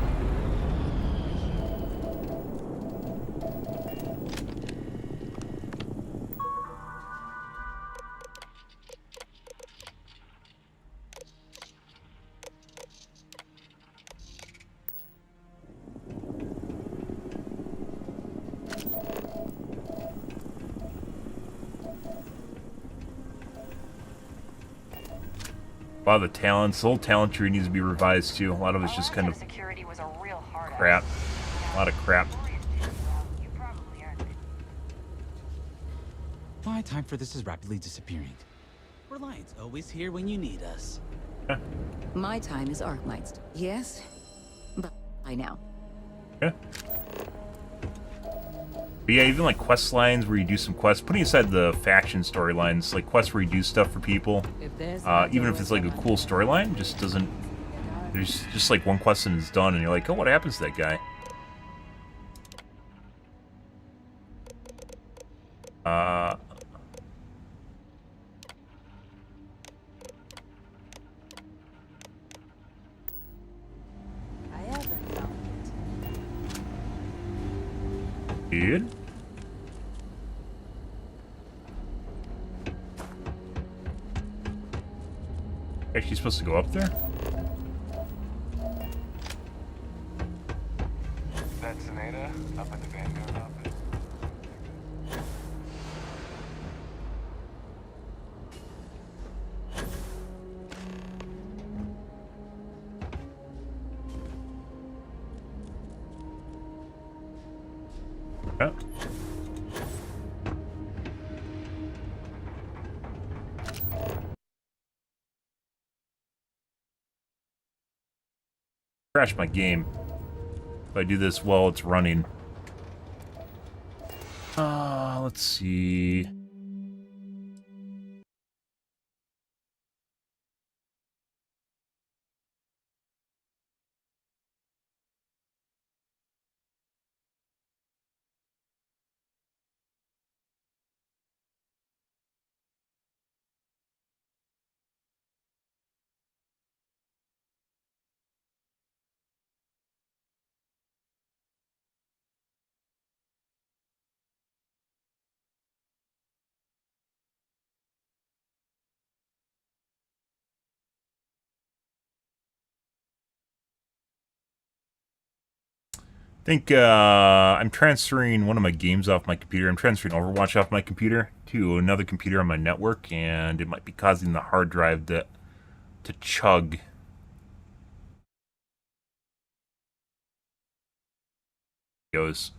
A lot of the talents, the whole talent tree needs to be revised too. A lot of it's just kind of crap. A lot of crap. My time for this is rapidly disappearing. Reliant's always here when you need us. My time is Arkmite's. Yes, but I now. Yeah. But yeah, even like quest lines where you do some quests, putting aside the faction storylines, like quests where you do stuff for people, even if it's like a cool storyline, just doesn't. There's just like one quest and it's done, and you're like, oh, what happens to that guy? Dude. Actually supposed to go up there? That's Aneda up at the Vanguard office. Yeah. Crashed my game. If I do this while it's running. Let's see. I think I'm transferring one of my games off my computer. I'm transferring Overwatch off my computer to another computer on my network, and it might be causing the hard drive to chug. Goes.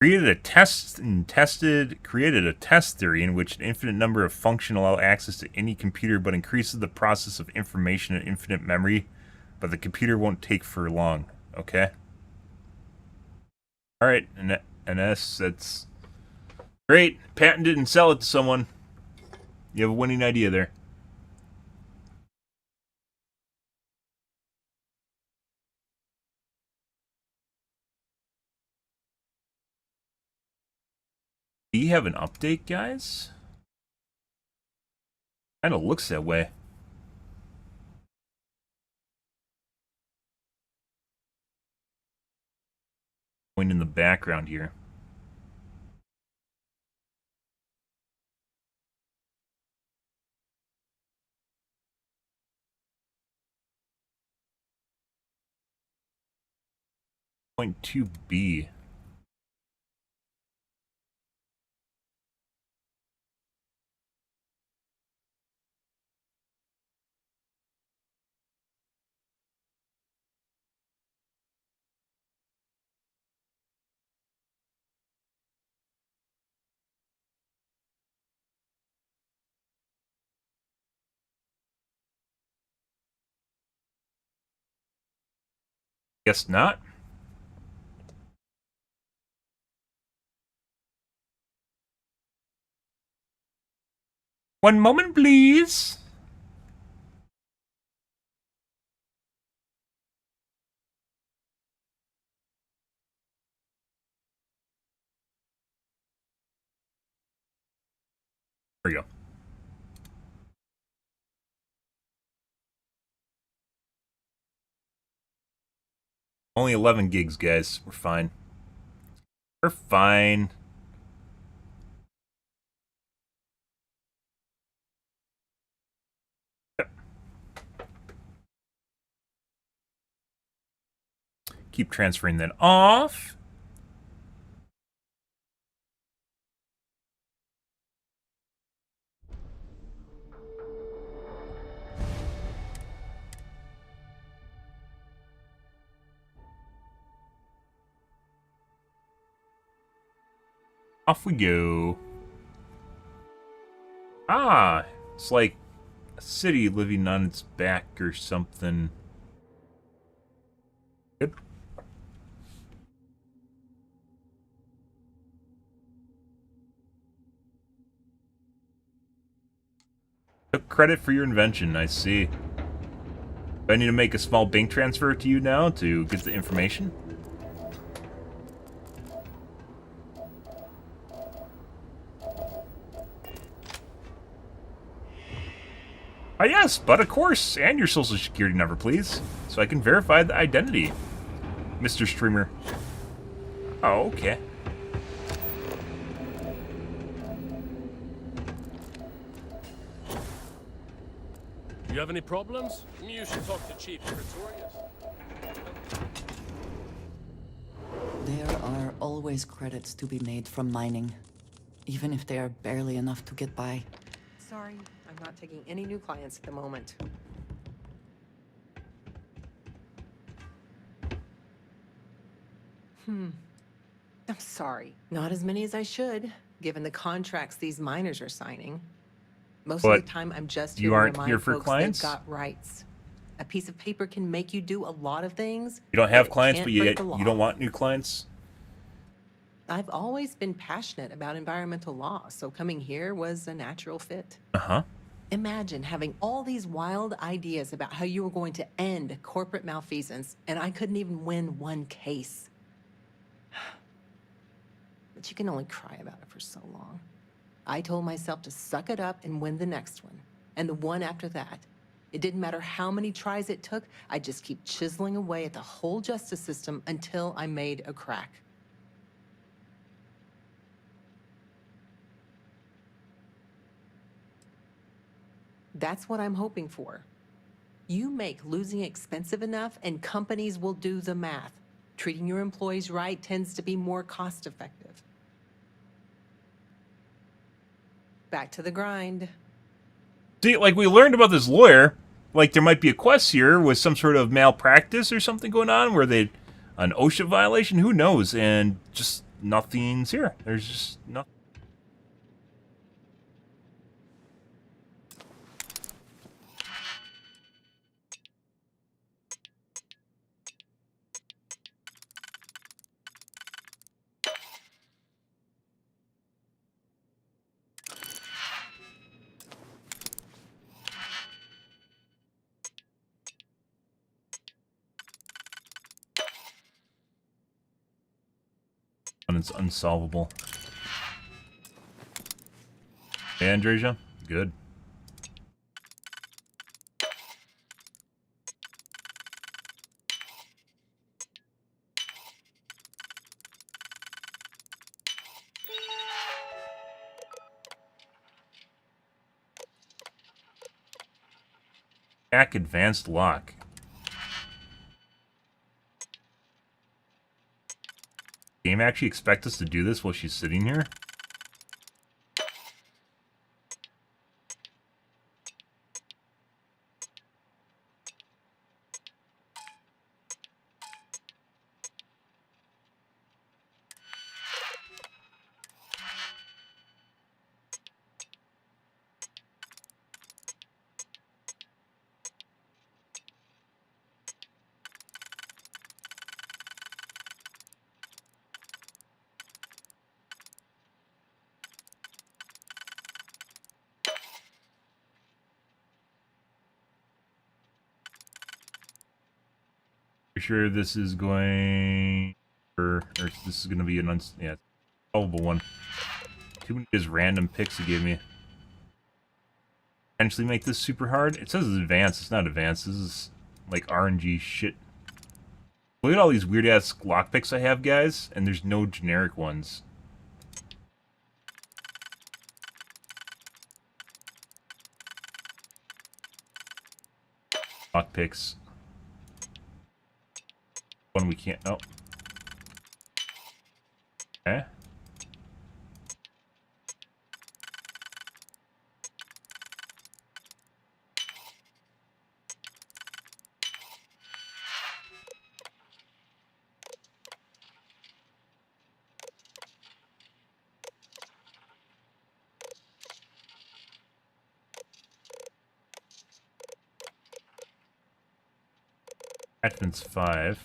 Created a test theory in which an infinite number of functions allow access to any computer, but increases the process of information and infinite memory, but the computer won't take for long. Okay. All right, NS, that's great. Patent it and sell it to someone. You have a winning idea there. Do you have an update, guys? Kind of looks that way. Going in the background here. Point 2B. Guess not. One moment, please. There we go. Only 11 gigs, guys. We're fine. We're fine. Keep transferring that off. Off we go. Ah, it's like a city living on its back or something. Good. Took credit for your invention, I see. Do I need to make a small bank transfer to you now to get the information? Ah, yes, but of course, and your social security number, please, so I can verify the identity, Mr. Streamer. Oh, okay. You have any problems? You should talk to Chief Pretorius. There are always credits to be made from mining, even if they are barely enough to get by. Sorry, I'm not taking any new clients at the moment. I'm sorry. Not as many as I should, given the contracts these miners are signing. Most of But the time, I'm just you here to aren't remind here for folks clients? they've got rights. A piece of paper can make you do a lot of things. You don't have it clients, can't but you break the law. don't want new clients? I've always been passionate about environmental law, so coming here was a natural fit. Uh-huh. Imagine having all these wild ideas about how you were going to end corporate malfeasance, and I couldn't even win one case. But you can only cry about it for so long. I told myself to suck it up and win the next one, and the one after that. It didn't matter how many tries it took, I'd just keep chiseling away at the whole justice system until I made a crack. That's what I'm hoping for. You make losing expensive enough, and companies will do the math. Treating your employees right tends to be more cost-effective. Back to the grind. See, like, we learned about this lawyer. Like, there might be a quest here with some sort of malpractice or something going on where they... An OSHA violation? Who knows? And just nothing's here. There's just nothing. And it's unsolvable. Hey, Andreja? Good. Hack advanced lock. Game actually expect us to do this while she's sitting here? For sure this is going... Or this is going to be an solvable one. Too many just random picks he gave me. Potentially make this super hard. It says it's advanced. It's not advanced. This is like RNG shit. Look at all these weird ass lockpicks I have, guys, and there's no generic ones. Lockpicks. One we can't. Oh. Okay. Attachments 5.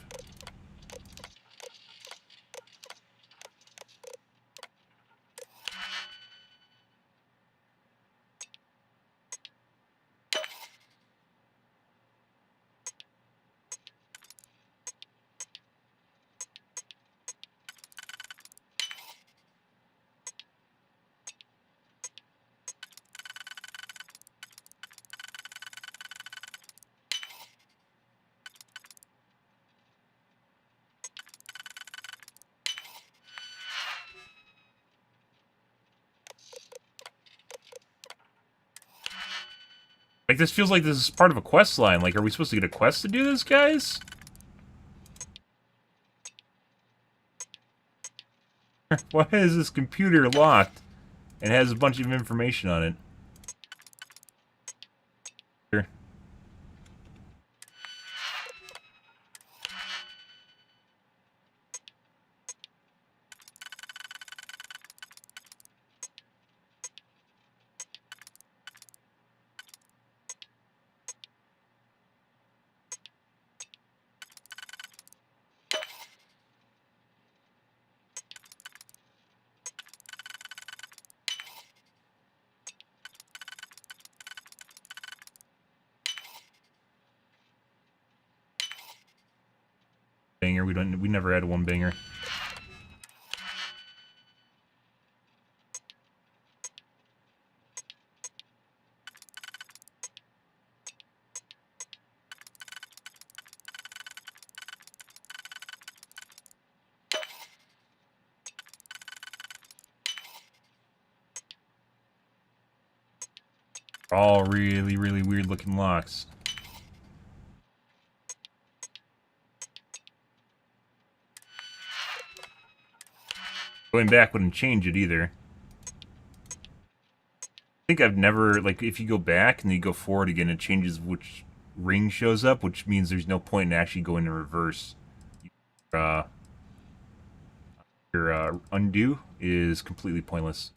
Like, this feels like this is part of a quest line. Like, are we supposed to get a quest to do this, guys? Why is this computer locked and has a bunch of information on it? Here. banger. We never had a one banger. All really, really weird looking locks. Going back wouldn't change it either. I think I've never, like, if you go back and then you go forward again, it changes which ring shows up, which means there's no point in actually going in reverse. Your undo is completely pointless.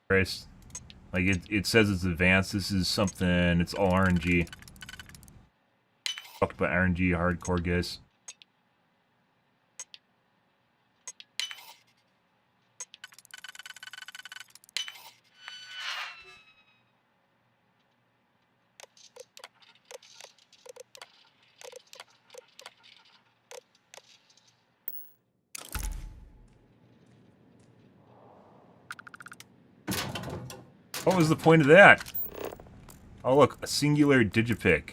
Christ. Like, it says it's advanced. This is something, it's all RNG. Talked about RNG hardcore, guys. What was the point of that? Oh look, a singular digipic.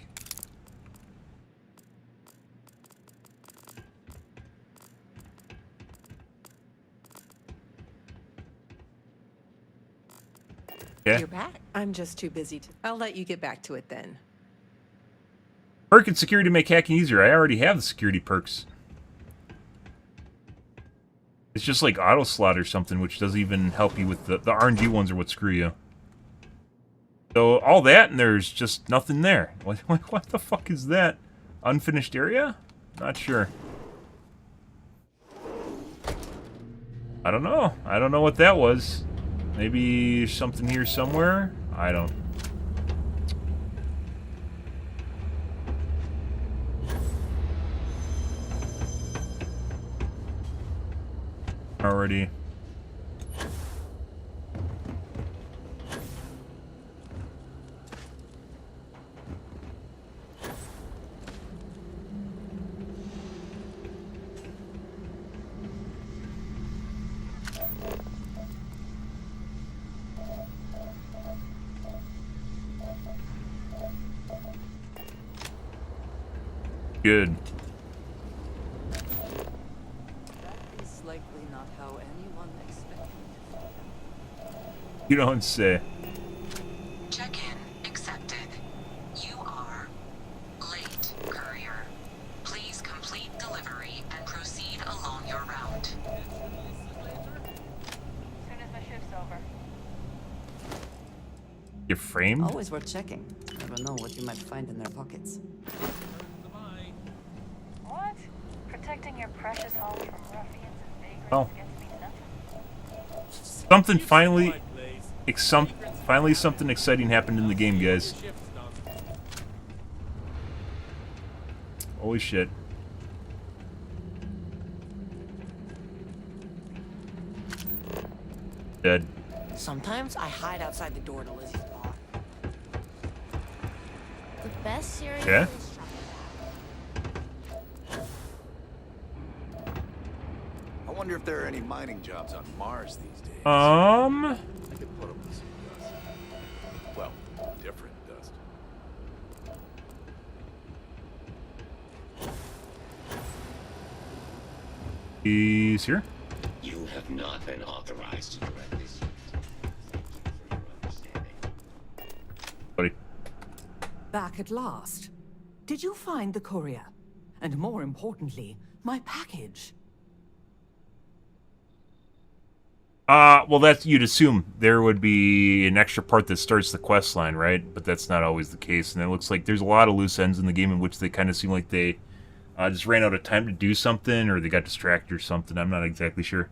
Okay. You're back. I'm just too busy to... I'll let you get back to it then. Perk and security make hacking easier. I already have the security perks. It's just like auto slot or something, which doesn't even help you with the RNG ones are what screw you. So all that and there's just nothing there. What the fuck is that? Unfinished area? Not sure. I don't know. I don't know what that was. Maybe something here somewhere? I don't. Already. Good. That is likely not how anyone expected. You don't say. Check-in accepted. You are late, courier. Please complete delivery and proceed along your route. Soon as my shift's over. You're framed? Always worth checking. Never know what you might find in their pockets. What? Protecting your precious home from ruffians and vagrants Oh. gets me nothing. Something finally something exciting happened in the game, guys. Holy shit. Dead. Sometimes I hide outside the door to Lizzie's bar. The best cereal Yeah? is I wonder if there are any mining jobs on Mars these days. Um. I could put up with some dust. Well, different dust. He's here. You have not been authorized to direct this unit. Buddy. Back at last. Did you find the courier? And more importantly, my package? Well, that's, you'd assume there would be an extra part that starts the quest line, right? But that's not always the case, and it looks like there's a lot of loose ends in the game in which they kind of seem like they just ran out of time to do something, or they got distracted or something. I'm not exactly sure.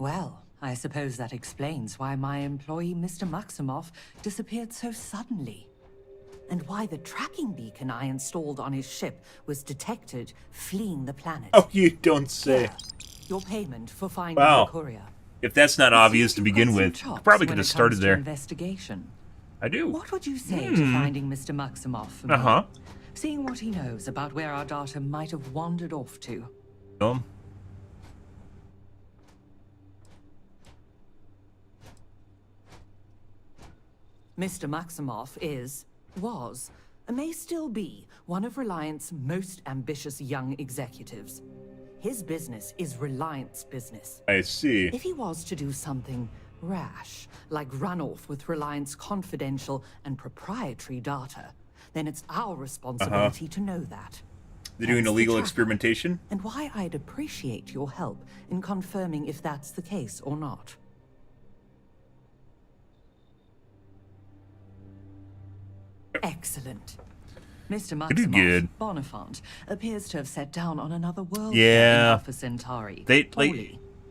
Well, I suppose that explains why my employee, Mr. Maximoff, disappeared so suddenly. And why the tracking beacon I installed on his ship was detected fleeing the planet. Oh, you don't say. Your payment for finding Wow. the courier. If that's not obvious to begin with, you probably could have started there. Investigation. I do. What would you say to finding Mr. Maximoff for me? Uh-huh. Seeing what he knows about where our data might have wandered off to. Mr. Maximoff was, and may still be, one of Reliant's most ambitious young executives. His business is Reliant's business. I see. If he was to do something rash, like run off with Reliant's confidential and proprietary data, then it's our responsibility to know that. They're doing illegal experimentation? And why I'd appreciate your help in confirming if that's the case or not. Excellent. Mr. Maximoff, Bonifant, appears to have set down on another world in Alpha Centauri.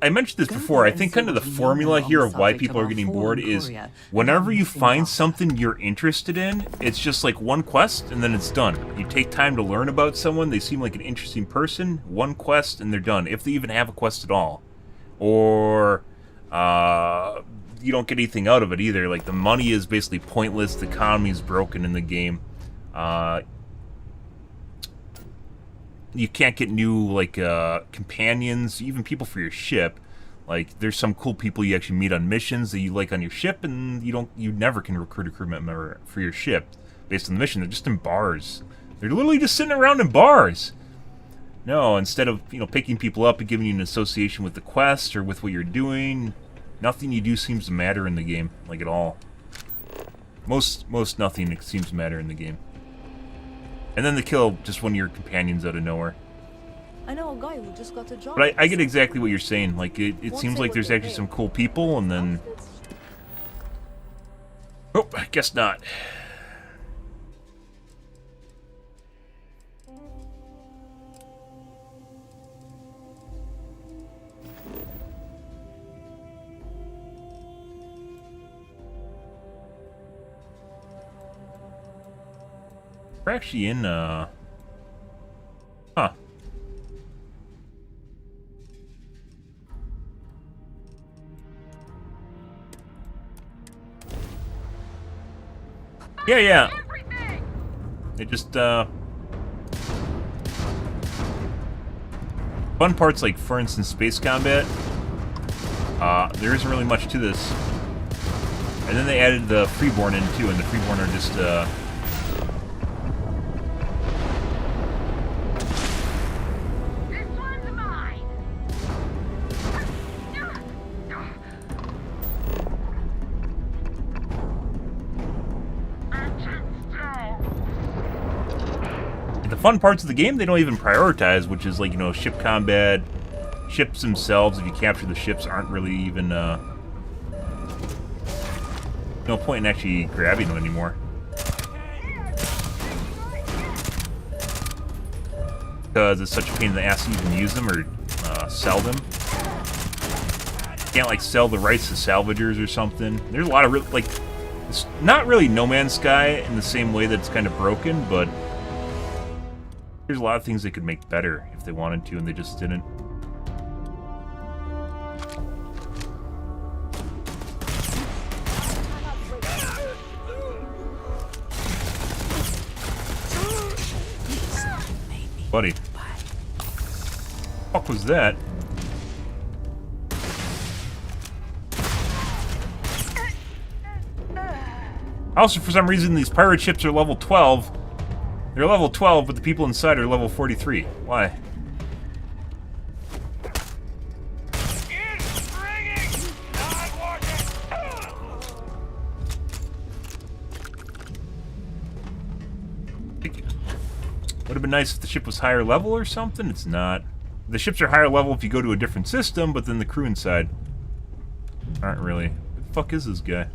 I mentioned this before. I think kind of the formula here of why people are getting bored is whenever you find something you're interested in, it's just like one quest and then it's done. You take time to learn about someone, they seem like an interesting person, one quest and they're done, if they even have a quest at all. Or you don't get anything out of it either. Like, the money is basically pointless, the economy is broken in the game. You can't get new, like, companions, even people for your ship. Like, there's some cool people you actually meet on missions that you like on your ship, and you never can recruit a crew member for your ship based on the mission. They're just in bars. They're literally just sitting around in bars. No, instead of, picking people up and giving you an association with the quest or with what you're doing, nothing you do seems to matter in the game, like, at all. Most nothing seems to matter in the game. And then they kill just one of your companions out of nowhere. I know a guy who just got a job. But I get exactly what you're saying. Like, it seems like there's actually some cool people, and then... Oh, I guess not. We're actually in, Huh. Yeah. It just, fun parts, like, for instance, space combat. There isn't really much to this. And then they added the Freeborn in, too, and the Freeborn are just, fun parts of the game they don't even prioritize, which is, like, ship combat. Ships themselves, if you capture the ships, aren't really even, no point in actually grabbing them anymore. Because it's such a pain in the ass to even use them or sell them. You can't, like, sell the rights to salvagers or something. There's a lot of, like, it's not really No Man's Sky in the same way that it's kind of broken, but there's a lot of things they could make better if they wanted to, and they just didn't. Buddy. What was that? Also, for some reason, these pirate ships are level 12. They're level 12, but the people inside are level 43. Why? Would have been nice if the ship was higher level or something. It's not. The ships are higher level if you go to a different system, but then the crew inside aren't really. What the fuck is this guy?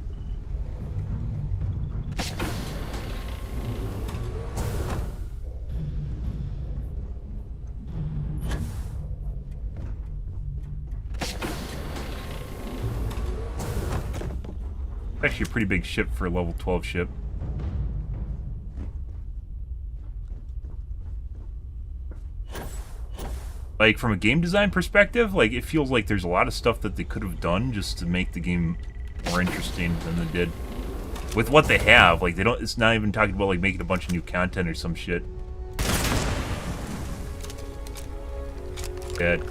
actually a pretty big ship for a level 12 ship. Like, from a game design perspective, like, it feels like there's a lot of stuff that they could have done just to make the game more interesting than they did. With what they have, like, they don't, it's not even talking about, like, making a bunch of new content or some shit. Bad.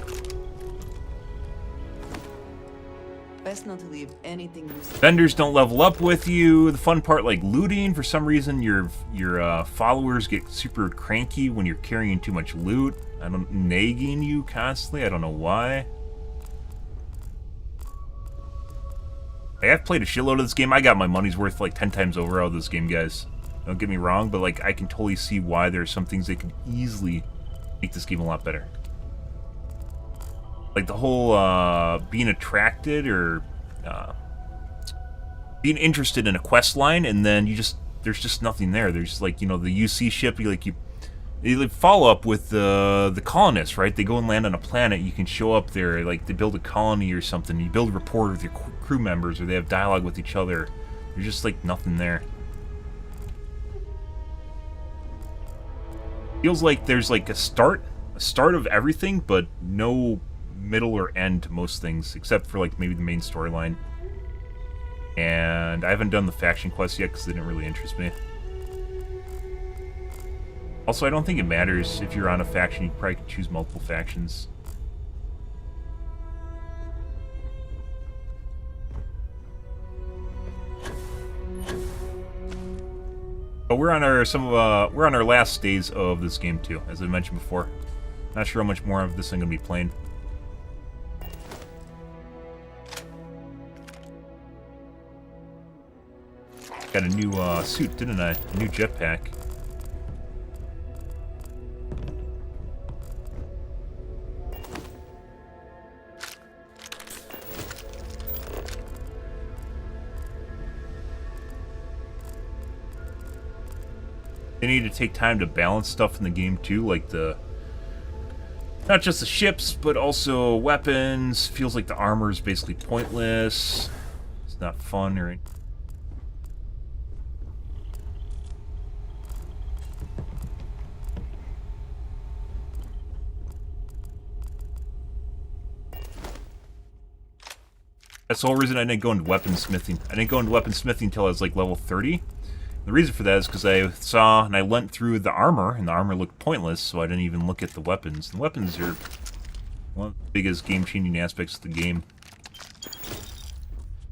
Best not to leave anything loose. Vendors don't level up with you. The fun part, like looting, for some reason your followers get super cranky when you're carrying too much loot. Nagging you constantly. I don't know why. Like, I've played a shitload of this game. I got my money's worth like 10 times over out of this game, guys. Don't get me wrong, but like I can totally see why there are some things they could easily make this game a lot better. Like the whole being attracted or being interested in a quest line, and then there's just nothing there. There's like, you know, the UC ship, they follow up with the colonists, right? They go and land on a planet. You can show up there, like they build a colony or something. You build rapport with your crew members, or they have dialogue with each other. There's just like nothing there. Feels like there's like a start of everything, but no middle or end to most things, except for like maybe the main storyline. And I haven't done the faction quests yet because they didn't really interest me. Also, I don't think it matters if you're on a faction. You probably can choose multiple factions. But we're on our last days of this game too, as I mentioned before. Not sure how much more of this I'm gonna be playing. Got a new suit, didn't I? A new jetpack. They need to take time to balance stuff in the game too, like not just the ships, but also weapons. Feels like the armor is basically pointless. It's not fun or anything. That's the whole reason I didn't go into weaponsmithing. I didn't go into weaponsmithing until I was like level 30. The reason for that is because I saw and I went through the armor, and the armor looked pointless, so I didn't even look at the weapons. The weapons are one of the biggest game-changing aspects of the game.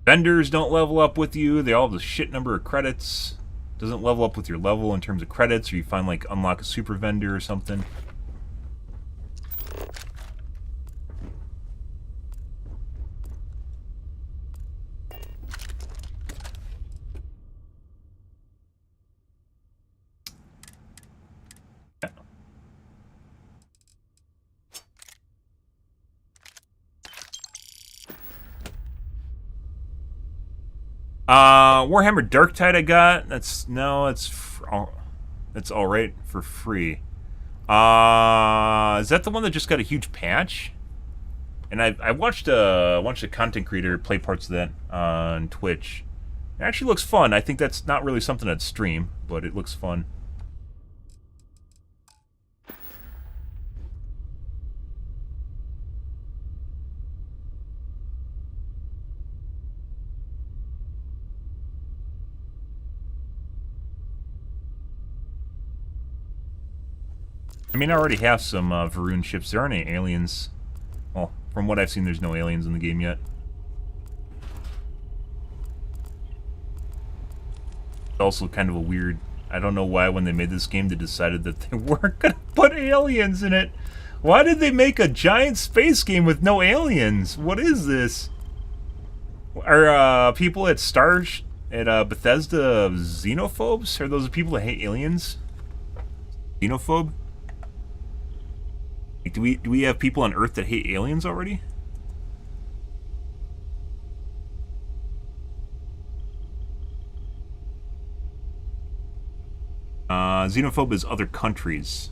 Vendors don't level up with you. They all have a shit number of credits. Doesn't level up with your level in terms of credits, or you find like unlock a super vendor or something. Warhammer Darktide I got. That's alright for free. Is that the one that just got a huge patch? And I watched a content creator play parts of that on Twitch. It actually looks fun. I think that's not really something I'd stream, but it looks fun. I mean, I already have some Varun ships. There aren't any aliens. Well, from what I've seen, there's no aliens in the game yet. It's also kind of a weird... I don't know why when they made this game they decided that they weren't going to put aliens in it. Why did they make a giant space game with no aliens? What is this? Are people at Bethesda xenophobes? Are those the people that hate aliens? Xenophobe? Like, do we have people on Earth that hate aliens already? Xenophobe is other countries.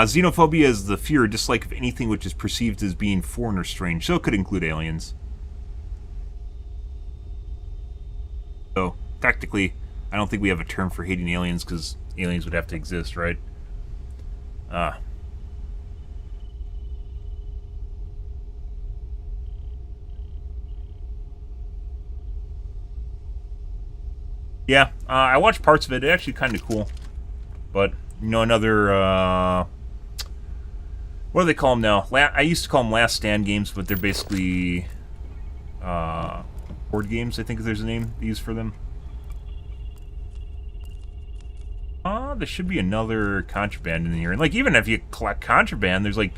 Xenophobia is the fear or dislike of anything which is perceived as being foreign or strange, so it could include aliens. So, technically, I don't think we have a term for hating aliens, because aliens would have to exist, right? Yeah, I watched parts of it. It's actually kind of cool. But, you know, another, what do they call them now? I used to call them Last Stand games, but they're basically, board games, I think there's a name used for them. There should be another contraband in here. And, like, even if you collect contraband, there's, like,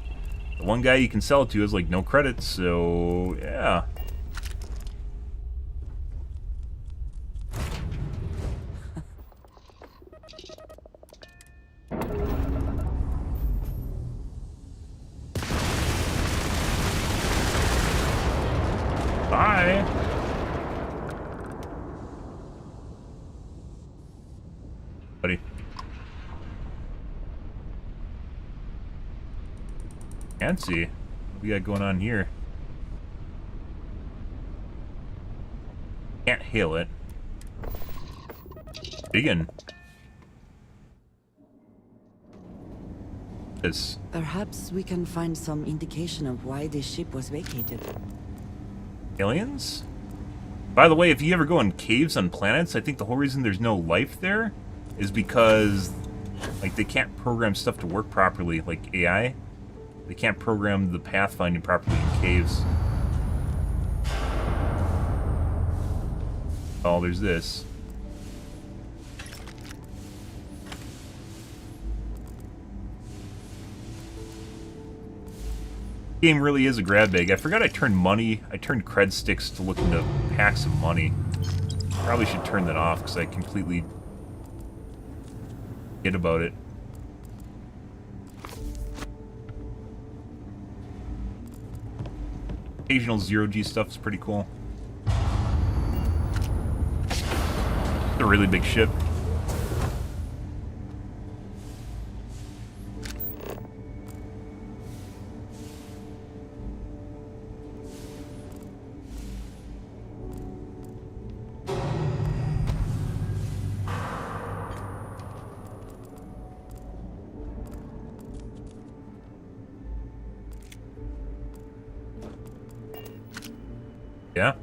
the one guy you can sell it to has, like, no credits, so, yeah. Bye. Buddy. Can't see. What we got going on here? Can't hail it. Begin. This. Perhaps we can find some indication of why this ship was vacated. Aliens? By the way, if you ever go in caves on planets, I think the whole reason there's no life there is because, like, they can't program stuff to work properly, like AI. They can't program the pathfinding properly in caves. Oh, there's this. Game really is a grab bag. I forgot I turned cred sticks to look into packs of money. Probably should turn that off because I completely forget about it. Occasional zero-G stuff is pretty cool. It's a really big ship. Yeah.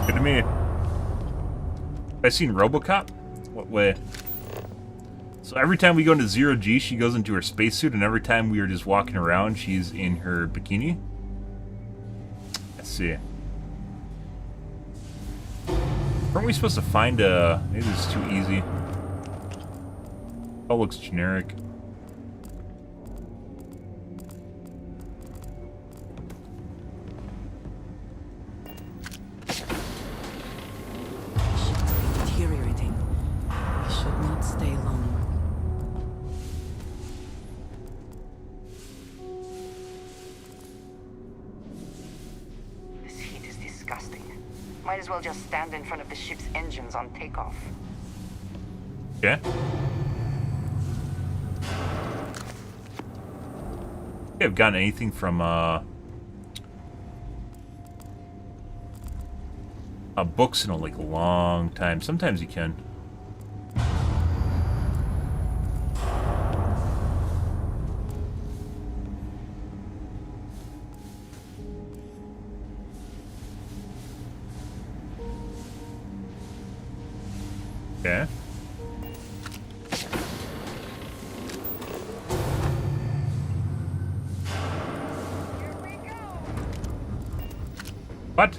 Good to me. Have I seen RoboCop? What way? So every time we go into zero-G, she goes into her spacesuit, and every time we are just walking around, she's in her bikini. Let's see. Weren't we supposed to find a... Maybe this is too easy. Oh, looks generic. Deteriorating. We should not stay long. This heat is disgusting. Might as well just stand in front of the ship's engines on takeoff. Yeah. I've gotten anything from books in a long time. Sometimes you can. Okay. What?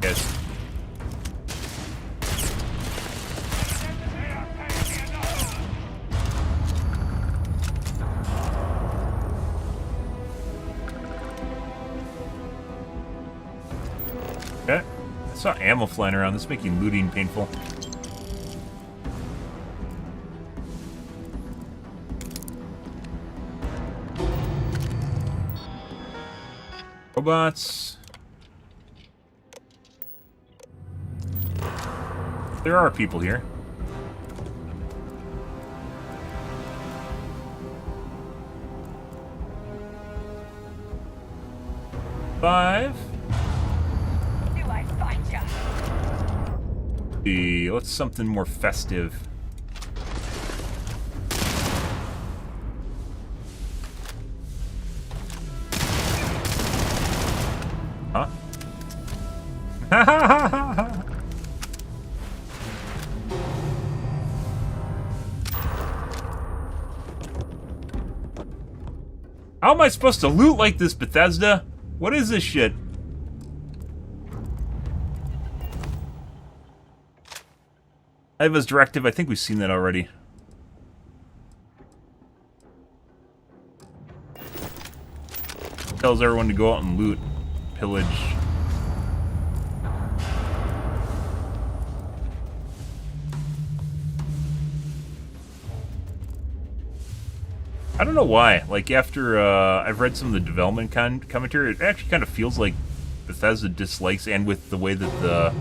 Yes. saw ammo flying around. This is making looting painful. Robots. There are people here. Five. Do I find ya? See, let's something more festive. Huh? Ha ha ha ha ha! How am I supposed to loot like this, Bethesda? What is this shit? Eva's directive, I think we've seen that already. Tells everyone to go out and loot, pillage. I don't know why. Like, after I've read some of the development commentary, it actually kind of feels like Bethesda dislikes, and with the way that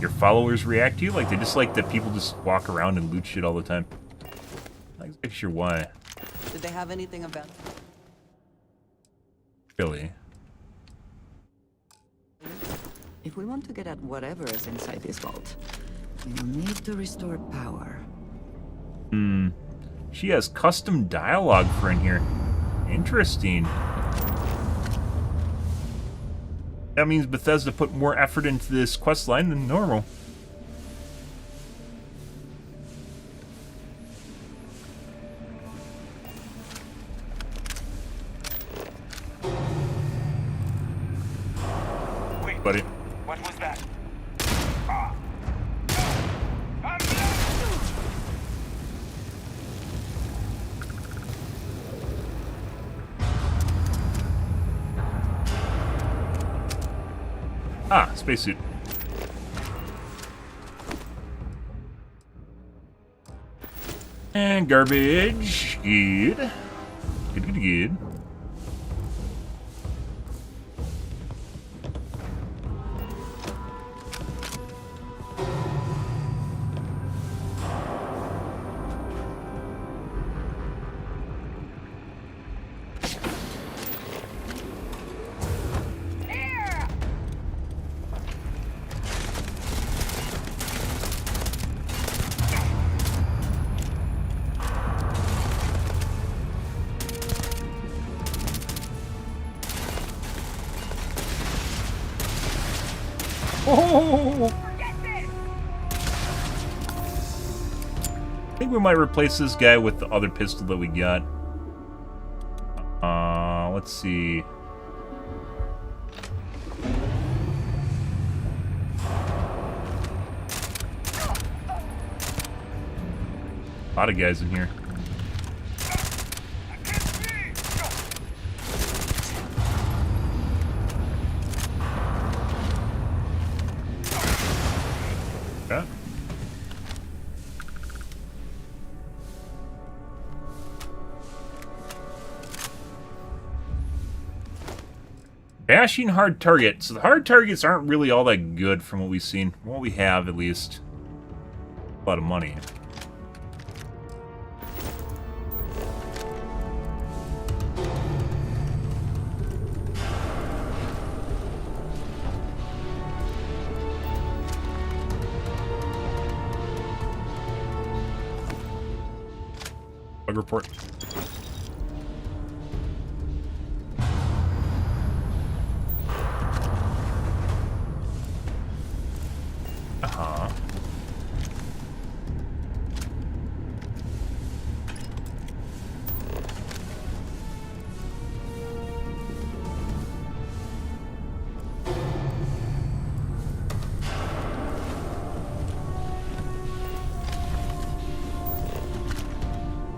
your followers react to you, like, they dislike that people just walk around and loot shit all the time. I'm not exactly sure why. Did they have anything about... Really? If we want to get at whatever is inside this vault, we'll need to restore power. Hmm. She has custom dialogue for in here. Interesting. That means Bethesda put more effort into this quest line than normal. Wait, buddy. What was that? Ah, spacesuit. And garbage. Good. Good, good, good. Oh! I think we might replace this guy with the other pistol that we got. Let's see. A lot of guys in here. Yeah. Bashing hard target. So the hard targets aren't really all that good from what we've seen. From what we have, at least. A lot of money. Bug report. Uh-huh.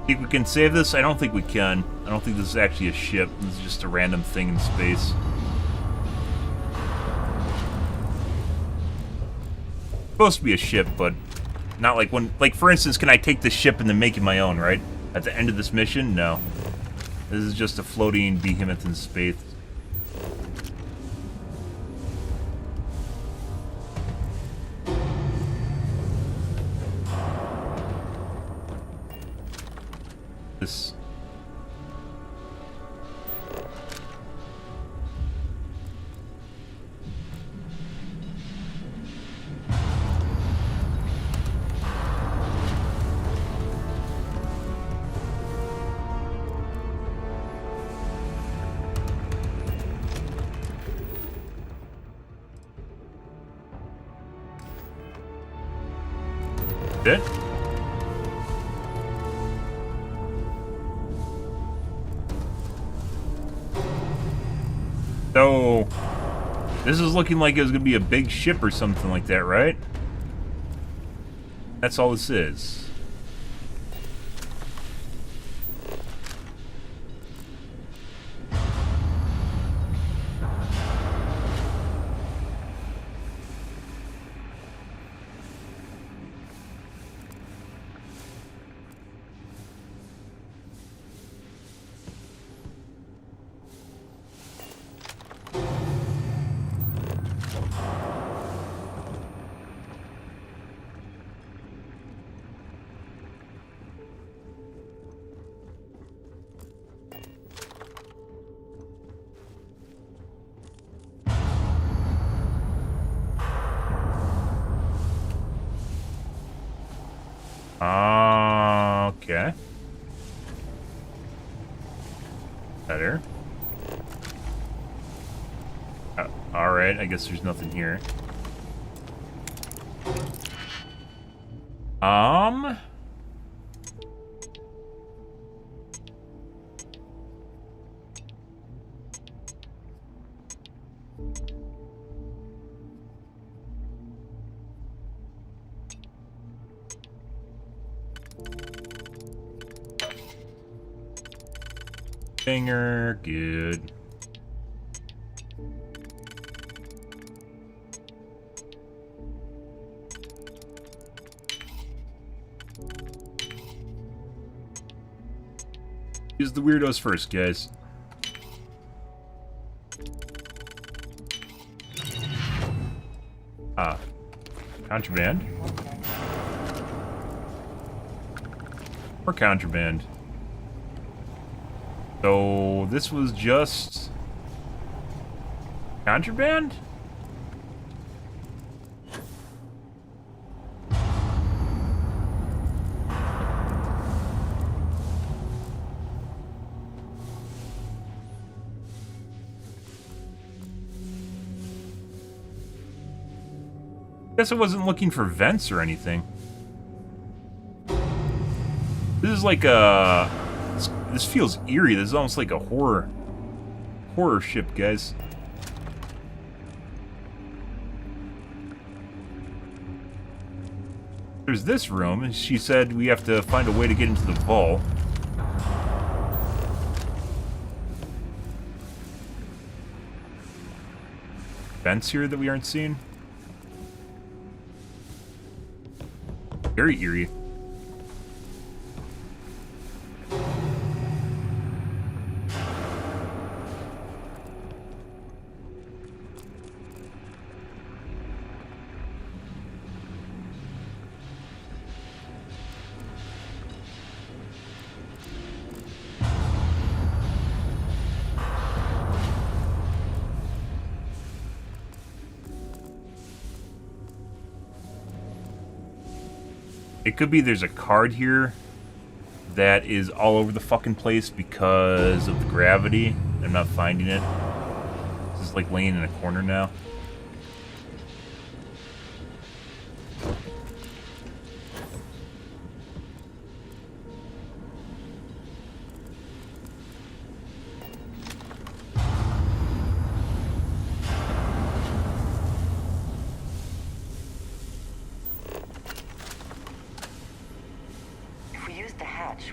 Think we can save this? I don't think we can. I don't think this is actually a ship. This is just a random thing in space. supposed to be a ship, but not like when... Like, for instance, can I take the ship and then make it my own, right? At the end of this mission? No. This is just a floating behemoth in space. This... It? So, this is looking like it was going to be a big ship or something like that, right? That's all this is. Okay. Better. Alright, I guess there's nothing here. Finger, good. Use the weirdos first, guys. Contraband. Or contraband. So, this was just... contraband? Guess I wasn't looking for vents or anything. This is like a... This feels eerie. This is almost like a horror ship, guys. There's this room, and she said we have to find a way to get into the vault. Vents here that we aren't seeing. Very eerie. It could be there's a card here that is all over the fucking place because of the gravity. I'm not finding it. This is like laying in a corner now.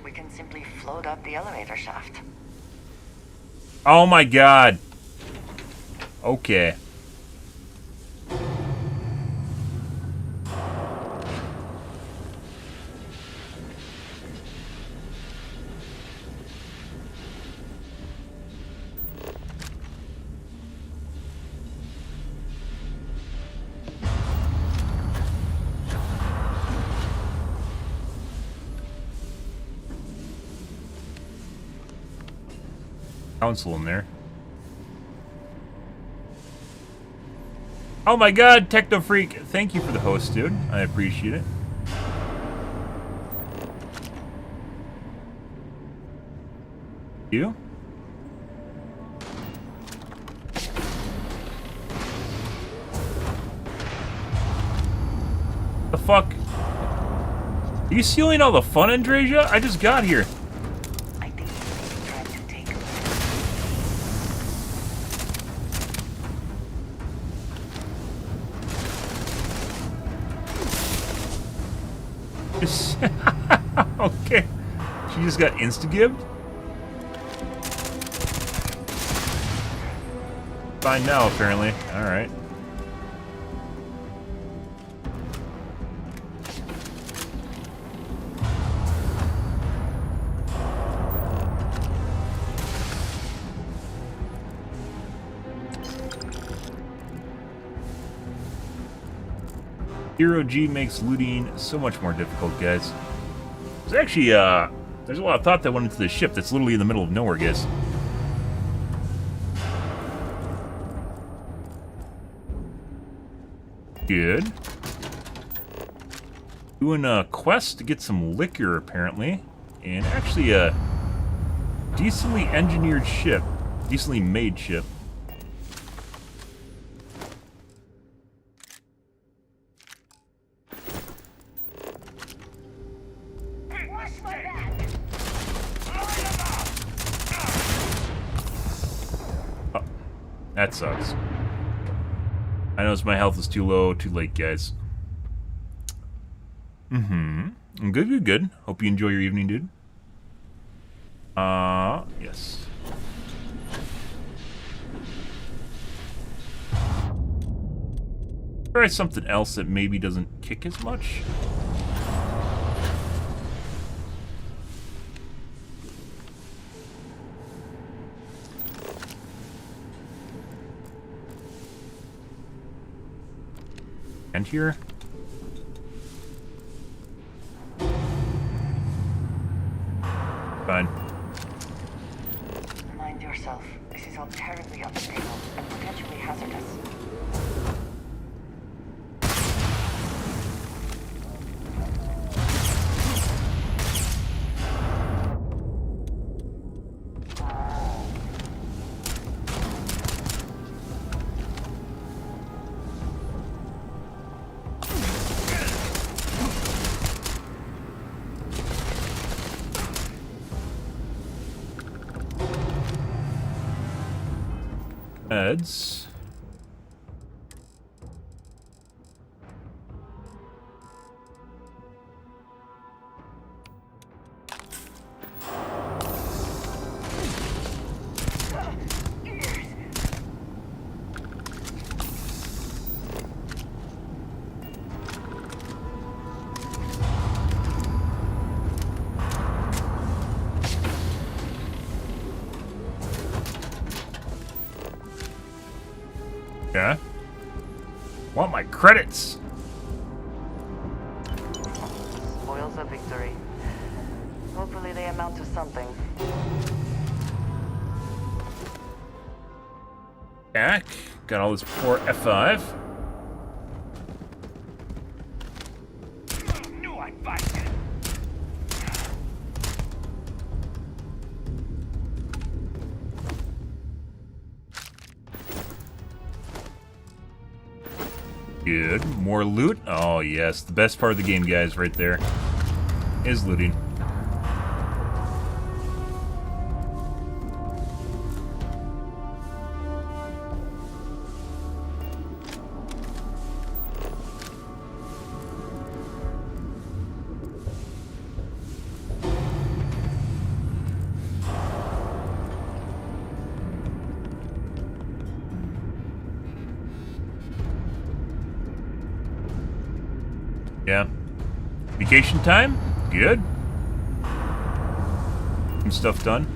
We can simply float up the elevator shaft. Oh my god. Okay. Council in there. Oh my god, Techno Freak! Thank you for the host, dude. I appreciate it. You? The fuck? Are you stealing all the fun, Andresia? I just got here. I think he's trying to take Okay. She just got insta-gibbed? Fine now, apparently. Alright. Hero G makes looting so much more difficult, guys. There's actually, there's a lot of thought that went into this ship that's literally in the middle of nowhere, guys. Good. Doing a quest to get some liquor, apparently. And actually a decently engineered ship. Decently made ship. Oh, that sucks. I know my health is too low, too late, guys. Mm-hmm. Good, good, good. Hope you enjoy your evening, dude. Yes. Try something else that maybe doesn't kick as much. And here. Fine. Mind yourself. This is all terribly unstable and potentially hazardous. Meds. Yeah. Want my credits? Spoils of victory. Hopefully they amount to something. Back. Got all this poor F5. Knew I'd find it. Good. More loot. Oh, yes. The best part of the game, guys, right there, is looting. Yeah. Vacation time? Good. Some stuff done.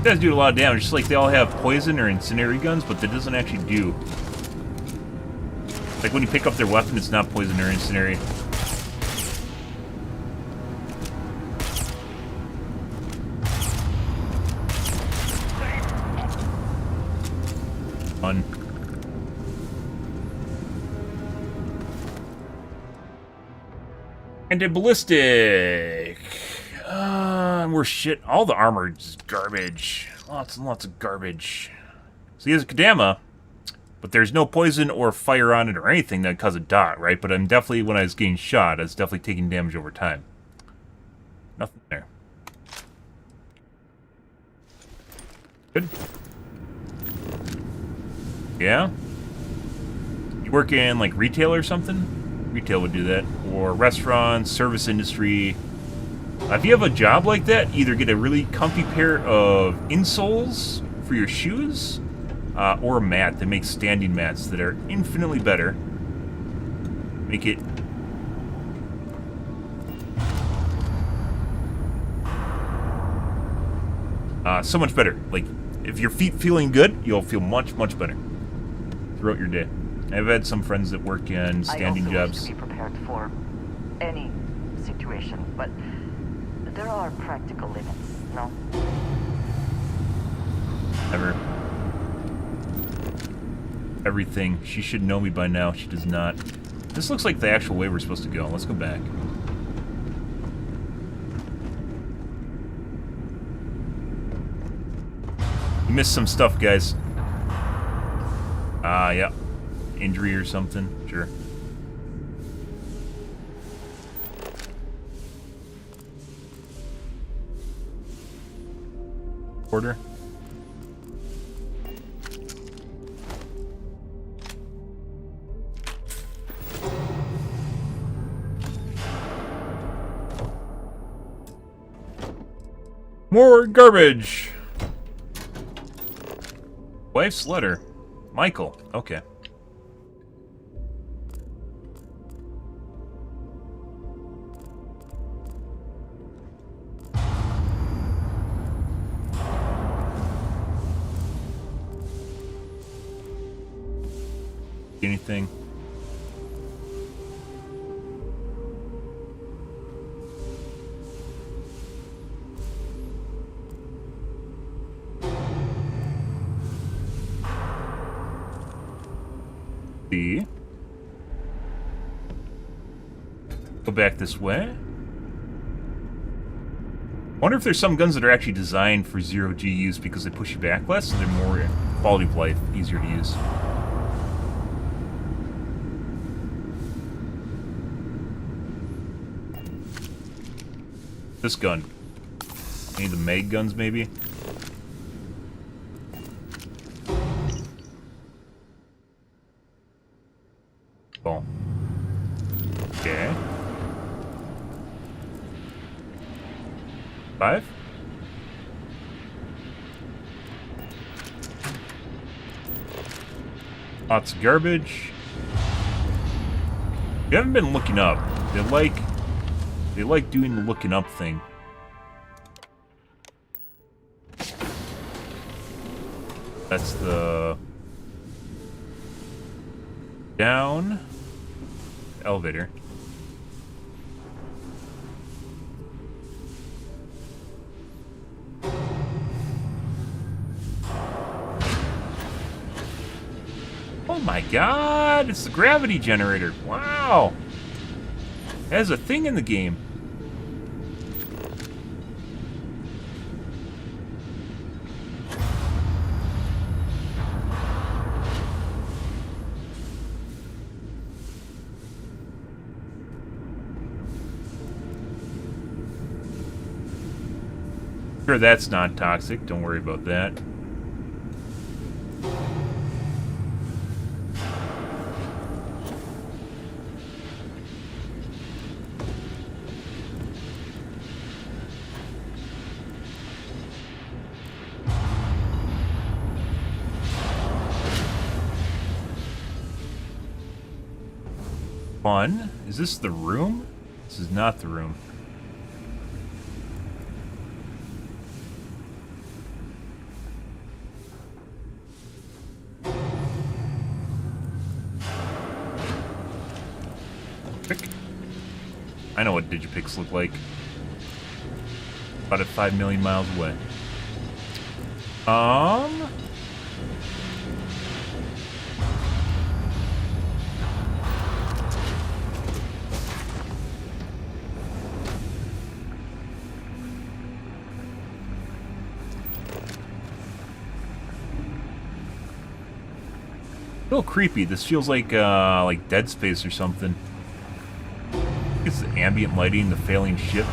does do a lot of damage. Just like they all have poison or incendiary guns, but that doesn't actually do. Like when you pick up their weapon, it's not poison or incendiary. Fun. And a ballistic. We're shit. All the armor is garbage. Lots and lots of garbage. So he has a Kadama, but there's no poison or fire on it or anything that causes a dot, right? But I'm definitely, when I was getting shot, I was definitely taking damage over time. Nothing there. Good. Yeah? You work in, like, retail or something? Retail would do that. Or restaurants, service industry. If you have a job like that, either get a really comfy pair of insoles for your shoes, or a mat. They make standing mats that are infinitely better. Make it... so much better. Like, if your feet feeling good, you'll feel much, much better throughout your day. I've had some friends that work in standing jobs. I also wish to be prepared for any situation, but there are practical limits, no? Ever. Everything. She should know me by now. She does not. This looks like the actual way we're supposed to go. Let's go back. You missed some stuff, guys. Yeah. Injury or something. Sure. Order. More garbage. Wife's letter. Michael. Okay. Anything? See? Go back this way. Wonder if there's some guns that are actually designed for zero-G use because they push you back less, so they're more quality of life, easier to use. This gun. Any of the Mag guns, maybe? Cool. Okay. 5? Lots of garbage. You haven't been looking up. They like doing the looking up thing. That's the down elevator. Oh my god, it's the gravity generator. Wow. It has a thing in the game. Sure, that's not toxic. Don't worry about that. Fun. Is this the room? This is not the room. I know what digipicks look like. About at 5 million miles away. A little creepy. This feels like Dead Space or something. It's the ambient lighting, the failing ship.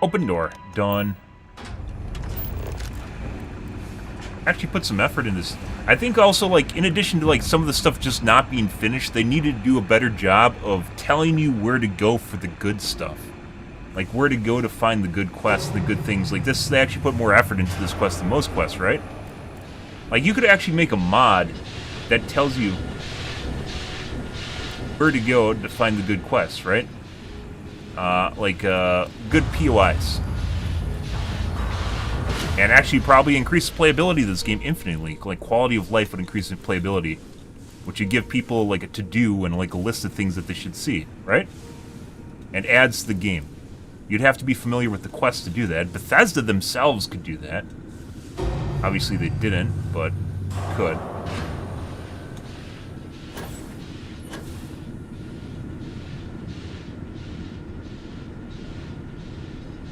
Open door. Done. Actually put some effort in this. I think also, like, in addition to, like, some of the stuff just not being finished, they needed to do a better job of telling you where to go for the good stuff. Like, where to go to find the good quests, the good things. Like, this, they actually put more effort into this quest than most quests, right? Like, you could actually make a mod that tells you where to go to find the good quests, right? Good POIs. And actually probably increase the playability of this game infinitely. Like, quality of life would increase in playability. Which would give people, like, a to-do and, like, a list of things that they should see, right? And adds to the game. You'd have to be familiar with the quest to do that. Bethesda themselves could do that. Obviously they didn't, but could.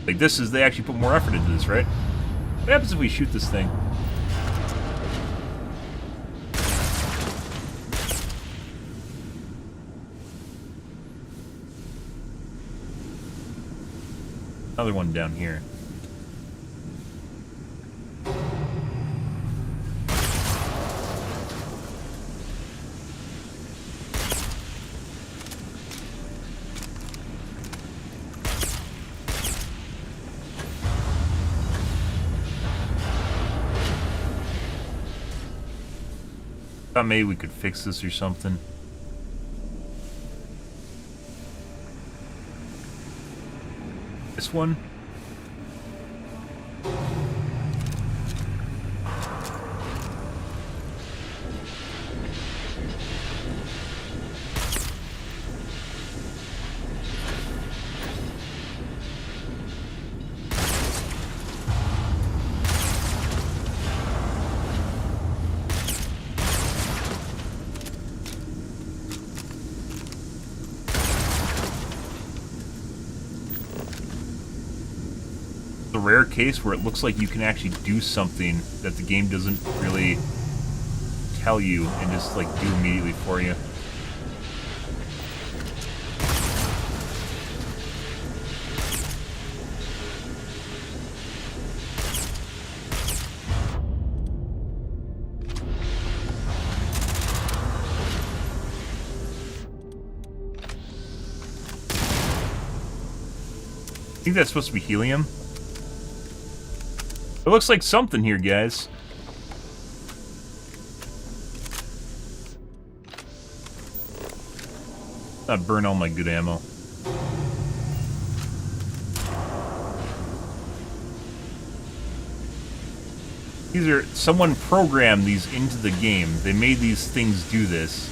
Like, this is, they actually put more effort into this, right? What happens if we shoot this thing? Another one down here. Thought maybe we could fix this or something. This one? Rare case where it looks like you can actually do something that the game doesn't really tell you and just like do immediately for you. I think that's supposed to be helium. It looks like something here, guys. Not burn all my good ammo. These are... Someone programmed these into the game. They made these things do this.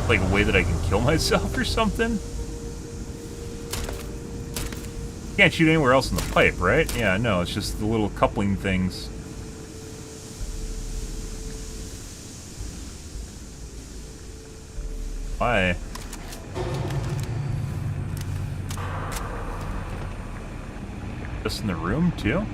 Like a way that I can kill myself or something? Can't shoot anywhere else in the pipe, right? Yeah, no, it's just the little coupling things. Why? Just in the room, too?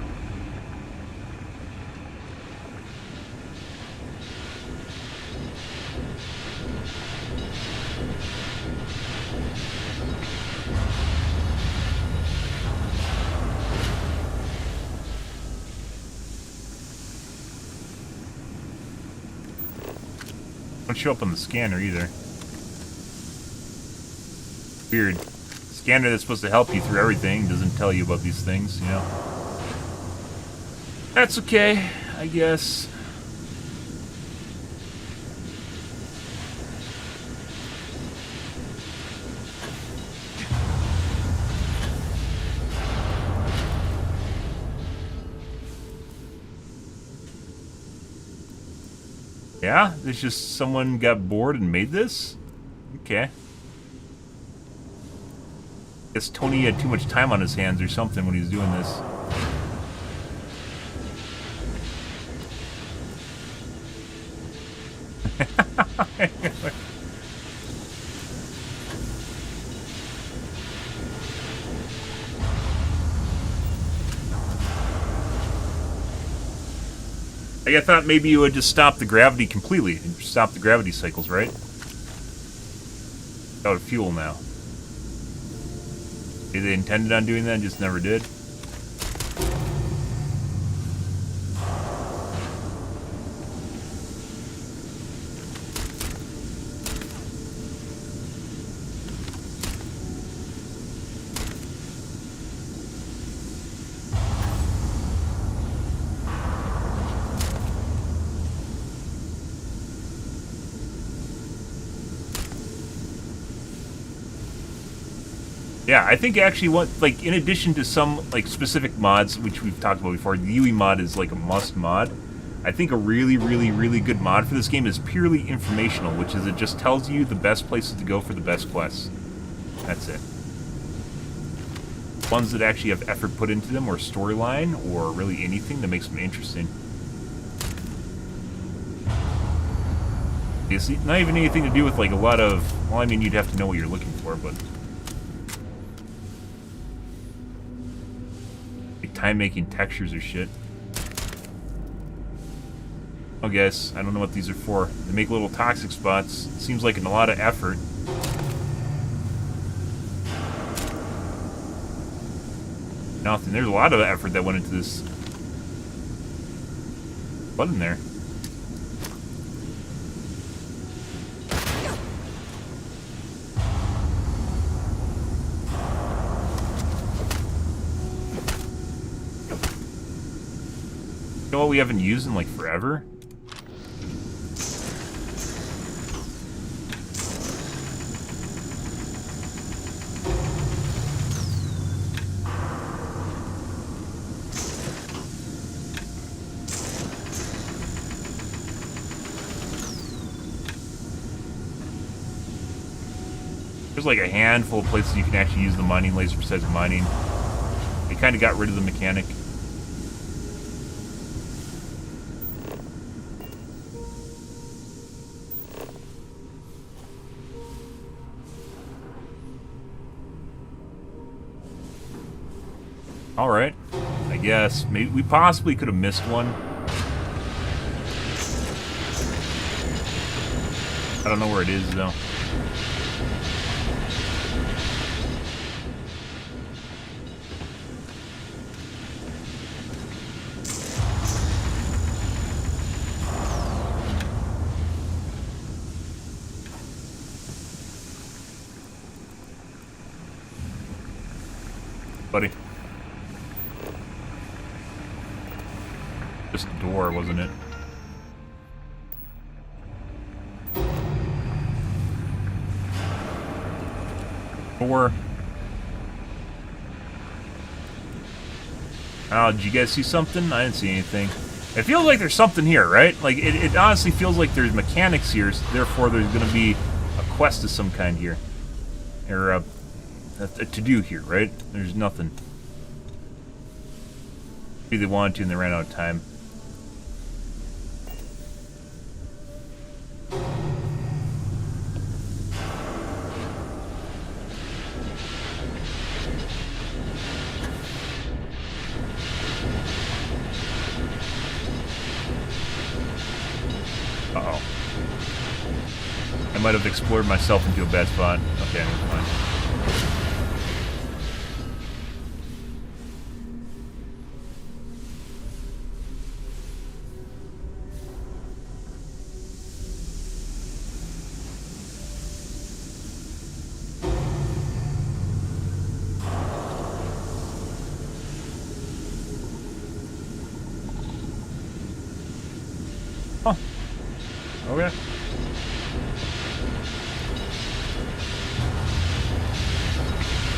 Don't show up on the scanner either. Weird. Scanner that's supposed to help you through everything doesn't tell you about these things, you know? That's okay, I guess. Yeah? There's just someone got bored and made this? Okay. Guess Tony had too much time on his hands or something when he was doing this. Like, I thought maybe you would just stop the gravity completely and stop the gravity cycles, right? Out of fuel now. Maybe they intended on doing that and just never did. Yeah, I think actually what, like, in addition to some, like, specific mods, which we've talked about before, the UE mod is, like, a must mod. I think a really, really, really good mod for this game is purely informational, which is it just tells you the best places to go for the best quests. That's it. Ones that actually have effort put into them, or storyline, or really anything that makes them interesting. It's not even anything to do with, like, a lot of... Well, I mean, you'd have to know what you're looking for, but... time-making textures or shit. I guess. I don't know what these are for. They make little toxic spots. It seems like a lot of effort. Nothing. There's a lot of effort that went into this. What in there? You know what we haven't used in, like, forever? There's, like, a handful of places you can actually use the mining laser besides mining. They kind of got rid of the mechanic. Alright, I guess. Maybe we possibly could have missed one. I don't know where it is, though. Buddy. Just a door, wasn't it? Door. Oh, did you guys see something? I didn't see anything. It feels like there's something here, right? Like, it honestly feels like there's mechanics here, so therefore there's gonna be a quest of some kind here. Or a to-do here, right? There's nothing. Maybe they wanted to and they ran out of time. Uh-oh. I might have explored myself into a bad spot. Okay, never mind. Huh. Okay.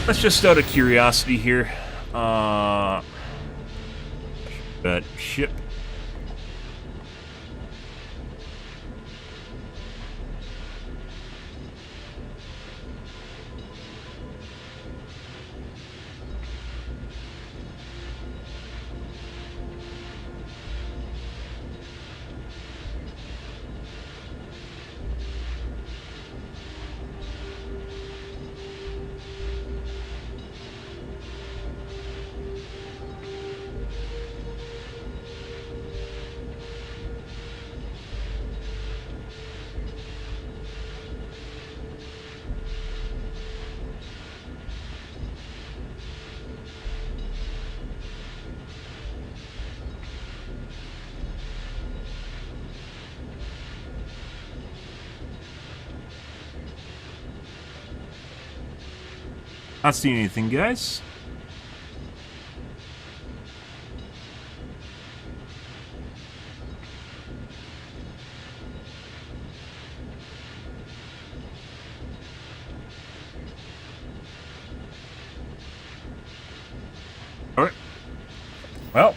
Let's just out of curiosity here. That ship. Not seeing anything, guys. Alright. Well.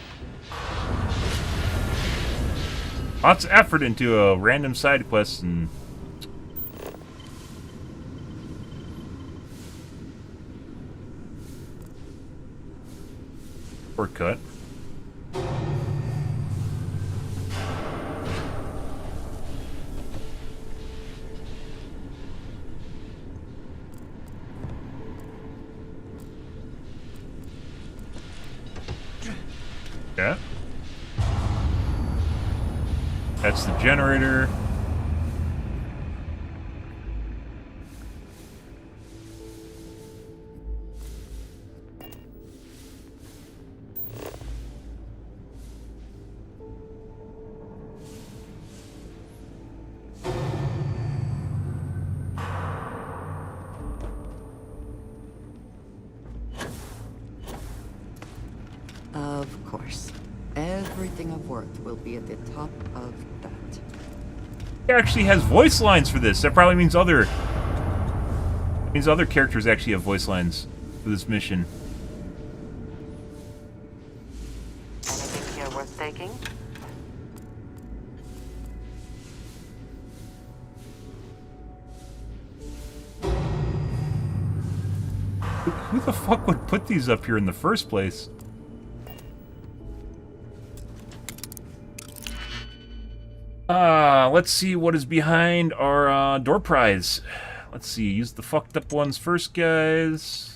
Lots of effort into a random side quest and... shortcut. Yeah. That's the generator. Of course. Everything of worth will be at the top of that. It actually has voice lines for this. That probably means other characters actually have voice lines for this mission. Anything here worth taking? Who the fuck would put these up here in the first place? Let's see what is behind our door prize. Let's see, use the fucked up ones first, guys.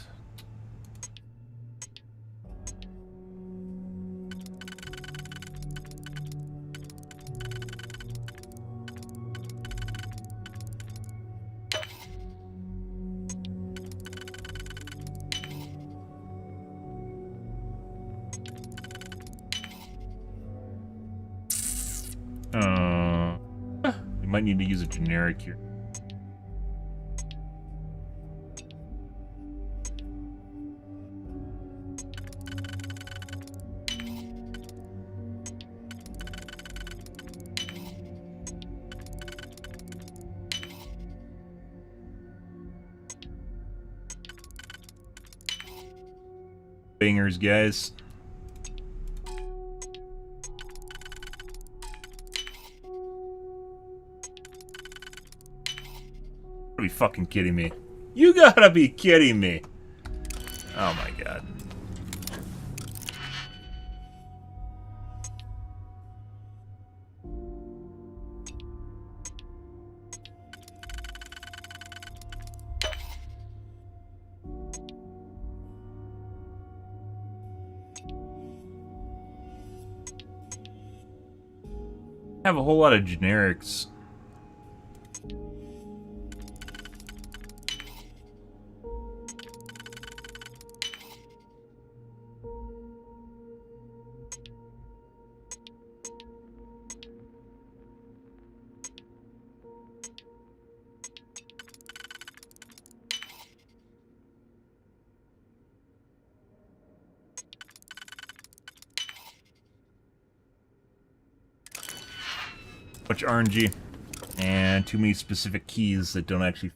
You might need to use a generic here. Bangers, guys. You gotta be fucking kidding me. You gotta be kidding me. Oh my god. I have a whole lot of generics. Much RNG and too many specific keys that don't actually.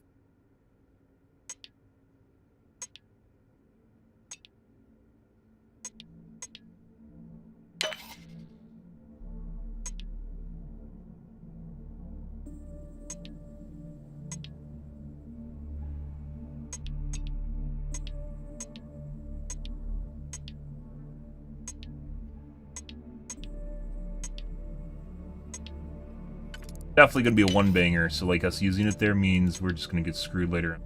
Definitely gonna be a one banger, so like us using it there means we're just gonna get screwed later.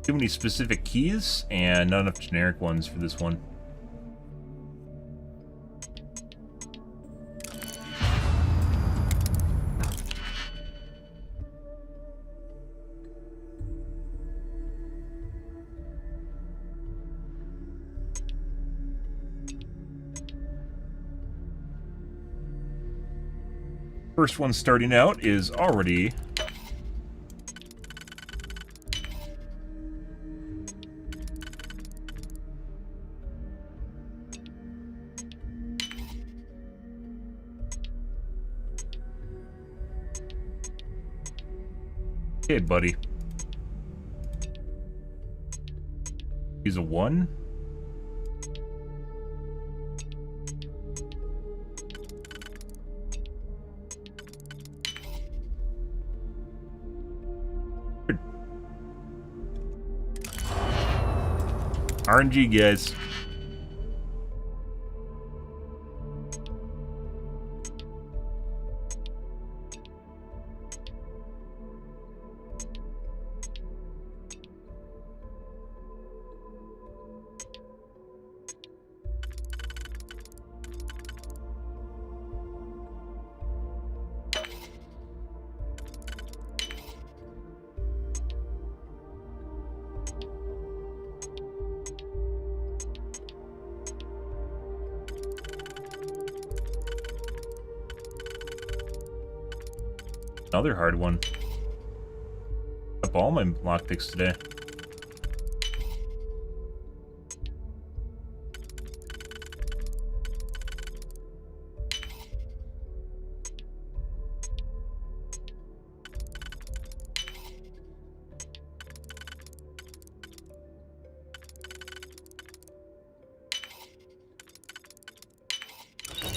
Too many specific keys and not enough generic ones for this one. First one starting out is already Okay, buddy. He's a 1. RNG, guys. Another hard one. Up all my lockpicks today.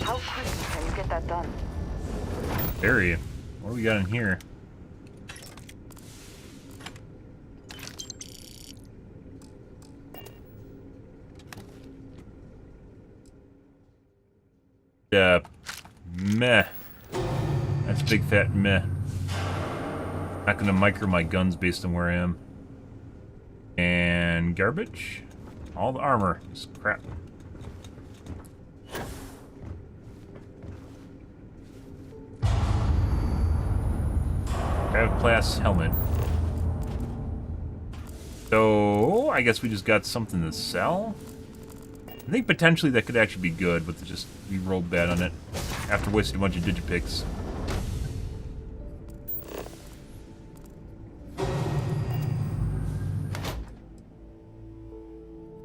How quickly can you get that done? Very. What do we got in here? Meh. That's a big fat meh. Not gonna micro my guns based on where I am. And garbage? All the armor. This crap. Grav class helmet. So, I guess we just got something to sell? I think potentially that could actually be good, but we rolled bad on it after wasting a bunch of digipicks.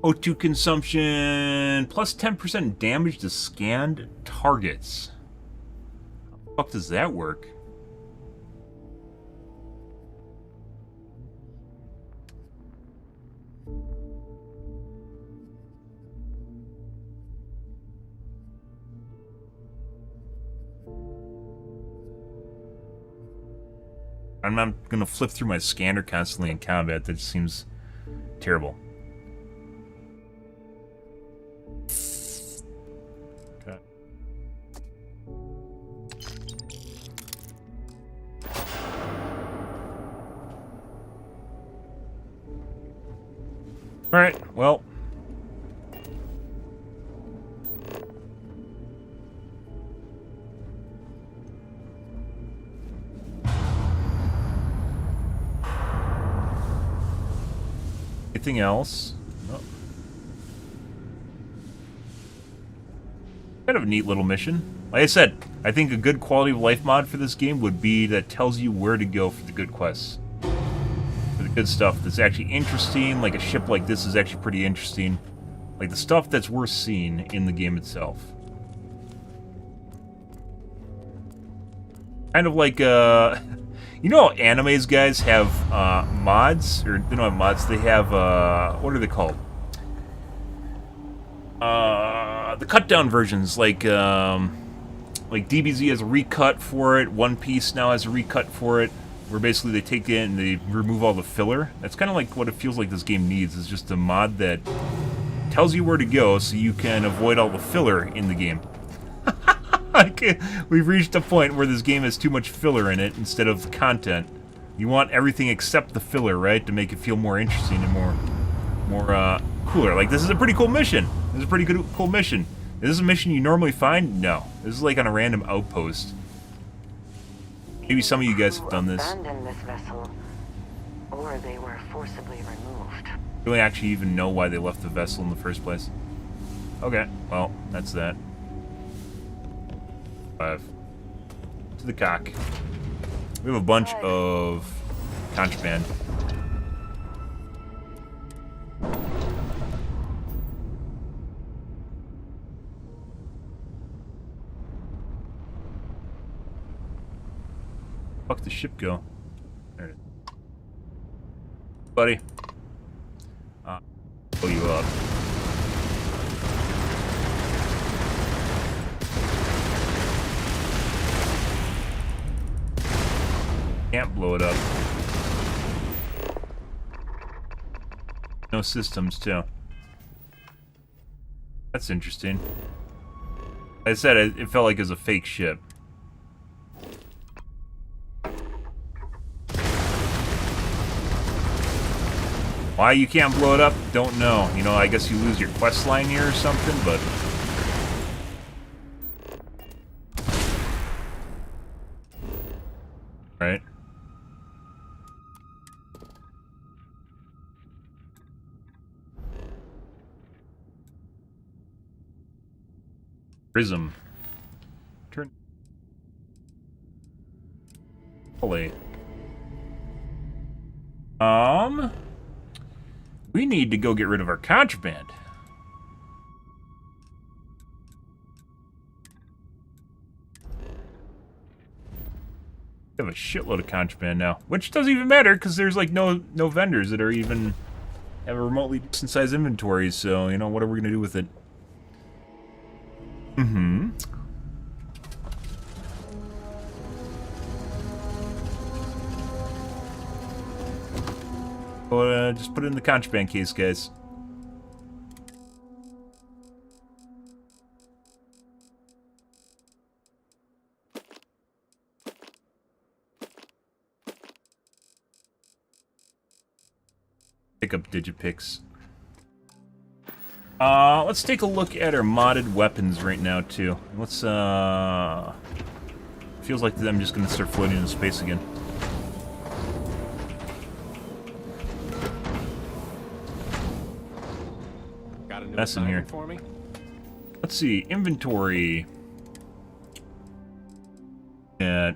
O2 consumption plus 10% damage to scanned targets. How the fuck does that work? I'm not gonna flip through my scanner constantly in combat. That just seems terrible. Okay. Alright, well. Anything else? No. Kind of a neat little mission. Like I said, I think a good quality of life mod for this game would be that tells you where to go for the good quests. For the good stuff that's actually interesting, like a ship like this is actually pretty interesting. Like the stuff that's worth seeing in the game itself. Kind of like, you know how animes, guys, have mods? Or they don't have mods, they have, what are they called? The cut-down versions, like DBZ has a recut for it, One Piece now has a recut for it, where basically they take it and they remove all the filler. That's kind of like what it feels like this game needs, is just a mod that tells you where to go so you can avoid all the filler in the game. We've reached a point where this game has too much filler in it instead of the content. You want everything except the filler, right? To make it feel more interesting and more cooler. Like, this is a pretty cool mission. This is a pretty cool mission. Is this a mission you normally find? No. This is like on a random outpost. Maybe some of you guys have done this. Abandoned this vessel, or they were forcibly removed. Do we actually even know why they left the vessel in the first place? Okay, well, that's that. 5. To the cock. We have a bunch of contraband. Fuck the ship go. There it is. Buddy. Blow you up. Can't blow it up. No systems, too. That's interesting. I said it felt like it was a fake ship. Why you can't blow it up? Don't know. You know, I guess you lose your quest line here or something, but... Right. Prism. Turn. Holy. We need to go get rid of our contraband. We have a shitload of contraband now, which doesn't even matter because there's like no vendors that are even have a remotely decent sized inventory. So you know what are we gonna do with it? Mm-hmm. Well, just put it in the contraband case, guys. Pick up digipicks. Let's take a look at our modded weapons right now, too. Let's, feels like I'm just gonna start floating in space again. Got a new Mess in here. for me? Let's see, inventory. Yeah.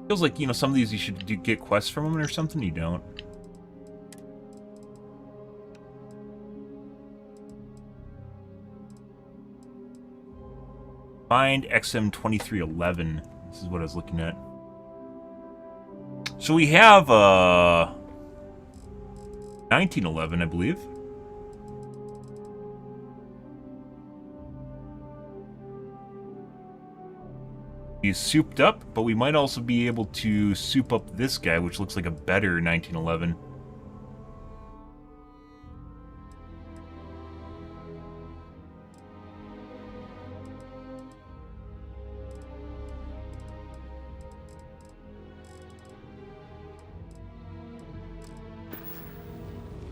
Feels like, you know, some of these you should get quests from them or something. You don't. Find XM2311. This is what I was looking at. So we have 1911, I believe. He's souped up, but we might also be able to soup up this guy, which looks like a better 1911.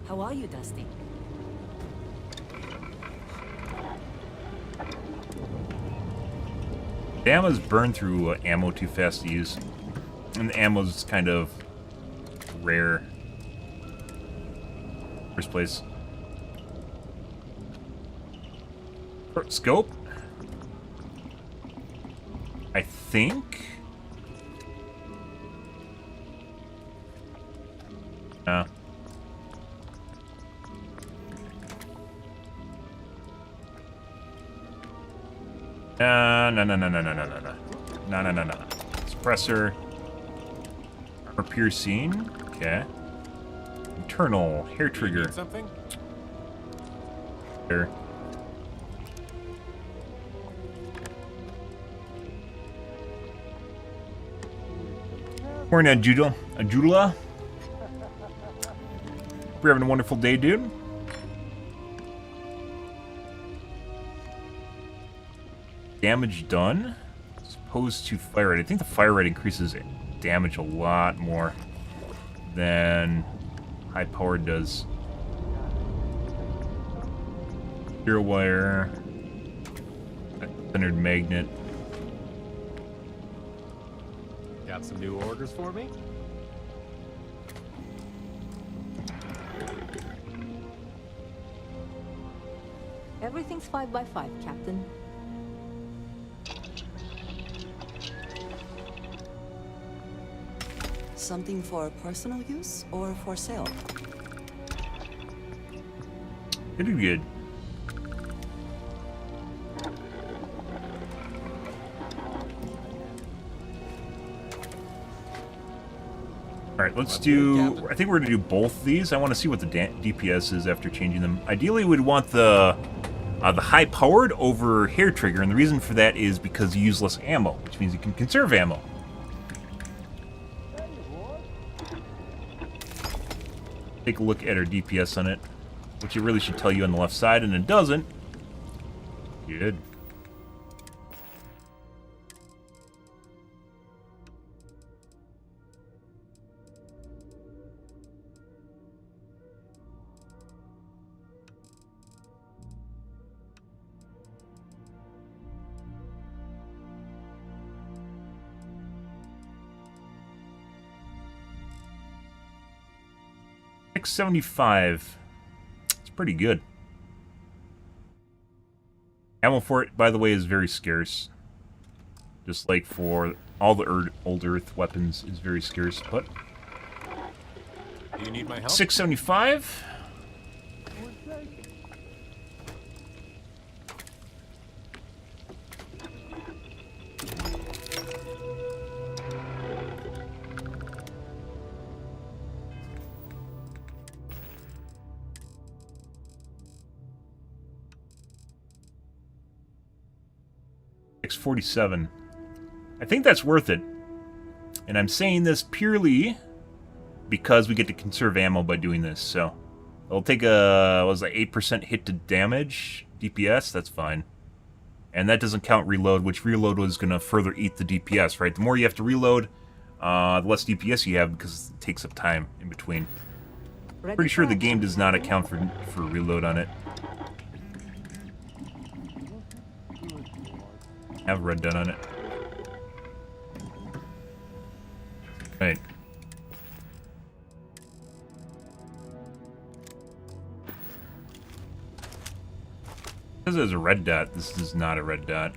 How are you, Dusty? The ammo's burn through ammo too fast to use. And the ammo's kind of rare. First place. Scope? I think? No. No. Suppressor. Armor piercing. Okay. Internal. Hair trigger. Something? There. Morning, Ajudula. Hope you're having a wonderful day, dude. Damage done. As opposed to fire rate. I think the fire rate increases damage a lot more than high power does. Zero wire. Centered magnet. Got some new orders for me? Everything's 5x5, Captain. Something for personal use or for sale? Pretty good. Alright, let's do... I think we're going to do both of these. I want to see what the DPS is after changing them. Ideally, we'd want the high-powered over hair trigger, and the reason for that is because you use less ammo, which means you can conserve ammo. Take a look at our DPS on it, which it really should tell you on the left side, and it doesn't. Good. $675. It's pretty good. Ammo for it, by the way, is very scarce. Just like for all the old Earth weapons is very scarce, but... Do you need my help? $675. $647. I think that's worth it. And I'm saying this purely because we get to conserve ammo by doing this, so... It'll take a, what was that, 8% hit to damage DPS, that's fine. And that doesn't count reload, which reload was going to further eat the DPS, right? The more you have to reload, the less DPS you have because it takes up time in between. Pretty sure the game does not account for reload on it. I have red dot on it. Right. This is a red dot. This is not a red dot.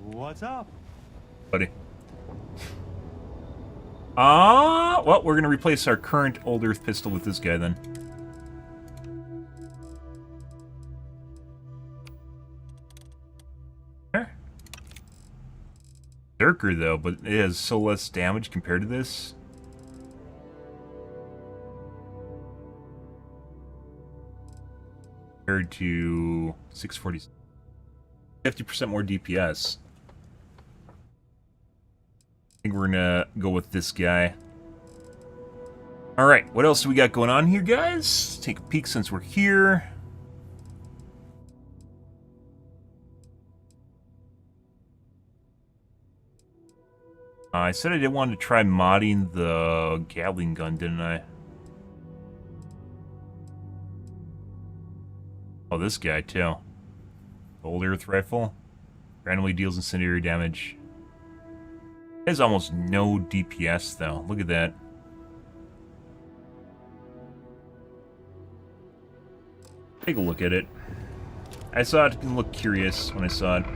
What's up? Buddy. Well, we're gonna replace our current Old Earth pistol with this guy then. Berserker though, but it has so less damage compared to this. Compared to 640, 50% more DPS. I think we're gonna go with this guy. Alright, what else do we got going on here, guys? Take a peek since we're here. I said I didn't want to try modding the Gatling gun, didn't I? Oh, this guy, too. Old Earth rifle. Randomly deals incendiary damage. It has almost no DPS, though. Look at that. Take a look at it. I saw it and looked curious when I saw it.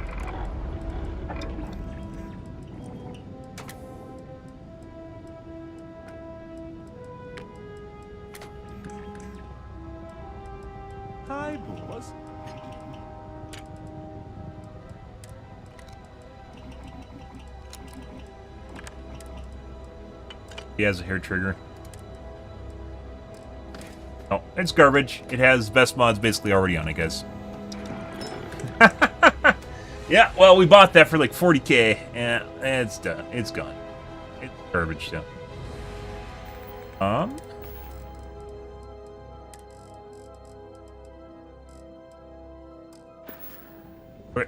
Hi, boss. He has a hair trigger. Oh, it's garbage. It has best mods basically already on it, guys. Yeah, well, we bought that for like 40K, and it's done. It's gone. It's garbage, though. Wait.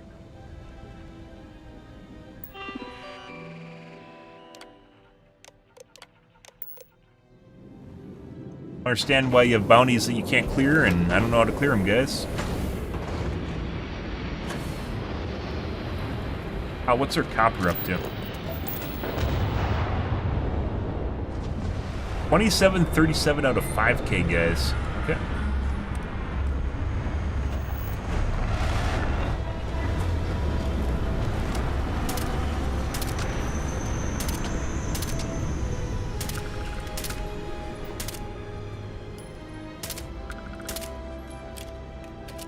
I understand why you have bounties that you can't clear, and I don't know how to clear them, guys. What's our copper up to? 2737 out of 5K, guys. Okay.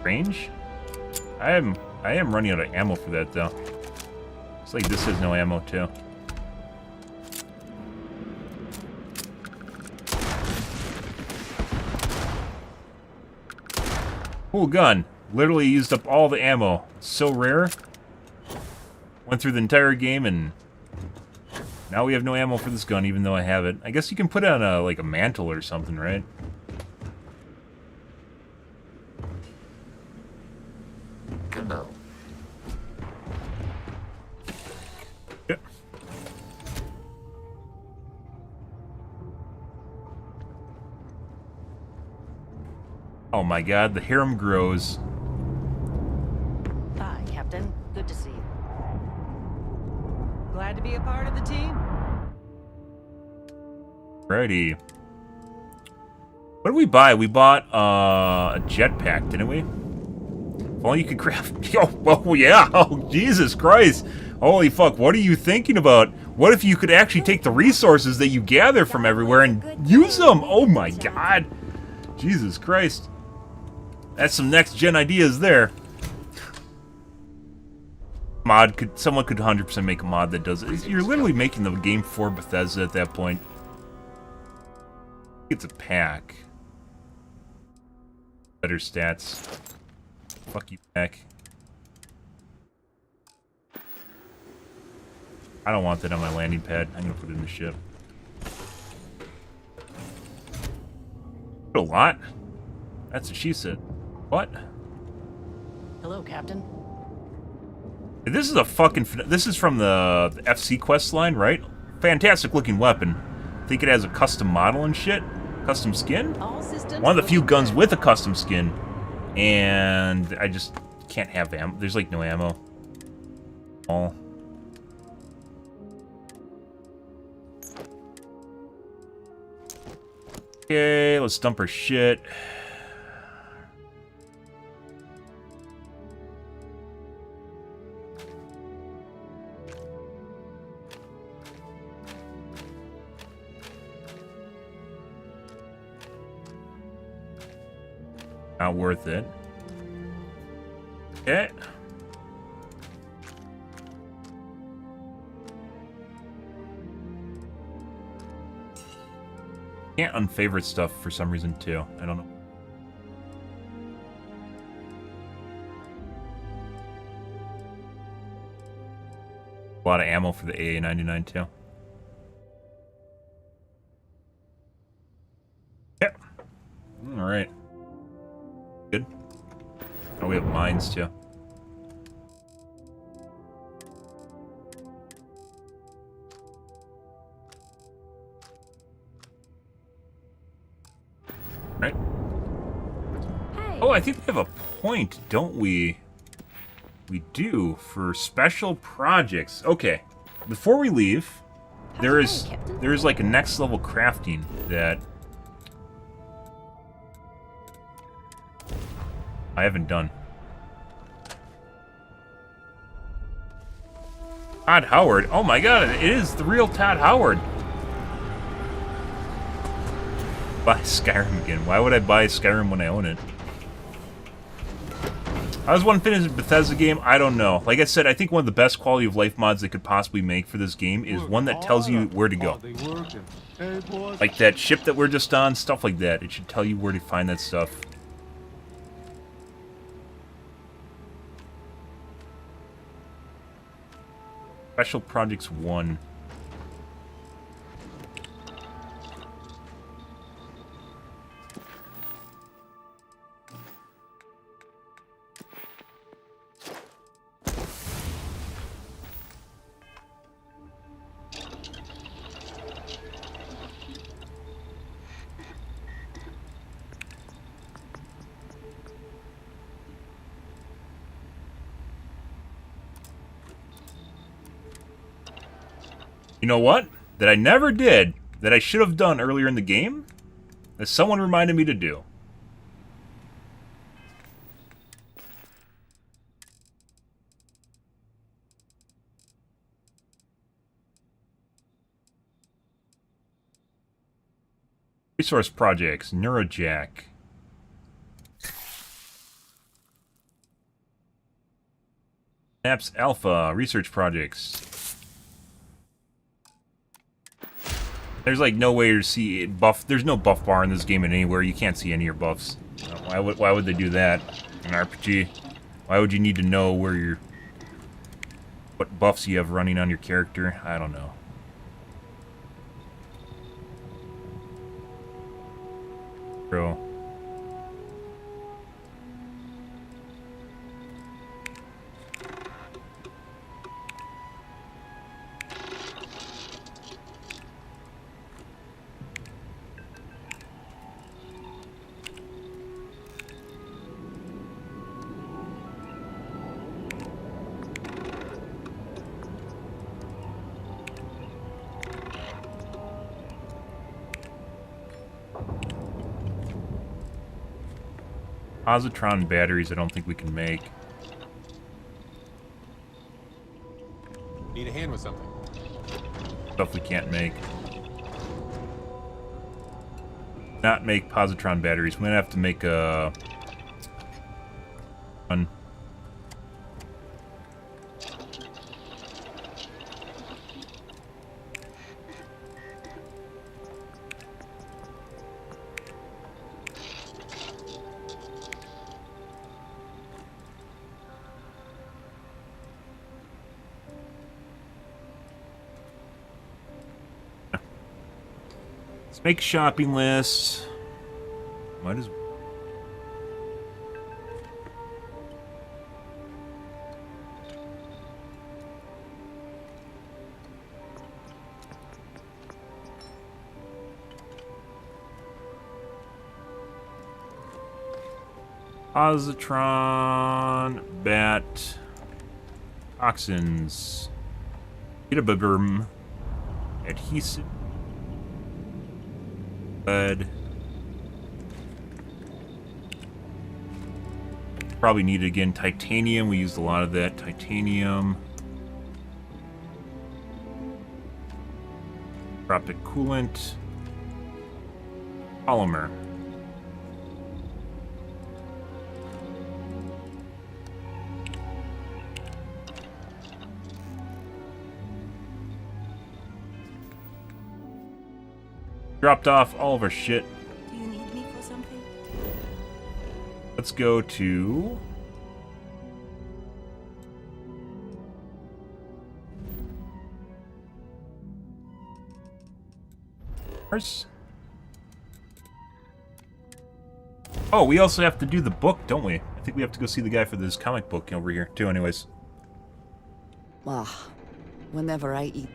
Range? I am I am running out of ammo for that, though. It's like this has no ammo, too. Cool gun. Literally used up all the ammo. It's so rare. Went through the entire game, and now we have no ammo for this gun, even though I have it. I guess you can put it on a, like, a mantle or something, right? No. Yep. Oh my god, the harem grows. Hi, Captain. Good to see you. Glad to be a part of the team. Righty. What did we buy? We bought a jetpack, didn't we? If only you could craft... Oh, yeah! Oh, Jesus Christ! Holy fuck, what are you thinking about? What if you could actually take the resources that you gather from everywhere and use them? Oh my god! Jesus Christ. That's some next-gen ideas there. Someone could 100% make a mod that does it. You're literally making the game for Bethesda at that point. It's a pack. Better stats. Fuck you, pack. I don't want that on my landing pad. I'm gonna put it in the ship. A lot? That's what she said. What? Hello, Captain. This is a fucking... This is from the FC quest line, right? Fantastic looking weapon. I think it has a custom model and shit. Custom skin? One of the few guns with a custom skin. And I just can't have ammo. There's like no ammo. All. Okay, let's dump our shit. Not worth it. Okay. Can't unfavorite stuff for some reason too. I don't know. A lot of ammo for the AA-99 too. Yep. All right. Good. Oh, we have mines too. Right. Hey. Oh, I think we have a point, don't we? We do for special projects. Okay. Before we leave, there is like a next level crafting that I haven't done. Todd Howard. Oh my god, it is the real Todd Howard. Buy Skyrim again. Why would I buy Skyrim when I own it? I was one finished Bethesda game. I don't know. Like I said, I think one of the best quality of life mods they could possibly make for this game is one that tells you where to go. Like that ship that we're just on, stuff like that. It should tell you where to find that stuff. Special Projects 1. You know what? That I never did, that I should have done earlier in the game, that someone reminded me to do. Resource projects, Neurojack. Apps Alpha research projects. There's like no way to see it buff. There's no buff bar in this game anywhere. You can't see any of your buffs. Why would they do that in RPG? Why would you need to know what buffs you have running on your character? I don't know. Bro. Positron batteries I don't think we can make. Need a hand with something. Stuff we can't make. Not make positron batteries. We're gonna have to make a one. Make a shopping list. Might as well. Positron, bat, toxins, Itaberm, adhesive. Probably need again titanium. We used a lot of that titanium. Tropic coolant. Polymer. Dropped off all of our shit. Do you need me for something? Let's go to... Oh, we also have to do the book, don't we? I think we have to go see the guy for this comic book over here, too, anyways. Whenever I eat...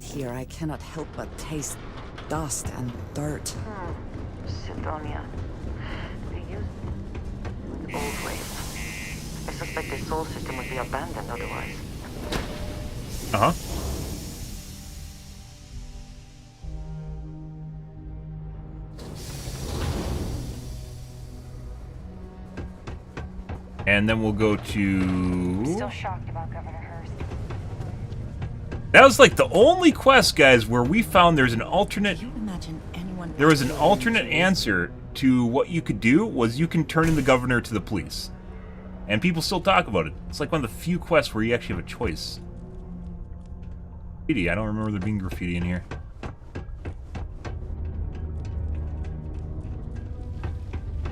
Here, I cannot help but taste dust and dirt. Sidonia. They use old ways. I suspect the soul system would be abandoned otherwise. Uh-huh. And then we'll go to... Still shocked about Governor Hurst. That was like the only quest, guys, where we found there's an alternate... There was an alternate answer to what you could do was you can turn in the governor to the police. And people still talk about it. It's like one of the few quests where you actually have a choice. Graffiti, I don't remember there being graffiti in here.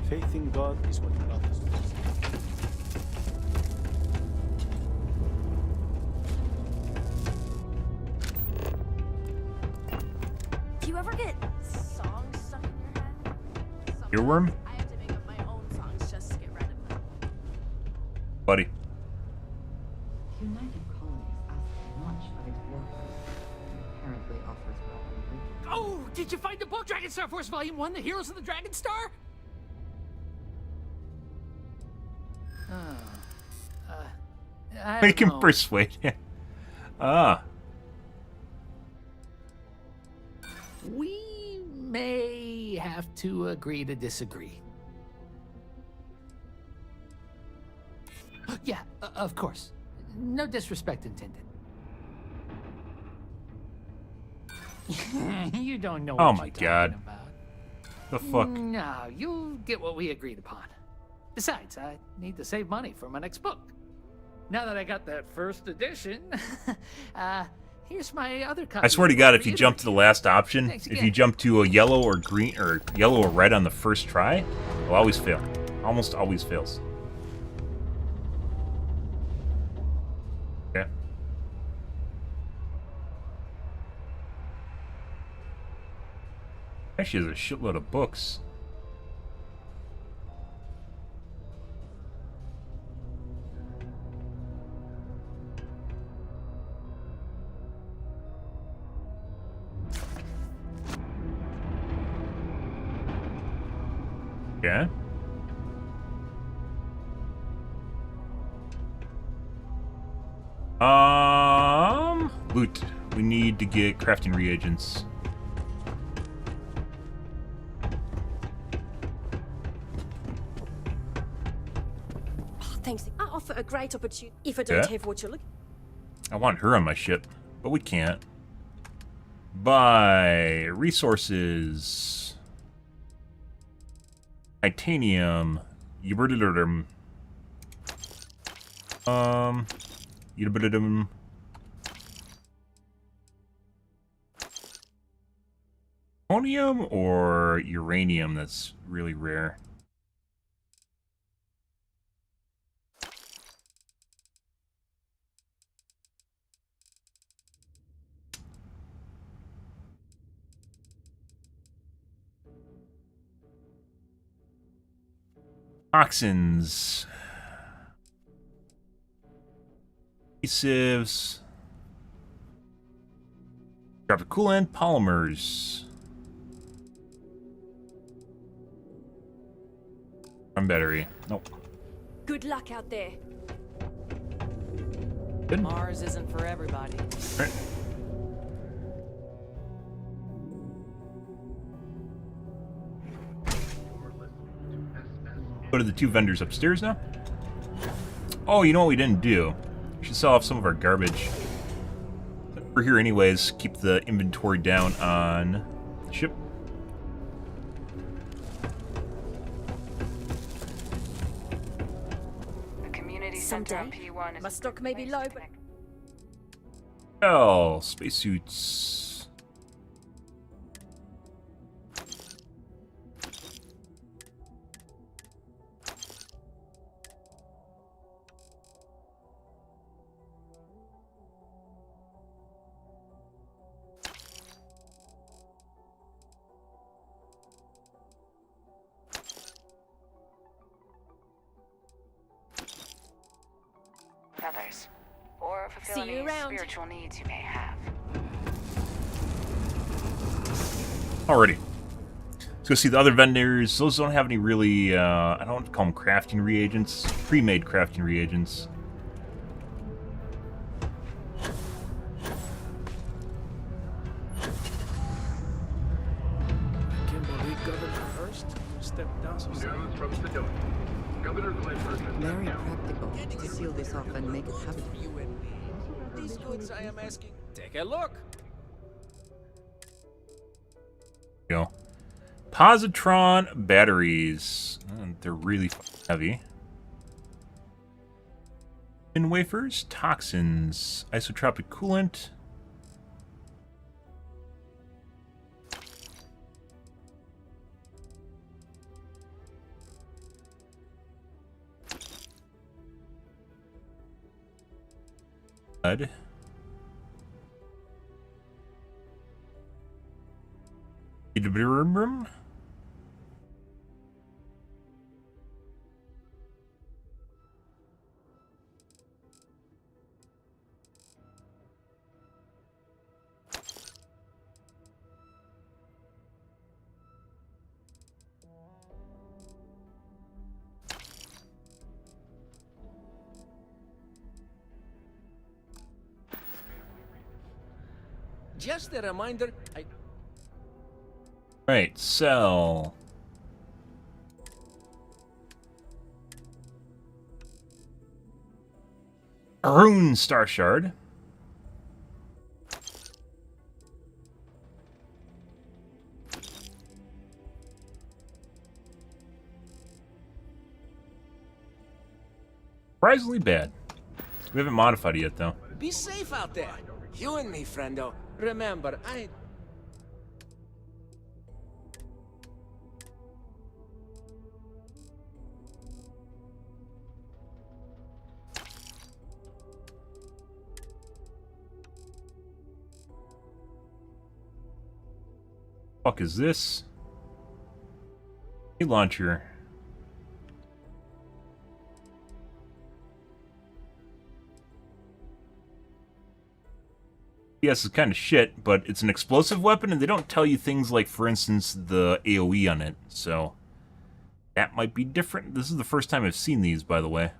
Faith in God is what matters most. Do you ever get songs stuck in your head? Earworm? I have to make up my own songs just to get rid of them. Buddy. United Colonies asks much of its workers. Apparently offers Oh, did you find the book, Dragon Star Force Volume 1, The Heroes of the Dragon Star? Make him persuade him. Ah. We may have to agree to disagree. Yeah, of course. No disrespect intended. You don't know what Oh you're my talking god. about. The fuck? No, you'll get what we agreed upon. Besides, I need to save money for my next book. Now that I got that first edition, here's my other copy. I swear to God, if you jump to the last option, if you jump to a yellow or green or yellow or red on the first try, it'll always fail. Almost always fails. Okay. Actually, there's a shitload of books. Yeah. Loot. We need to get crafting reagents. Oh, thanks. I offer a great opportunity if I don't have what you're looking. I want her on my ship, but we can't. Buy resources. Titanium. Yuberdidum. Yuberdidum. Plutonium or uranium that's really rare. Toxins. Adhesives. Drop coolant, polymers. Battery. Nope. Good luck out there. Good. Mars isn't for everybody. Right. Go to the two vendors upstairs now. Oh, you know what we didn't do? We should sell off some of our garbage. We're here anyways. Keep the inventory down on the ship. Someday, my stock may be low, but... Oh, spacesuits. Others, or fulfill any spiritual needs you may have. Alrighty. Let's go see the other vendors. Those don't have any really, I don't call them crafting reagents. Pre-made crafting reagents. Kimberly, Governor Hurst, step down some News from Sedona. Governor Glenhurst has Very practical to seal this off and make it habitable. You and me. These goods, I am asking. Take a look. Go. Positron batteries. They're really heavy. In wafers, toxins, isotropic coolant. Blood. Room. Just a reminder, Right, sell. Rune Star Shard. Surprisingly bad. We haven't modified it yet, though. Be safe out there. You and me, friendo. Remember, Fuck is this? A launcher. Yes, it's kind of shit, but it's an explosive weapon, and they don't tell you things like, for instance, the AoE on it, so that might be different. This is the first time I've seen these, by the way.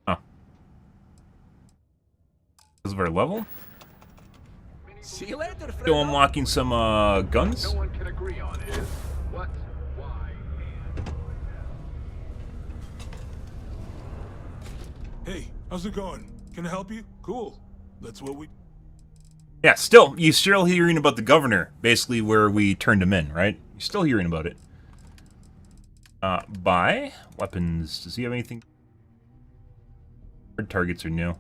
Huh. Because of our level? see you later, friendo. Still unlocking some guns. No one can agree on is what, why, Hey, how's it going? Can I help you? Cool. That's what we... Yeah, still, you're still hearing about the governor, basically where we turned him in, right? You're still hearing about it. Buy weapons. Does he have anything? Hard targets are new.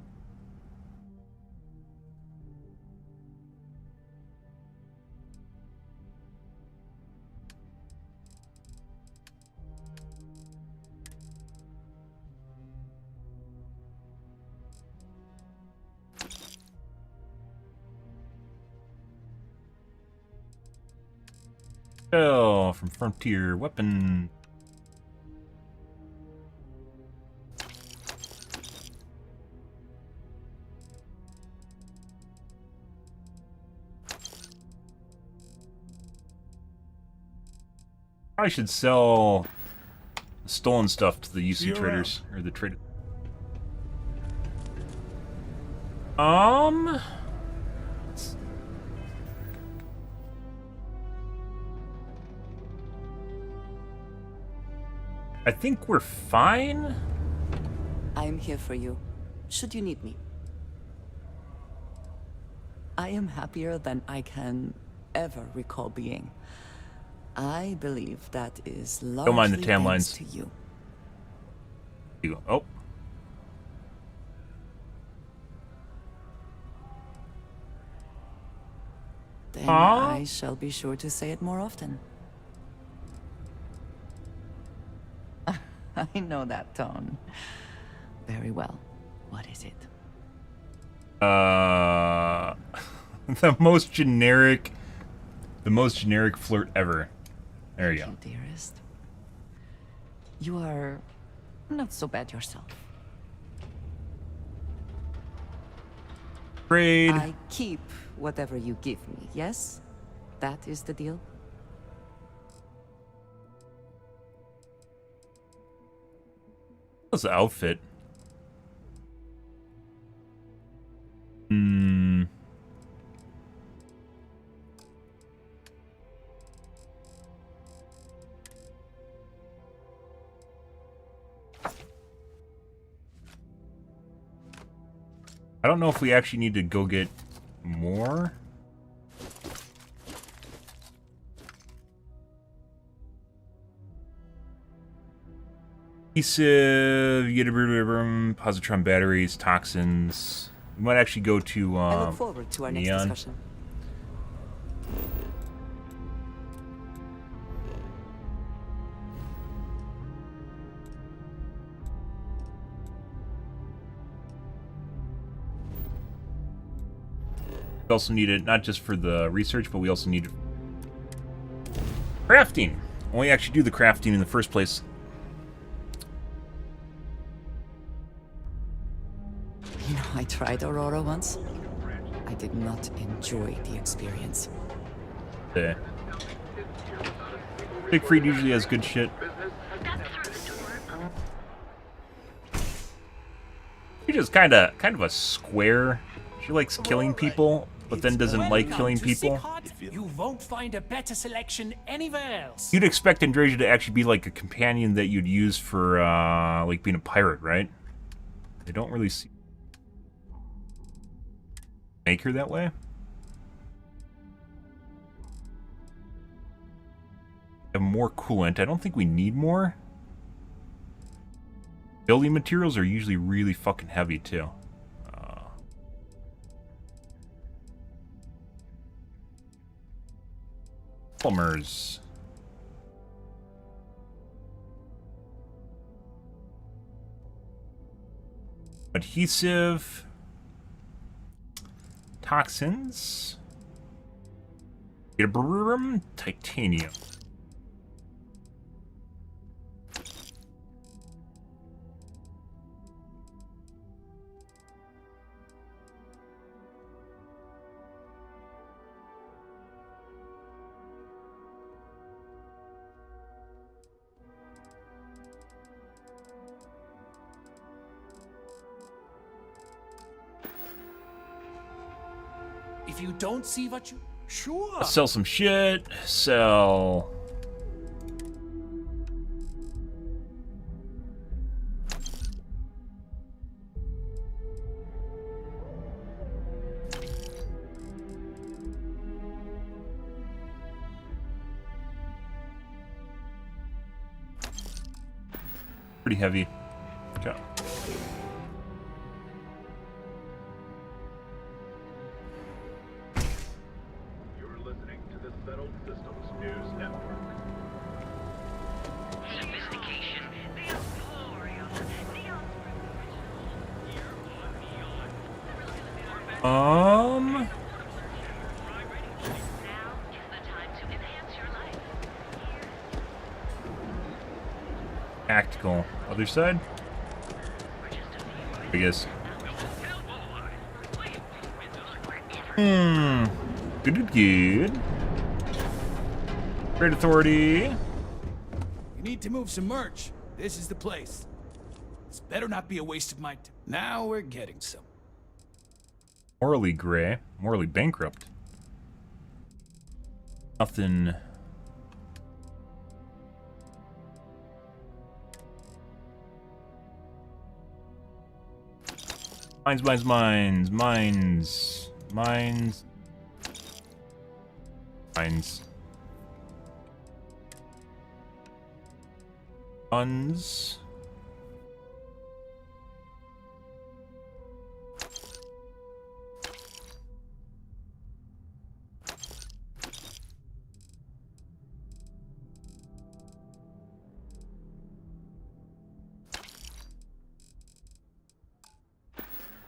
Oh, from Frontier Weapon. I should sell the stolen stuff to the UC traders or the trade. I think we're fine. I'm here for you, should you need me. I am happier than I can ever recall being. I believe that is largely Don't mind the tan lines. to you. You go. Oh. Then I shall be sure to say it more often. I know that tone. Very well. What is it? The most generic flirt ever. There you go. Dearest. You are not so bad yourself. Trade. I keep whatever you give me, yes? That is the deal? What's the outfit? I don't know if we actually need to go get more. Adhesive, you get positron batteries, toxins. We might actually go to I look forward to our next Neon. discussion. We also need it not just for the research, but we also need crafting. When we actually do the crafting in the first place. You know, I tried Aurora once. I did not enjoy the experience. Yeah. Siegfried usually has good shit. She's kind of a square. She likes killing people, but then doesn't like killing people. You won't find a better selection anywhere else. You'd expect Andreja to actually be like a companion that you'd use for like being a pirate, right? They don't really make her that way. Have more coolant. I don't think we need more. Building materials are usually really fucking heavy too. Polymers. Adhesive. Toxins. Titanium. If you don't see what you... Sure. Let's sell some shit. Sell... Pretty heavy. Okay. Tactical. Other side? I guess. Good. Great authority. You need to move some merch. This is the place. This better not be a waste of my time. Now we're getting some. Morally gray. Morally bankrupt. Nothing. Mines. Guns.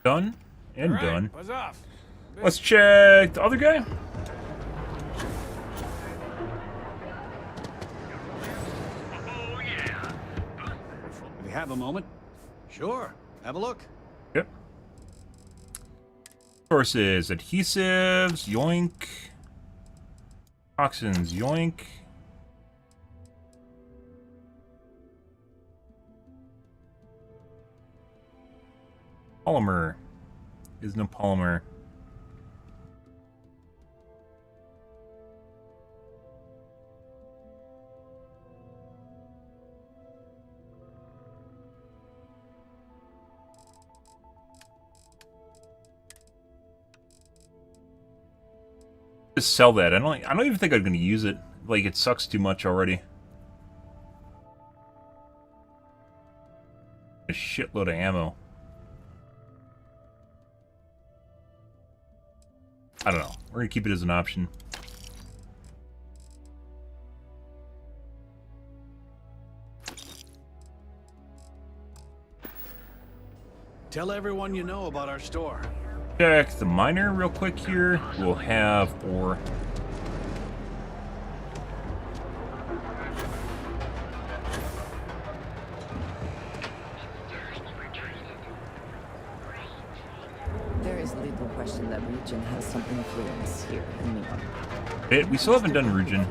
Done and right, done. buzz off. Let's check the other guy. We have a moment. Sure, have a look. Yep. Sources, adhesives, yoink. Toxins, yoink. Polymer. Is no polymer. Just sell that. I don't even think I'm gonna use it. Like, it sucks too much already. A shitload of ammo. I don't know. We're gonna keep it as an option. Tell everyone you know about our store. Check the miner real quick here. We'll have ore. There is little question that region has some influence here in Neon. We still haven't done Rujin.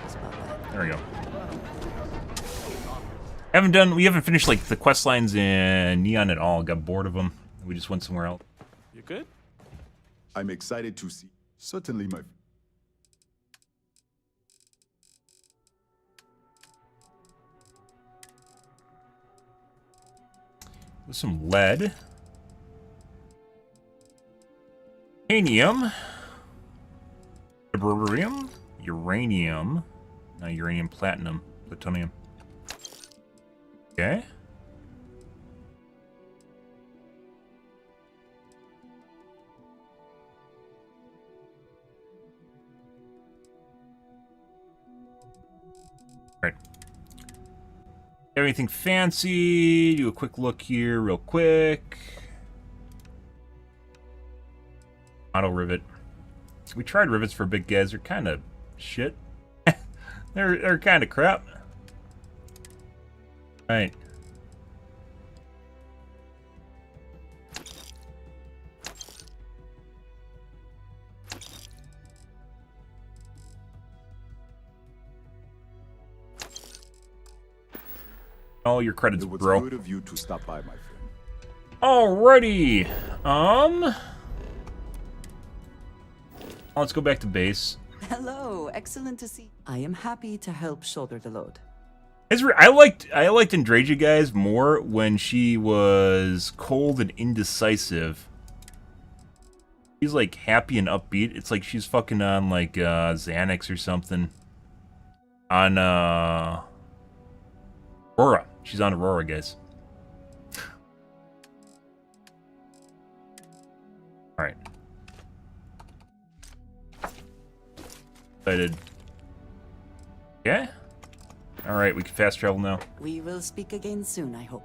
There we go. We haven't finished like the quest lines in Neon at all. Got bored of them. We just went somewhere else. You good? I'm excited to see. Certainly, my. With some lead. Uranium. Beryllium. Uranium. No, uranium, platinum, plutonium. Okay. Alright. Everything fancy. Do a quick look here, real quick. Auto rivet. We tried rivets for big guys. They're kind of shit. they're kind of crap. Right. All your credits, bro. Good of you to stop by, my friend. Alrighty. Let's go back to base. Hello, excellent to see. I am happy to help shoulder the load. I liked Andraja, guys, more when she was cold and indecisive. She's like happy and upbeat. It's like she's fucking on like Xanax or something. On Aurora. She's on Aurora, guys. Alright. Excited. Yeah? Alright, we can fast travel now. We will speak again soon, I hope.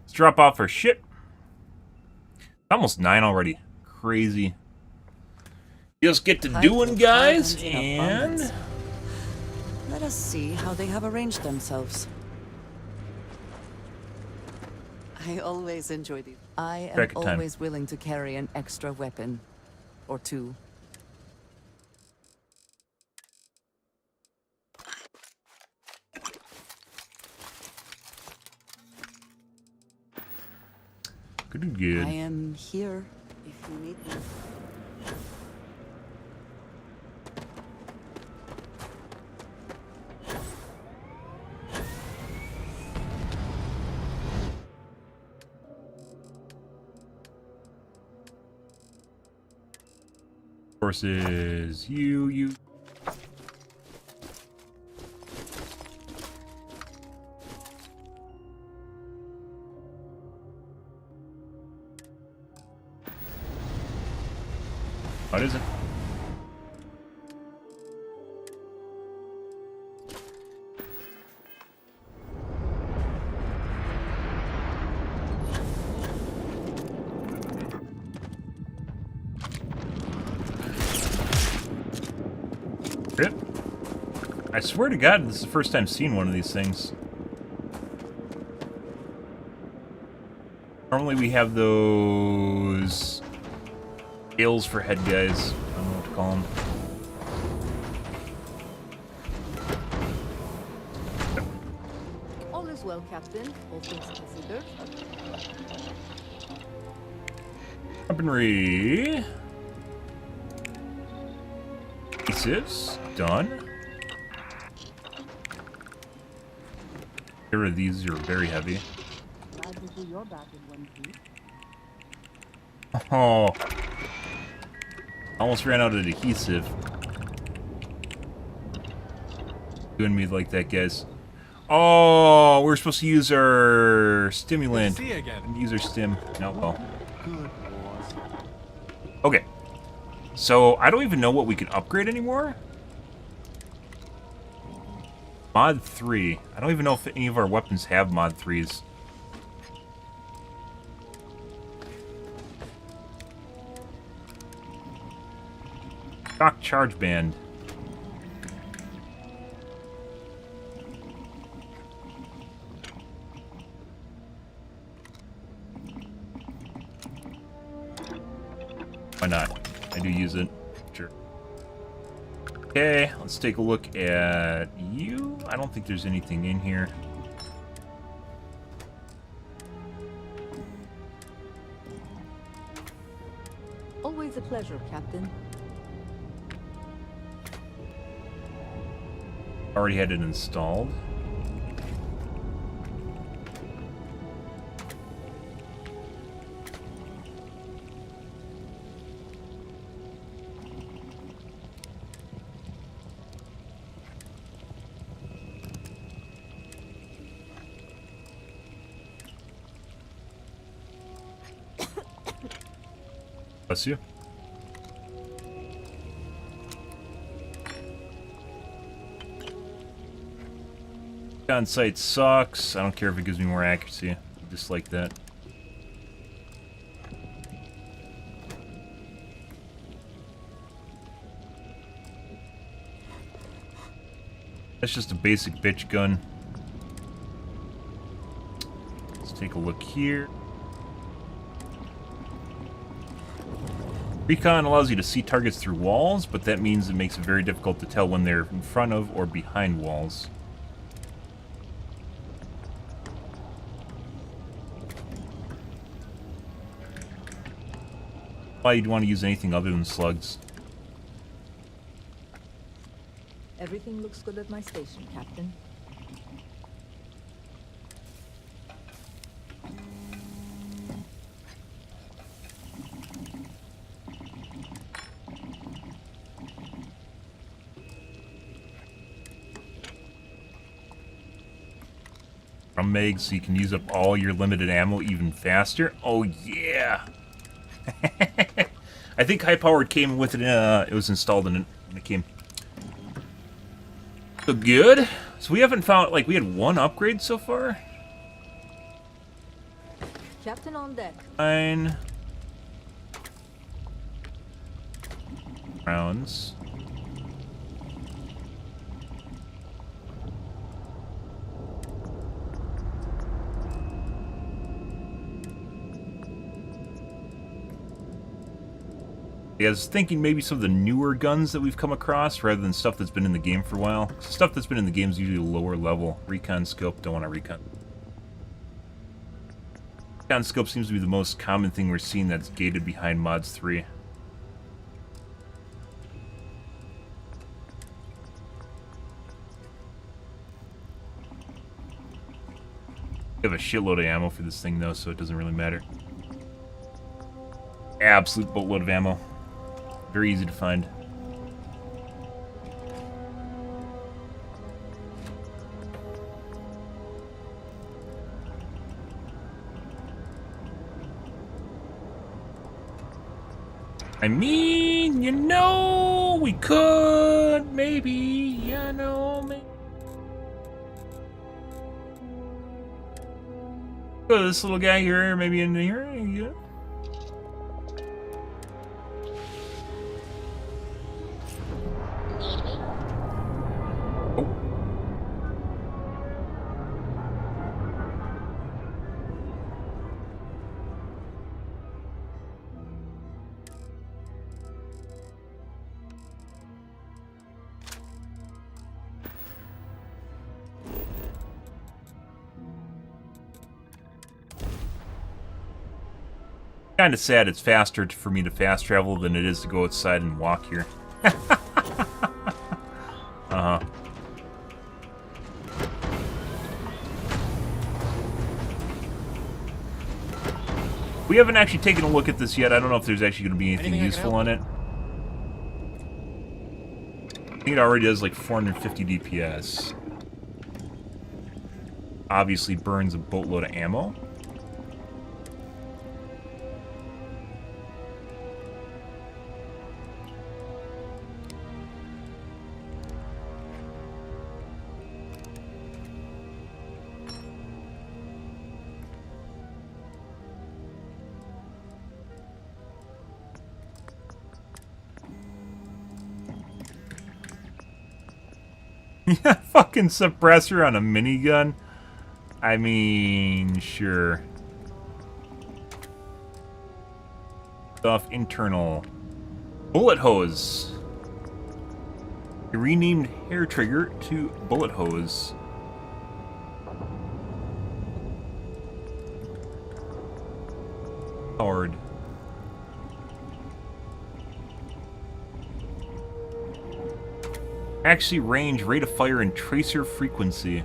Let's drop off our ship. Almost 9 already. Crazy. Just get to doing, guys, and let us see how they have arranged themselves. I always enjoy these. I am always willing to carry an extra weapon or two. Good. I am here if you need me. Forces, you. What is it? Rip. I swear to God, this is the first time seeing one of these things. Normally we have those scales for head guys. I don't know what to call them. All is well, Captain. All things considered. Weaponry. Adhesives. Done. Here are these are very heavy. Glad to see you're back in one piece. Oh. Almost ran out of adhesive. Doing me like that, guys. Oh, we're supposed to use our stimulant. See you again. Use our stim. No, well. Okay. So, I don't even know what we can upgrade anymore. Mod 3. I don't even know if any of our weapons have Mod 3s. Shock charge band. Why not? I do use it. Sure. Okay, let's take a look at you. I don't think there's anything in here. Always a pleasure, Captain. Already had it installed. Bless you. On site sucks. I don't care if it gives me more accuracy. Just like that. That's just a basic bitch gun. Let's take a look here. Recon allows you to see targets through walls, but that means it makes it very difficult to tell when they're in front of or behind walls. Why you'd want to use anything other than slugs. Everything looks good at my station, Captain. From Meg, so you can use up all your limited ammo even faster. Oh yeah! I think high powered came with it. It was installed in it when it came. So good. So we haven't found, like, we had one upgrade so far. Captain on deck. Fine. Rounds. I was thinking maybe some of the newer guns that we've come across rather than stuff that's been in the game for a while. Stuff that's been in the game is usually lower level. Recon scope, don't want to recon. Recon scope seems to be the most common thing we're seeing that's gated behind mods 3. We have a shitload of ammo for this thing though, so it doesn't really matter. Absolute boatload of ammo. Very easy to find. I mean, you know, we could, maybe, you know, maybe. Oh, this little guy here, maybe in here, yeah. Kind of sad it's faster for me to fast travel than it is to go outside and walk here. Uh-huh. We haven't actually taken a look at this yet. I don't know if there's actually going to be anything useful on it. I think it already does like 450 DPS. Obviously burns a boatload of ammo. Fucking suppressor on a minigun? I mean, sure. Stuff internal. Bullet hose. A renamed hair trigger to bullet hose. Powered. Actually, range, rate of fire, and tracer frequency.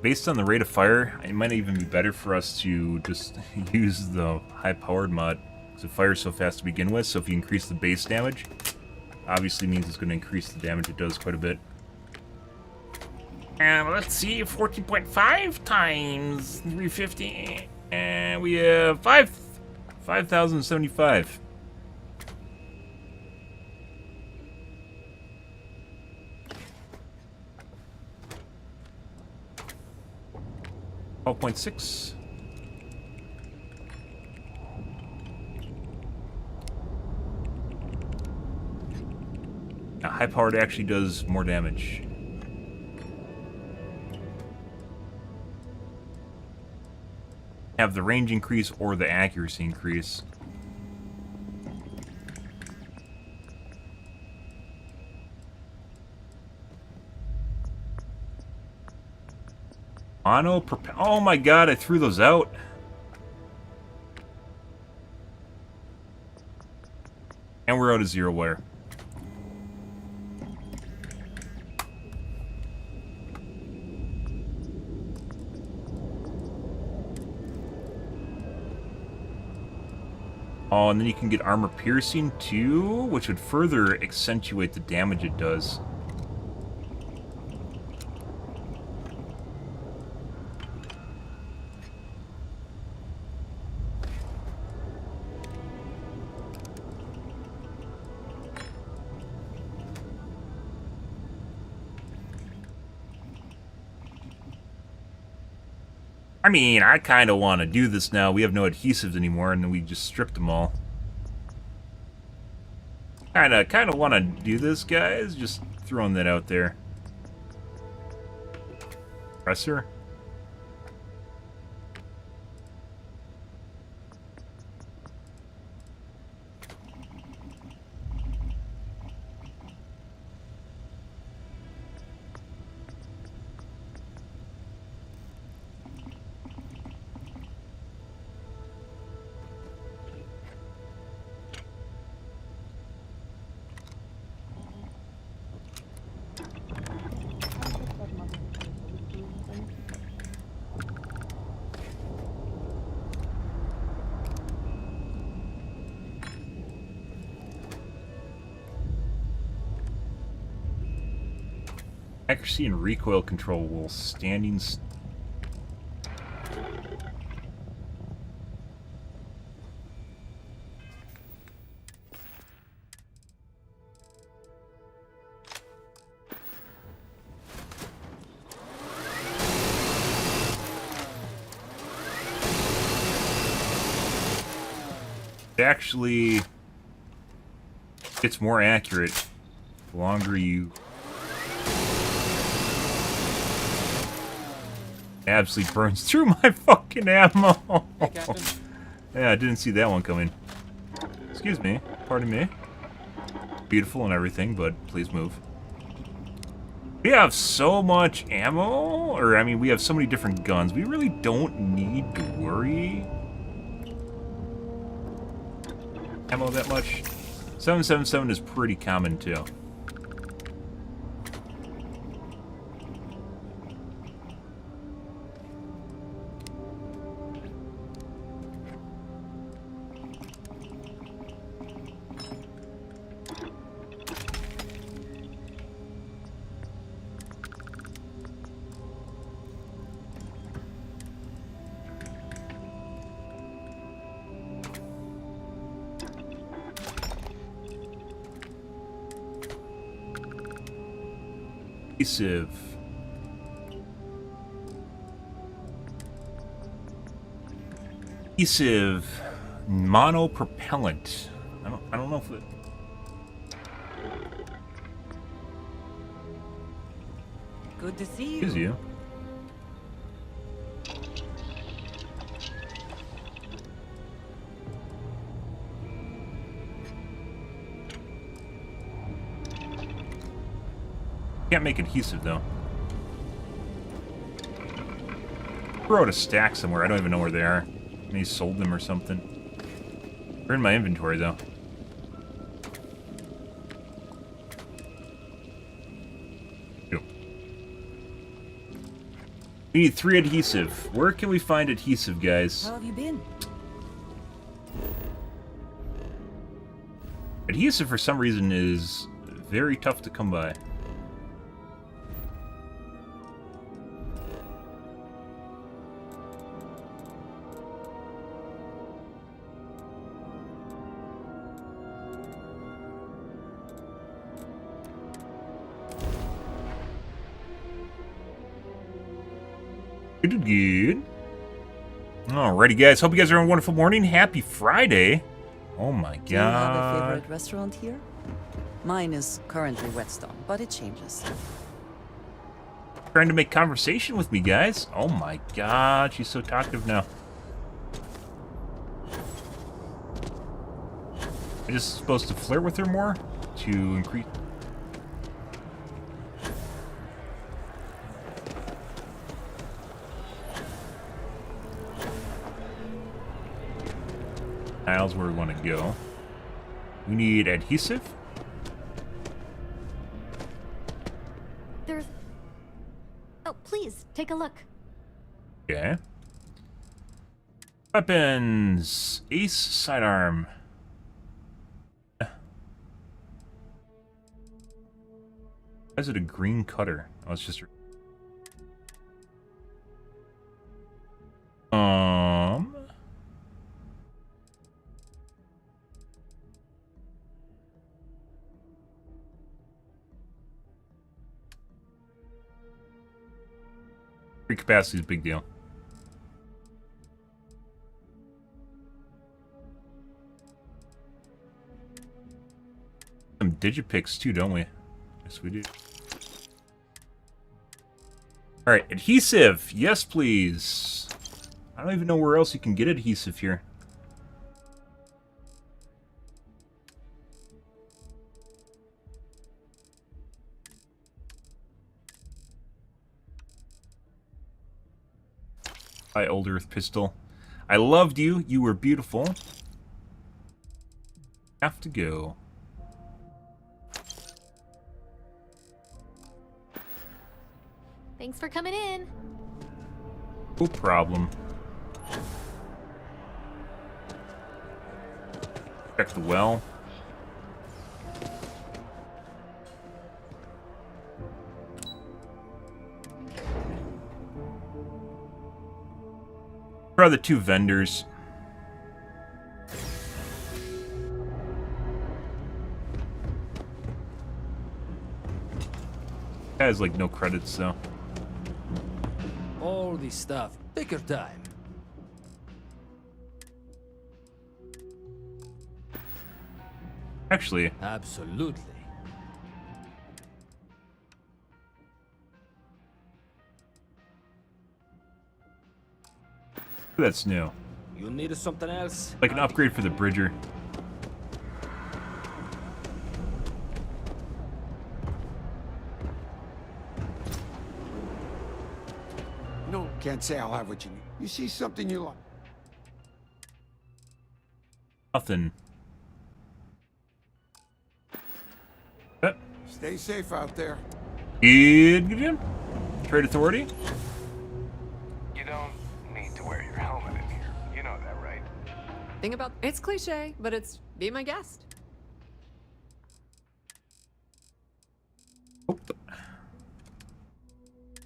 Based on the rate of fire, it might even be better for us to just use the high-powered mod, because it fires so fast to begin with, so if you increase the base damage, obviously means it's going to increase the damage it does quite a bit. And let's see, 14.5 times 350, and we have 5,075. .6. Now, high powered actually does more damage. Have the range increase or the accuracy increase. Oh my god, I threw those out. And we're out of zero wire. Oh, and then you can get armor piercing too, which would further accentuate the damage it does. I mean, I kind of want to do this now. We have no adhesives anymore, and then we just stripped them all. Kind of want to do this, guys. Just throwing that out there. Presser. Accuracy and recoil control while standing. It actually gets more accurate the longer you absolutely burns through my fucking ammo. Hey, Captain. Yeah, I didn't see that one coming. Excuse me, pardon me. Beautiful and everything, but please move. We have so much ammo, or I mean, we have so many different guns. We really don't need to worry ammo that much. 777 is pretty common too. Adhesive. Adhesive. Monopropellant. I don't know if it... Good to see you. Is you. Can't make adhesive though. Throw out a stack somewhere. I don't even know where they are. Maybe sold them or something. They're in my inventory though. We need 3 adhesive. Where can we find adhesive, guys? How have you been? Adhesive, for some reason, is very tough to come by. Good. Alrighty, guys. Hope you guys are having a wonderful morning. Happy Friday. Oh my god. Do you have a favorite restaurant here? Mine is currently Whetstone, but it changes. Trying to make conversation with me, guys. Oh my god. She's so talkative now. I'm just supposed to flirt with her more to increase... Tiles where we want to go. We need adhesive. There's... Oh, please, take a look. Okay. Weapons. Ace sidearm. Why is it a green cutter? Oh, it's just... Free capacity is a big deal. Some digipicks too, don't we? Yes, we do. Alright, adhesive. Yes, please. I don't even know where else you can get adhesive here. Hi, Old Earth Pistol. I loved you. You were beautiful. Have to go. Thanks for coming in. No problem. Check the well. Try the 2 vendors. Has like no credits though. All this stuff. Take your time. Actually. Absolutely. That's new. You need something else? Like an upgrade for the Bridger. No, can't say I'll have what you need. You see something you like. Nothing. Stay safe out there. Good, Jim. Trade Authority. You don't need to wear your helmet in here. You know that, right? Thing about it's cliche, but it's be my guest.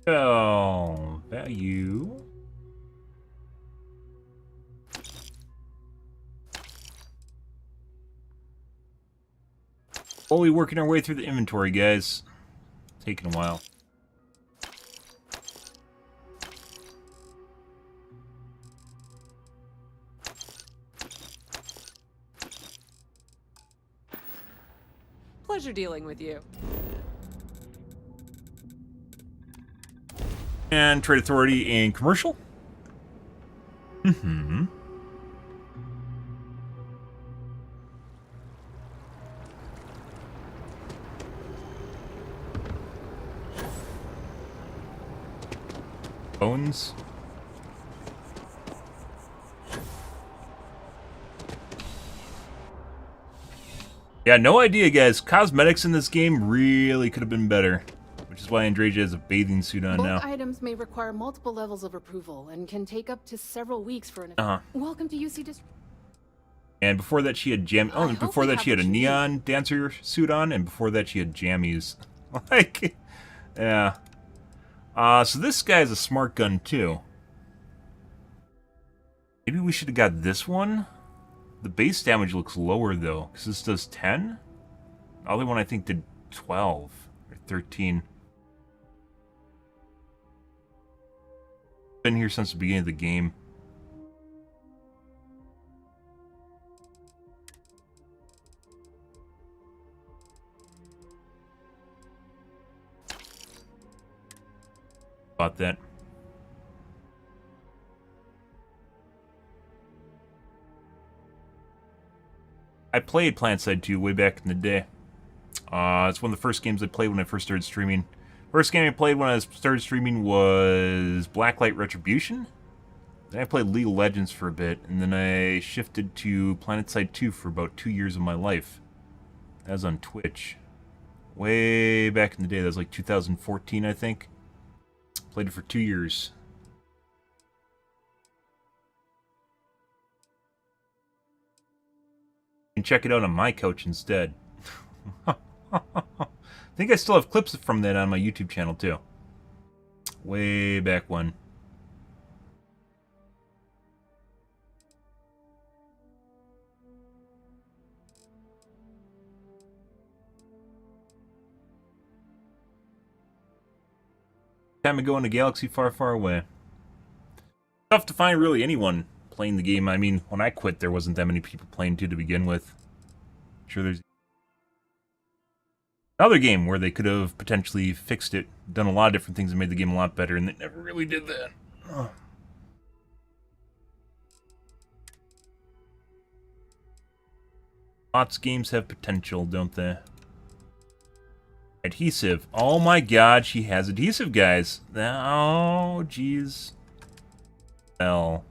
Oh, value. Slowly working our way through the inventory, guys. Taking a while. Pleasure dealing with you. And trade authority in commercial. Mm-hmm. Bones. Yeah, no idea, guys. Cosmetics in this game really could have been better, which is why Andreja has a bathing suit on now. Bulk items may require multiple levels of approval and can take up to several weeks for an. Welcome to UC District. And before that, she had before that, she had a neon dancer suit on, and before that, she had jammies. Like, yeah. So this guy's a smart gun too. Maybe we should have got this one. The base damage looks lower though, because this does 10. The other one I think did 12 or 13. Been here since the beginning of the game. About that. I played PlanetSide 2 way back in the day. It's one of the first games I played when I first started streaming. First game I played when I started streaming was Blacklight Retribution. Then I played League of Legends for a bit, and then I shifted to PlanetSide 2 for about 2 years of my life. That was on Twitch. Way back in the day, that was like 2014, I think. Played it for 2 years. And check it out on my couch instead. I think I still have clips from that on my YouTube channel too. Way back when. Time ago in a galaxy far, far away. Tough to find really anyone playing the game. I mean, when I quit, there wasn't that many people playing to begin with. I'm sure there's another game where they could have potentially fixed it, done a lot of different things and made the game a lot better, and they never really did that. Ugh. Lots of games have potential, don't they? Adhesive. Oh my god, she has adhesive, guys. Oh, jeez. Hell.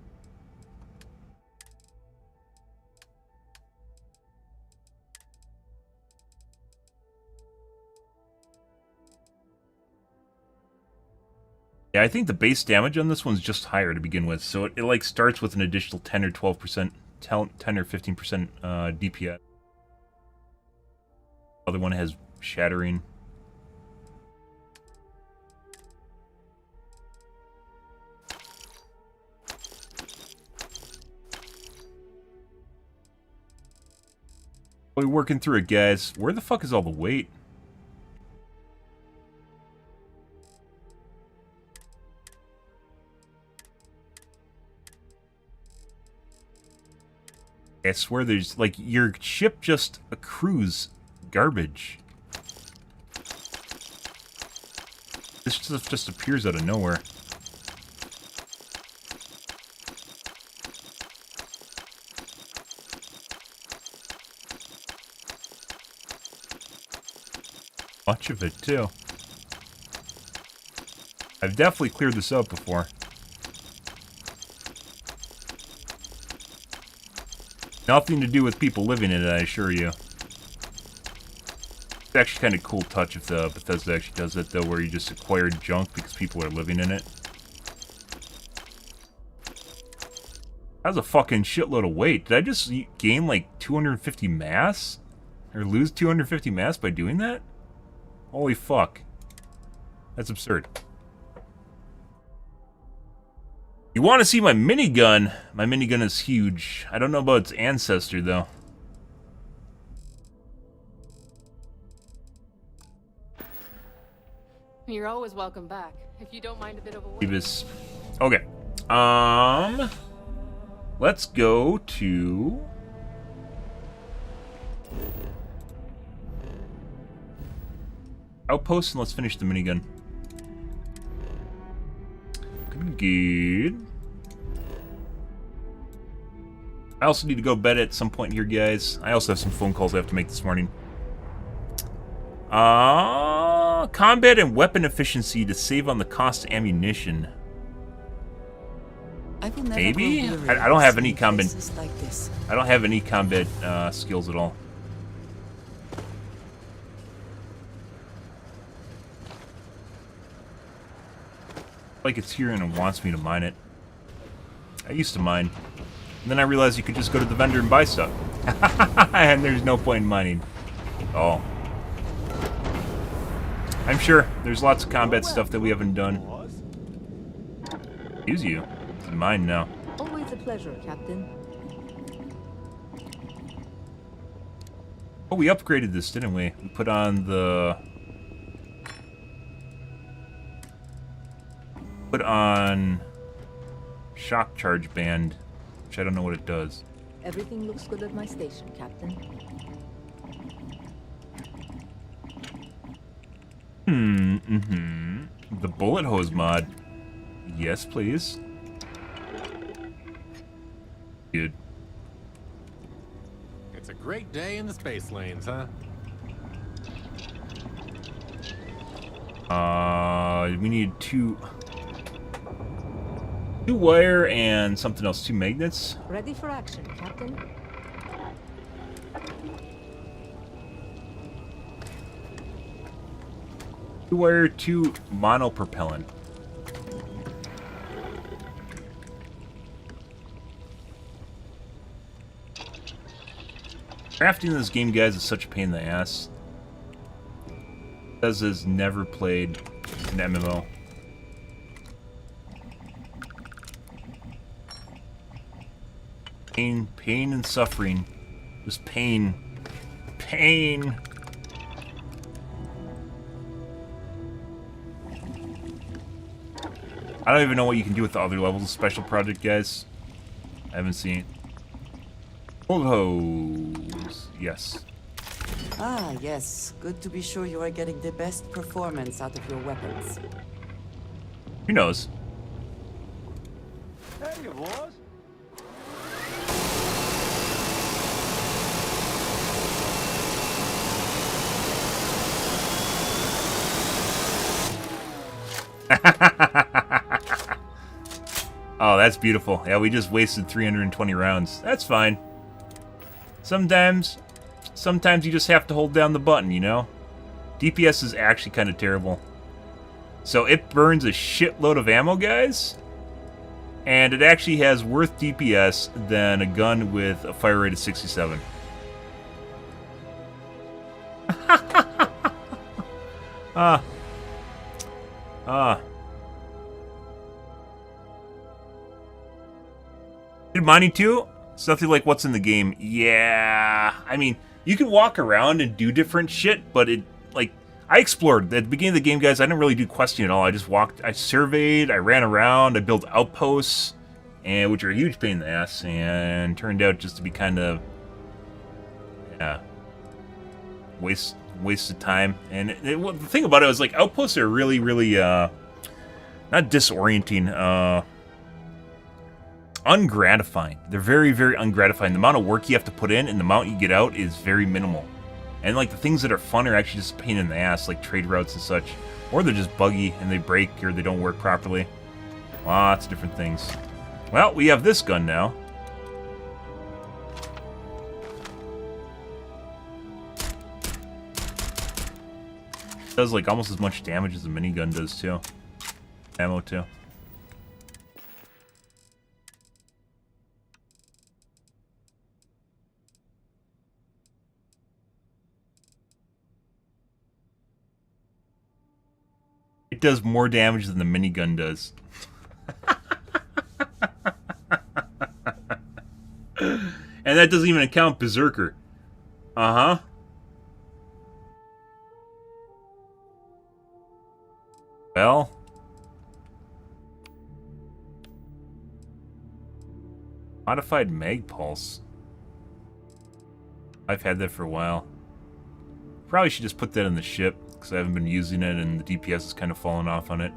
Yeah, I think the base damage on this one's just higher to begin with, so it like starts with an additional 10 or 12%, 10 or 15% DPS. Other one has shattering. We're working through it, guys. Where the fuck is all the weight? I swear there's, like, your ship just accrues garbage. This stuff just appears out of nowhere. Much of it, too. I've definitely cleared this up before. Nothing to do with people living in it, I assure you. It's actually kind of cool touch if the Bethesda actually does it, though, where you just acquire junk because people are living in it. That's a fucking shitload of weight. Did I just gain like 250 mass? Or lose 250 mass by doing that? Holy fuck. That's absurd. You want to see my minigun? My minigun is huge. I don't know about its ancestor, though. You're always welcome back, if you don't mind a bit of a wait. Okay. Let's go to... outpost and let's finish the minigun. Good. I also need to go to bed at some point here, guys. I also have some phone calls I have to make this morning. Combat and weapon efficiency to save on the cost of ammunition. Maybe? I don't have any combat. I don't have any combat skills at all. Like it's here and it wants me to mine it. I used to mine. And then I realized you could just go to the vendor and buy stuff. And there's no point in mining. Oh. I'm sure there's lots of combat stuff that we haven't done. Use you. It's mine now. Always a pleasure, Captain. Oh, we upgraded this, didn't we? We put on the... Put on... Shock charge band, which I don't know what it does. Everything looks good at my station, Captain. The bullet hose mod. Yes, please. Good. It's a great day in the space lanes, huh? We need two wire and something else. 2 magnets. Ready for action, Captain. 2 wire, 2 monopropellant. Crafting this game, guys, is such a pain in the ass. Says has never played an MMO. Pain and suffering. Just pain. Pain. I don't even know what you can do with the other levels of Special Project, guys. I haven't seen it. Bullet hose. Yes. Ah, yes. Good to be sure you are getting the best performance out of your weapons. Who knows? There you was. Oh, that's beautiful. Yeah, we just wasted 320 rounds. That's fine. Sometimes you just have to hold down the button, you know? DPS is actually kind of terrible. So it burns a shitload of ammo, guys. And it actually has worse DPS than a gun with a fire rate of 67. Did mining too? Something like what's in the game. Yeah. I mean, you can walk around and do different shit, but it, like, I explored. At the beginning of the game, guys, I didn't really do questing at all. I just walked, I surveyed, I ran around, I built outposts, and which are a huge pain in the ass, and turned out just to be kind of, yeah, waste of time. And the thing about it was, like, outposts are really, really, not disorienting, ungratifying. They're very, very ungratifying. The amount of work you have to put in and the amount you get out is very minimal. And like the things that are fun are actually just a pain in the ass, like trade routes and such. Or they're just buggy and they break or they don't work properly. Lots of different things. Well, we have this gun now. It does like almost as much damage as a minigun does too. Ammo too. It does more damage than the minigun does. And that doesn't even account Berserker. Uh-huh. Well. Modified mag pulse. I've had that for a while. Probably should just put that in the ship, because I haven't been using it and the DPS is kind of falling off on it.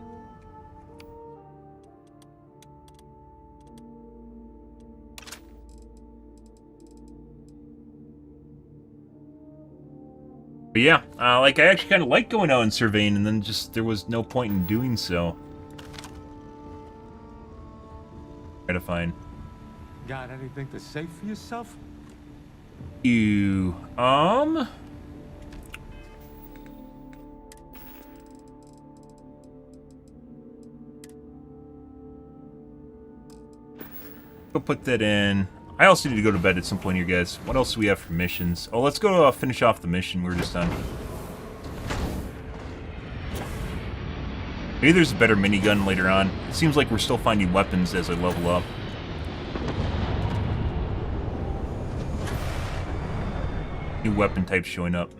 But yeah, like I actually kind of like going out and surveying, and then just there was no point in doing so. Try to find. Got anything to say for yourself? You, Go put that in. I also need to go to bed at some point here, guys. What else do we have for missions? Oh, let's go finish off the mission we were just done. Maybe there's a better minigun later on. It seems like we're still finding weapons as I level up. New weapon types showing up.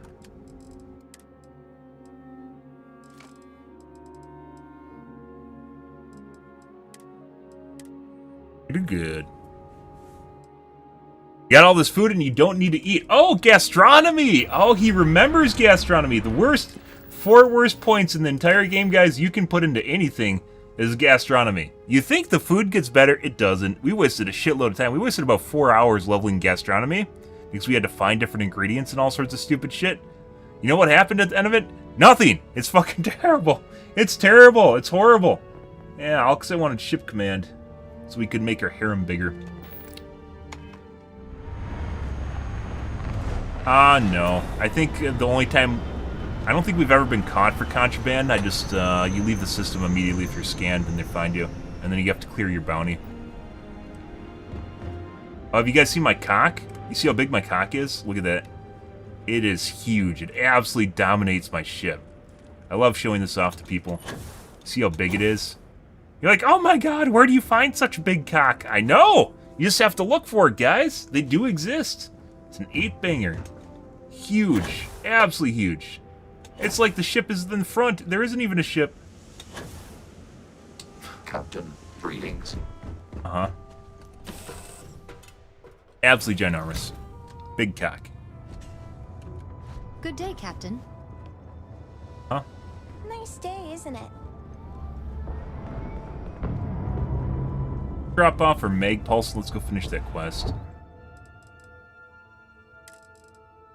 Pretty good. You got all this food and you don't need to eat. Oh, gastronomy! Oh, he remembers gastronomy. The worst, 4 worst points in the entire game, guys, you can put into anything is gastronomy. You think the food gets better? It doesn't. We wasted a shitload of time. We wasted about 4 hours leveling gastronomy because we had to find different ingredients and all sorts of stupid shit. You know what happened at the end of it? Nothing. It's fucking terrible. It's terrible. It's horrible. Yeah, all because I wanted ship command so we could make our harem bigger. No. I think the only time... I don't think we've ever been caught for contraband. I just, you leave the system immediately if you're scanned and they find you. And then you have to clear your bounty. Oh, have you guys seen my cock? You see how big my cock is? Look at that. It is huge. It absolutely dominates my ship. I love showing this off to people. See how big it is? You're like, oh my god, where do you find such a big cock? I know! You just have to look for it, guys. They do exist. It's an 8-banger. Huge. Absolutely huge. It's like the ship is in front. There isn't even a ship. Captain, greetings. Uh-huh. Absolutely ginormous. Big cock. Good day, Captain. Huh? Nice day, isn't it? Drop off for Meg Pulse. Let's go finish that quest.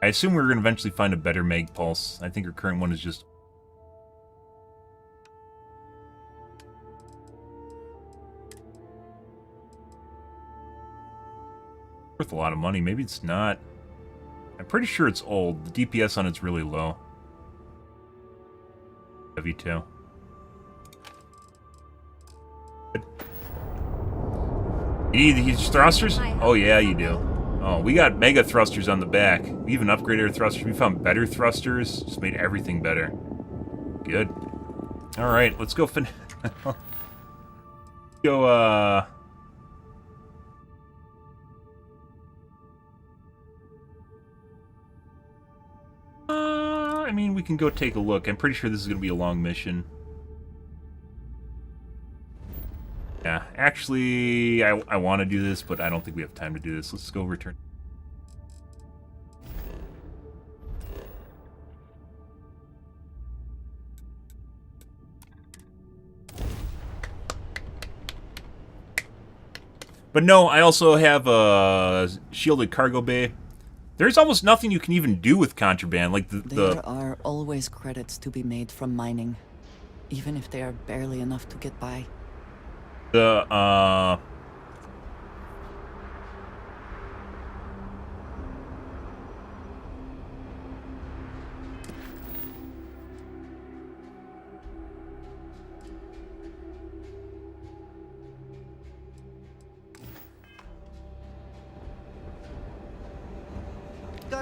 I assume we're going to eventually find a better Meg Pulse. I think our current one is just... worth a lot of money. Maybe it's not. I'm pretty sure it's old. The DPS on it's really low. W2. Good. You need these thrusters? Oh yeah, you do. Oh, we got mega thrusters on the back. We even upgraded our thrusters. We found better thrusters. Just made everything better. Good. Alright, let's go finish. Go, I mean, we can go take a look. I'm pretty sure this is going to be a long mission. Yeah, actually, I want to do this, but I don't think we have time to do this. Let's go return. But no, I also have a shielded cargo bay. There's almost nothing you can even do with contraband. Like There are always credits to be made from mining, even if they are barely enough to get by. Got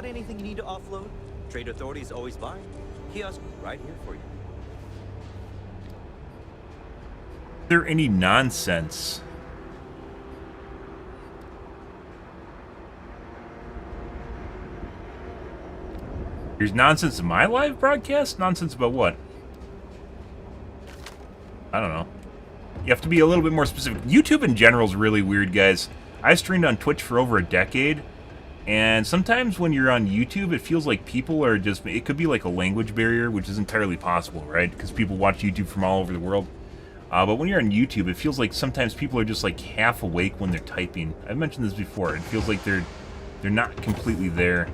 anything you need to offload? Trade authorities always buy. Kiosk right here for you. Is there any nonsense? There's nonsense in my live broadcast? Nonsense about what? I don't know. You have to be a little bit more specific. YouTube in general is really weird, guys. I streamed on Twitch for over a decade, And sometimes when you're on YouTube, it feels like people are just... It could be like a language barrier, which is entirely possible, right? Because people watch YouTube from all over the world. But when you're on YouTube, it feels like sometimes people are just like half awake when they're typing. I've mentioned this before. It feels like they're not completely there.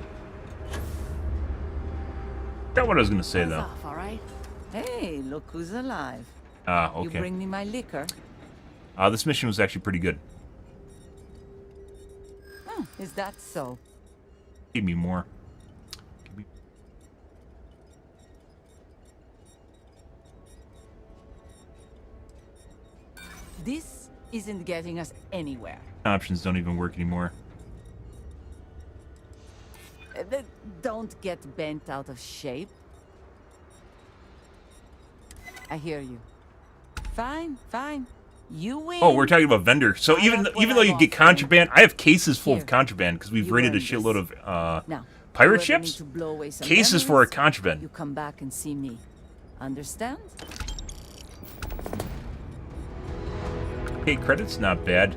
Forgot what I was going to say, though. Off, all right? Hey, look who's alive. Okay. You bring me my liquor? This mission was actually pretty good. Is that so? Give me more. This isn't getting us anywhere. Options don't even work anymore. Don't get bent out of shape. I hear you. Fine, fine. You win. Oh, we're talking about vendor. So even though you get contraband, I have cases full of contraband because we've raided a shitload of pirate ships. Cases for our contraband. You come back and see me. Understand? Okay, credits not bad.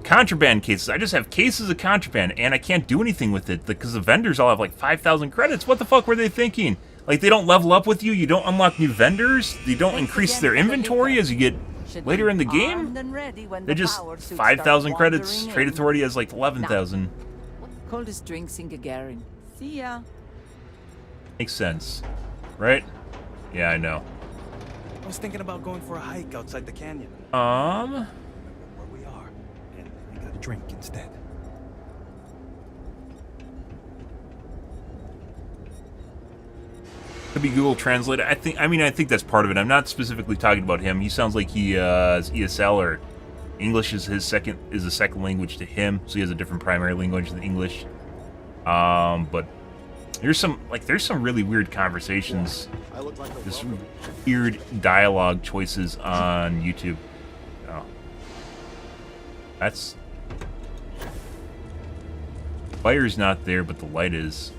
Contraband cases. I just have cases of contraband, and I can't do anything with it because the vendors all have like 5,000 credits. What the fuck were they thinking? Like, they don't level up with you? You don't unlock new vendors? They don't increase their inventory as you get later in the game? They're just 5,000 credits. Trade Authority has like 11,000. Coldest drinks in Gagarin. See ya. Makes sense. Right? Yeah, I know. I was thinking about going for a hike outside the canyon. Where we are, and we got a drink instead. Could be Google Translate. I think that's part of it. I'm not specifically talking about him. He sounds like he is ESL, or English is a second language to him, so he has a different primary language than English. But there's some really weird conversations. There's weird dialogue choices on YouTube. Oh. That's... Fire's not there, but the light is.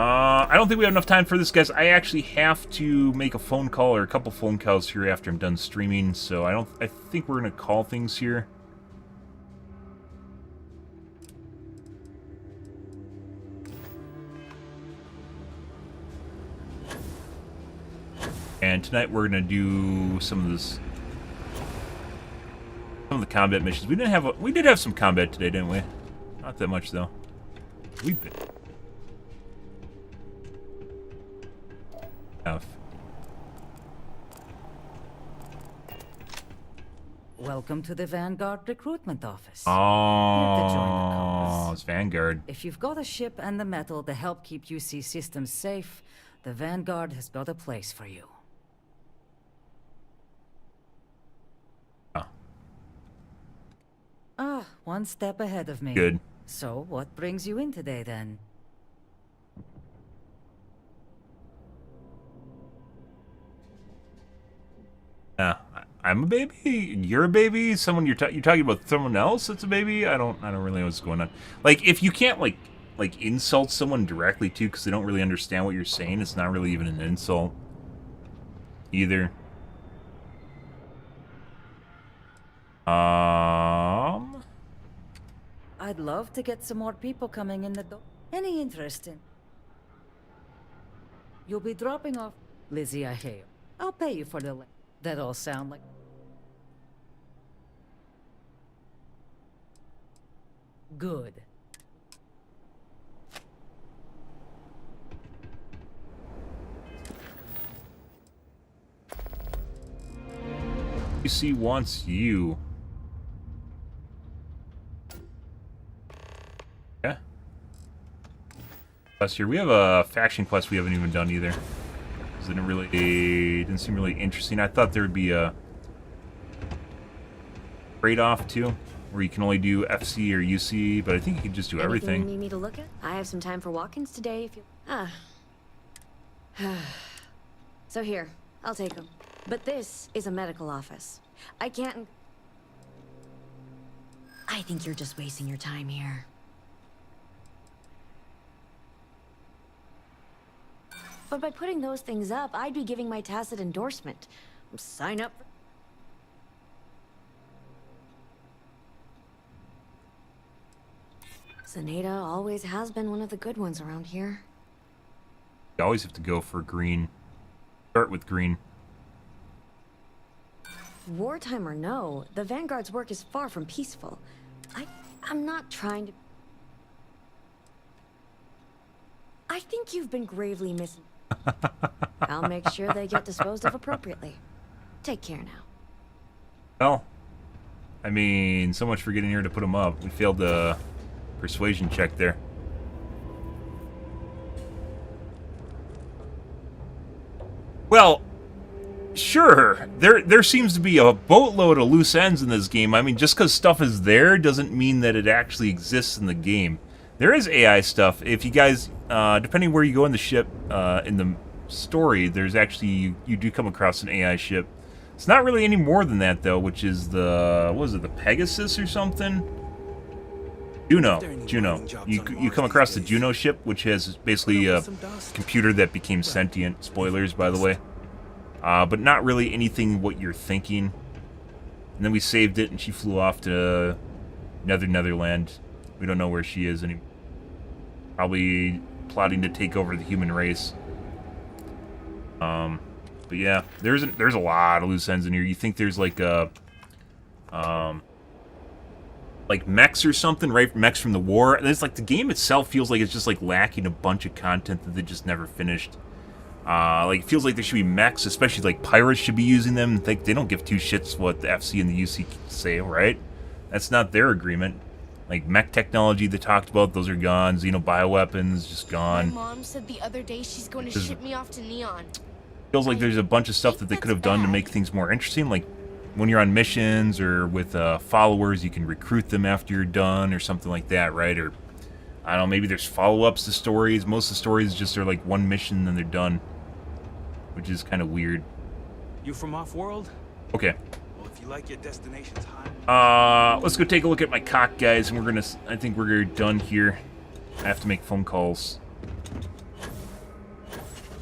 I don't think we have enough time for this, guys. I actually have to make a phone call or a couple phone calls here after I'm done streaming, so I think we're gonna call things here. And tonight we're gonna do some of the combat missions. We did have some combat today, didn't we? Not that much though. We've been. Welcome to the Vanguard recruitment office. Oh, it's Vanguard. If you've got a ship and the metal to help keep UC systems safe, the Vanguard has got a place for you. One step ahead of me. Good. So, what brings you in today, then? I'm a baby. You're a baby. Someone you're talking about someone else that's a baby. I don't really know what's going on. Like, if you can't like insult someone directly too, because they don't really understand what you're saying, it's not really even an insult either. I'd love to get some more people coming in the door. Any interest in? You'll be dropping off Lizzie, I hear. I'll pay you for the that all sound like... Good. UC wants you. Yeah. Last year we have a faction quest we haven't even done either. Didn't seem really interesting. I thought there would be a trade-off too, where you can only do FC or UC, but I think you can just do everything. You need me to look at? I have some time for walk-ins today if you... So here, I'll take them. But this is a medical office. I can't... I think you're just wasting your time here. But by putting those things up, I'd be giving my tacit endorsement. Sign up. Zaneta always has been one of the good ones around here. You always have to go for green. Start with green. Wartime or no, the Vanguard's work is far from peaceful. I'm not trying to... I think you've been gravely missing. I'll make sure they get disposed of appropriately. Take care now. Well, I mean, so much for getting here to put them up. We failed the persuasion check there. Well, sure. There seems to be a boatload of loose ends in this game. I mean, just because stuff is there doesn't mean that it actually exists in the game. There is AI stuff. If you guys, depending where you go in the ship, in the story, there's actually, you do come across an AI ship. It's not really any more than that, though, which is the, what was it, the Pegasus or something? Juno. You come across the Juno ship, which has basically a computer that became sentient. Spoilers, by the way. But not really anything what you're thinking. And then we saved it, and she flew off to Netherland. We don't know where she is anymore. Probably plotting to take over the human race. But yeah, there's a lot of loose ends in here. You think there's like a like mechs or something, right? Mechs from the war. And it's like the game itself feels like it's just like lacking a bunch of content that they just never finished. Like it feels like there should be mechs, especially like pirates should be using them. Like they don't give two shits what the FC and the UC say, right? That's not their agreement. Like mech technology they talked about, those are gone. Xenobioweapons, just gone. My mom said the other day she's going to ship me off to Neon. Feels like there's a bunch of stuff that they could have done to make things more interesting. Like when you're on missions or with followers, you can recruit them after you're done or something like that, right? Or I don't know, maybe there's follow-ups to stories. Most of the stories just are like one mission and then they're done, which is kind of weird. You from off-world? Okay. Well, if you like your destinations high. Let's go take a look at my cock, guys, and I think we're done here. I have to make phone calls.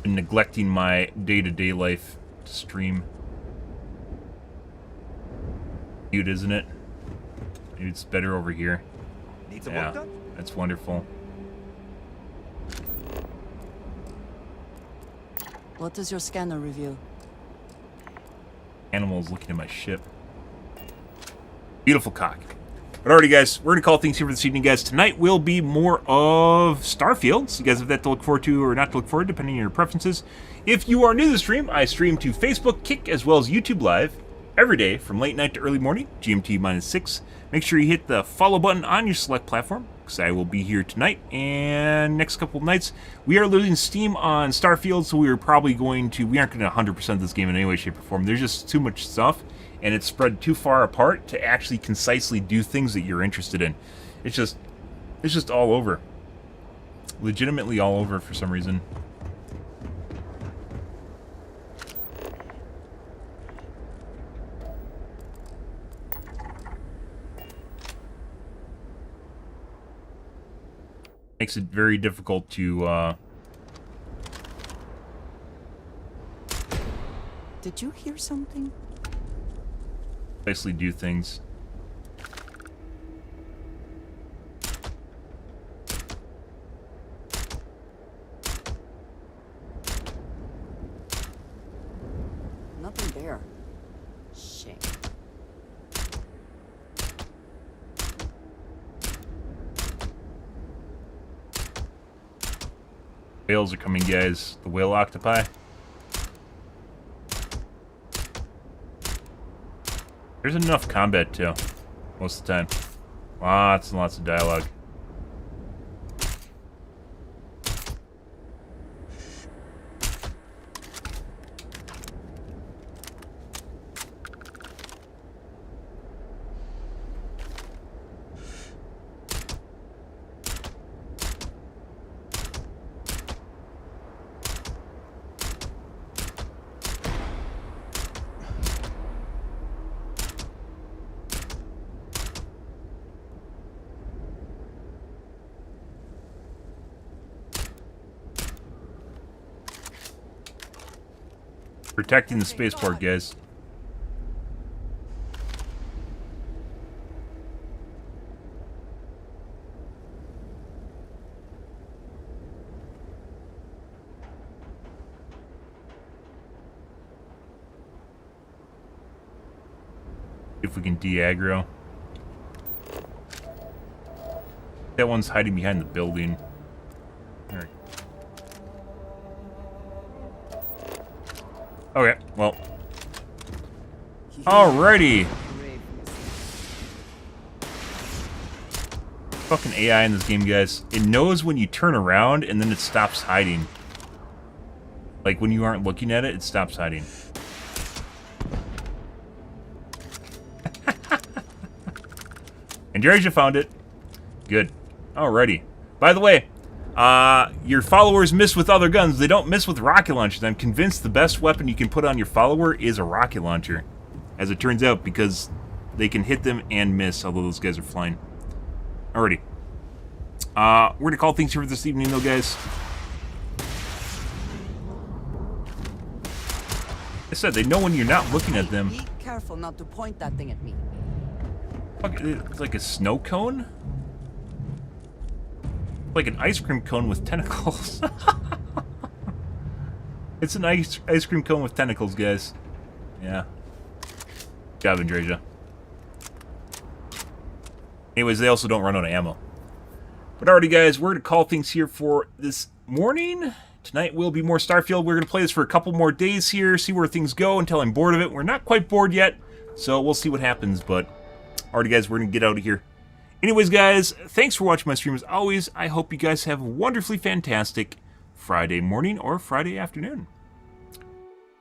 Been neglecting my day-to-day life to stream. Cute, isn't it? Maybe it's better over here. Need some work done? That's wonderful. What does your scanner reveal? Animals looking at my ship. Beautiful cock. But alrighty, guys, we're going to call things here for this evening, guys. Tonight will be more of Starfield. So you guys have that to look forward to or not to look forward, depending on your preferences. If you are new to the stream, I stream to Facebook, Kick, as well as YouTube Live every day from late night to early morning, GMT -6. Make sure you hit the follow button on your select platform, because I will be here tonight and next couple of nights. We are losing steam on Starfield, so we aren't going to 100% this game in any way, shape, or form. There's just too much stuff, and it's spread too far apart to actually concisely do things that you're interested in. It's just all over. Legitimately all over for some reason. Makes it very difficult to, Did you hear something? Basically do things. Nothing there. Shame. Whales are coming, guys. The whale octopi. There's enough combat, too. Most of the time. Lots and lots of dialogue. Protecting the spaceport, guys. If we can de-aggro. That one's hiding behind the building. Alright. Okay, well. Alrighty. Fucking AI in this game, guys. It knows when you turn around and then it stops hiding. Like when you aren't looking at it, it stops hiding. Andreja found it. Good. Alrighty. By the way, your followers miss with other guns. They don't miss with rocket launchers. I'm convinced the best weapon you can put on your follower is a rocket launcher. As it turns out, because they can hit them and miss, although those guys are flying. Alrighty. We're going to call things here for this evening, though, guys. I said, they know when you're not looking at them. Be careful not to point that thing at me. It's like a snow cone? Like an ice cream cone with tentacles. It's an ice cream cone with tentacles, guys. Yeah. Good job, Andreja. Anyways, they also don't run out of ammo. But alrighty, guys, we're going to call things here for this morning. Tonight will be more Starfield. We're going to play this for a couple more days here, see where things go until I'm bored of it. We're not quite bored yet, so we'll see what happens. But alrighty, guys, we're going to get out of here. Anyways, guys, thanks for watching my stream as always. I hope you guys have a wonderfully fantastic Friday morning or Friday afternoon.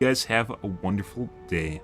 You guys have a wonderful day.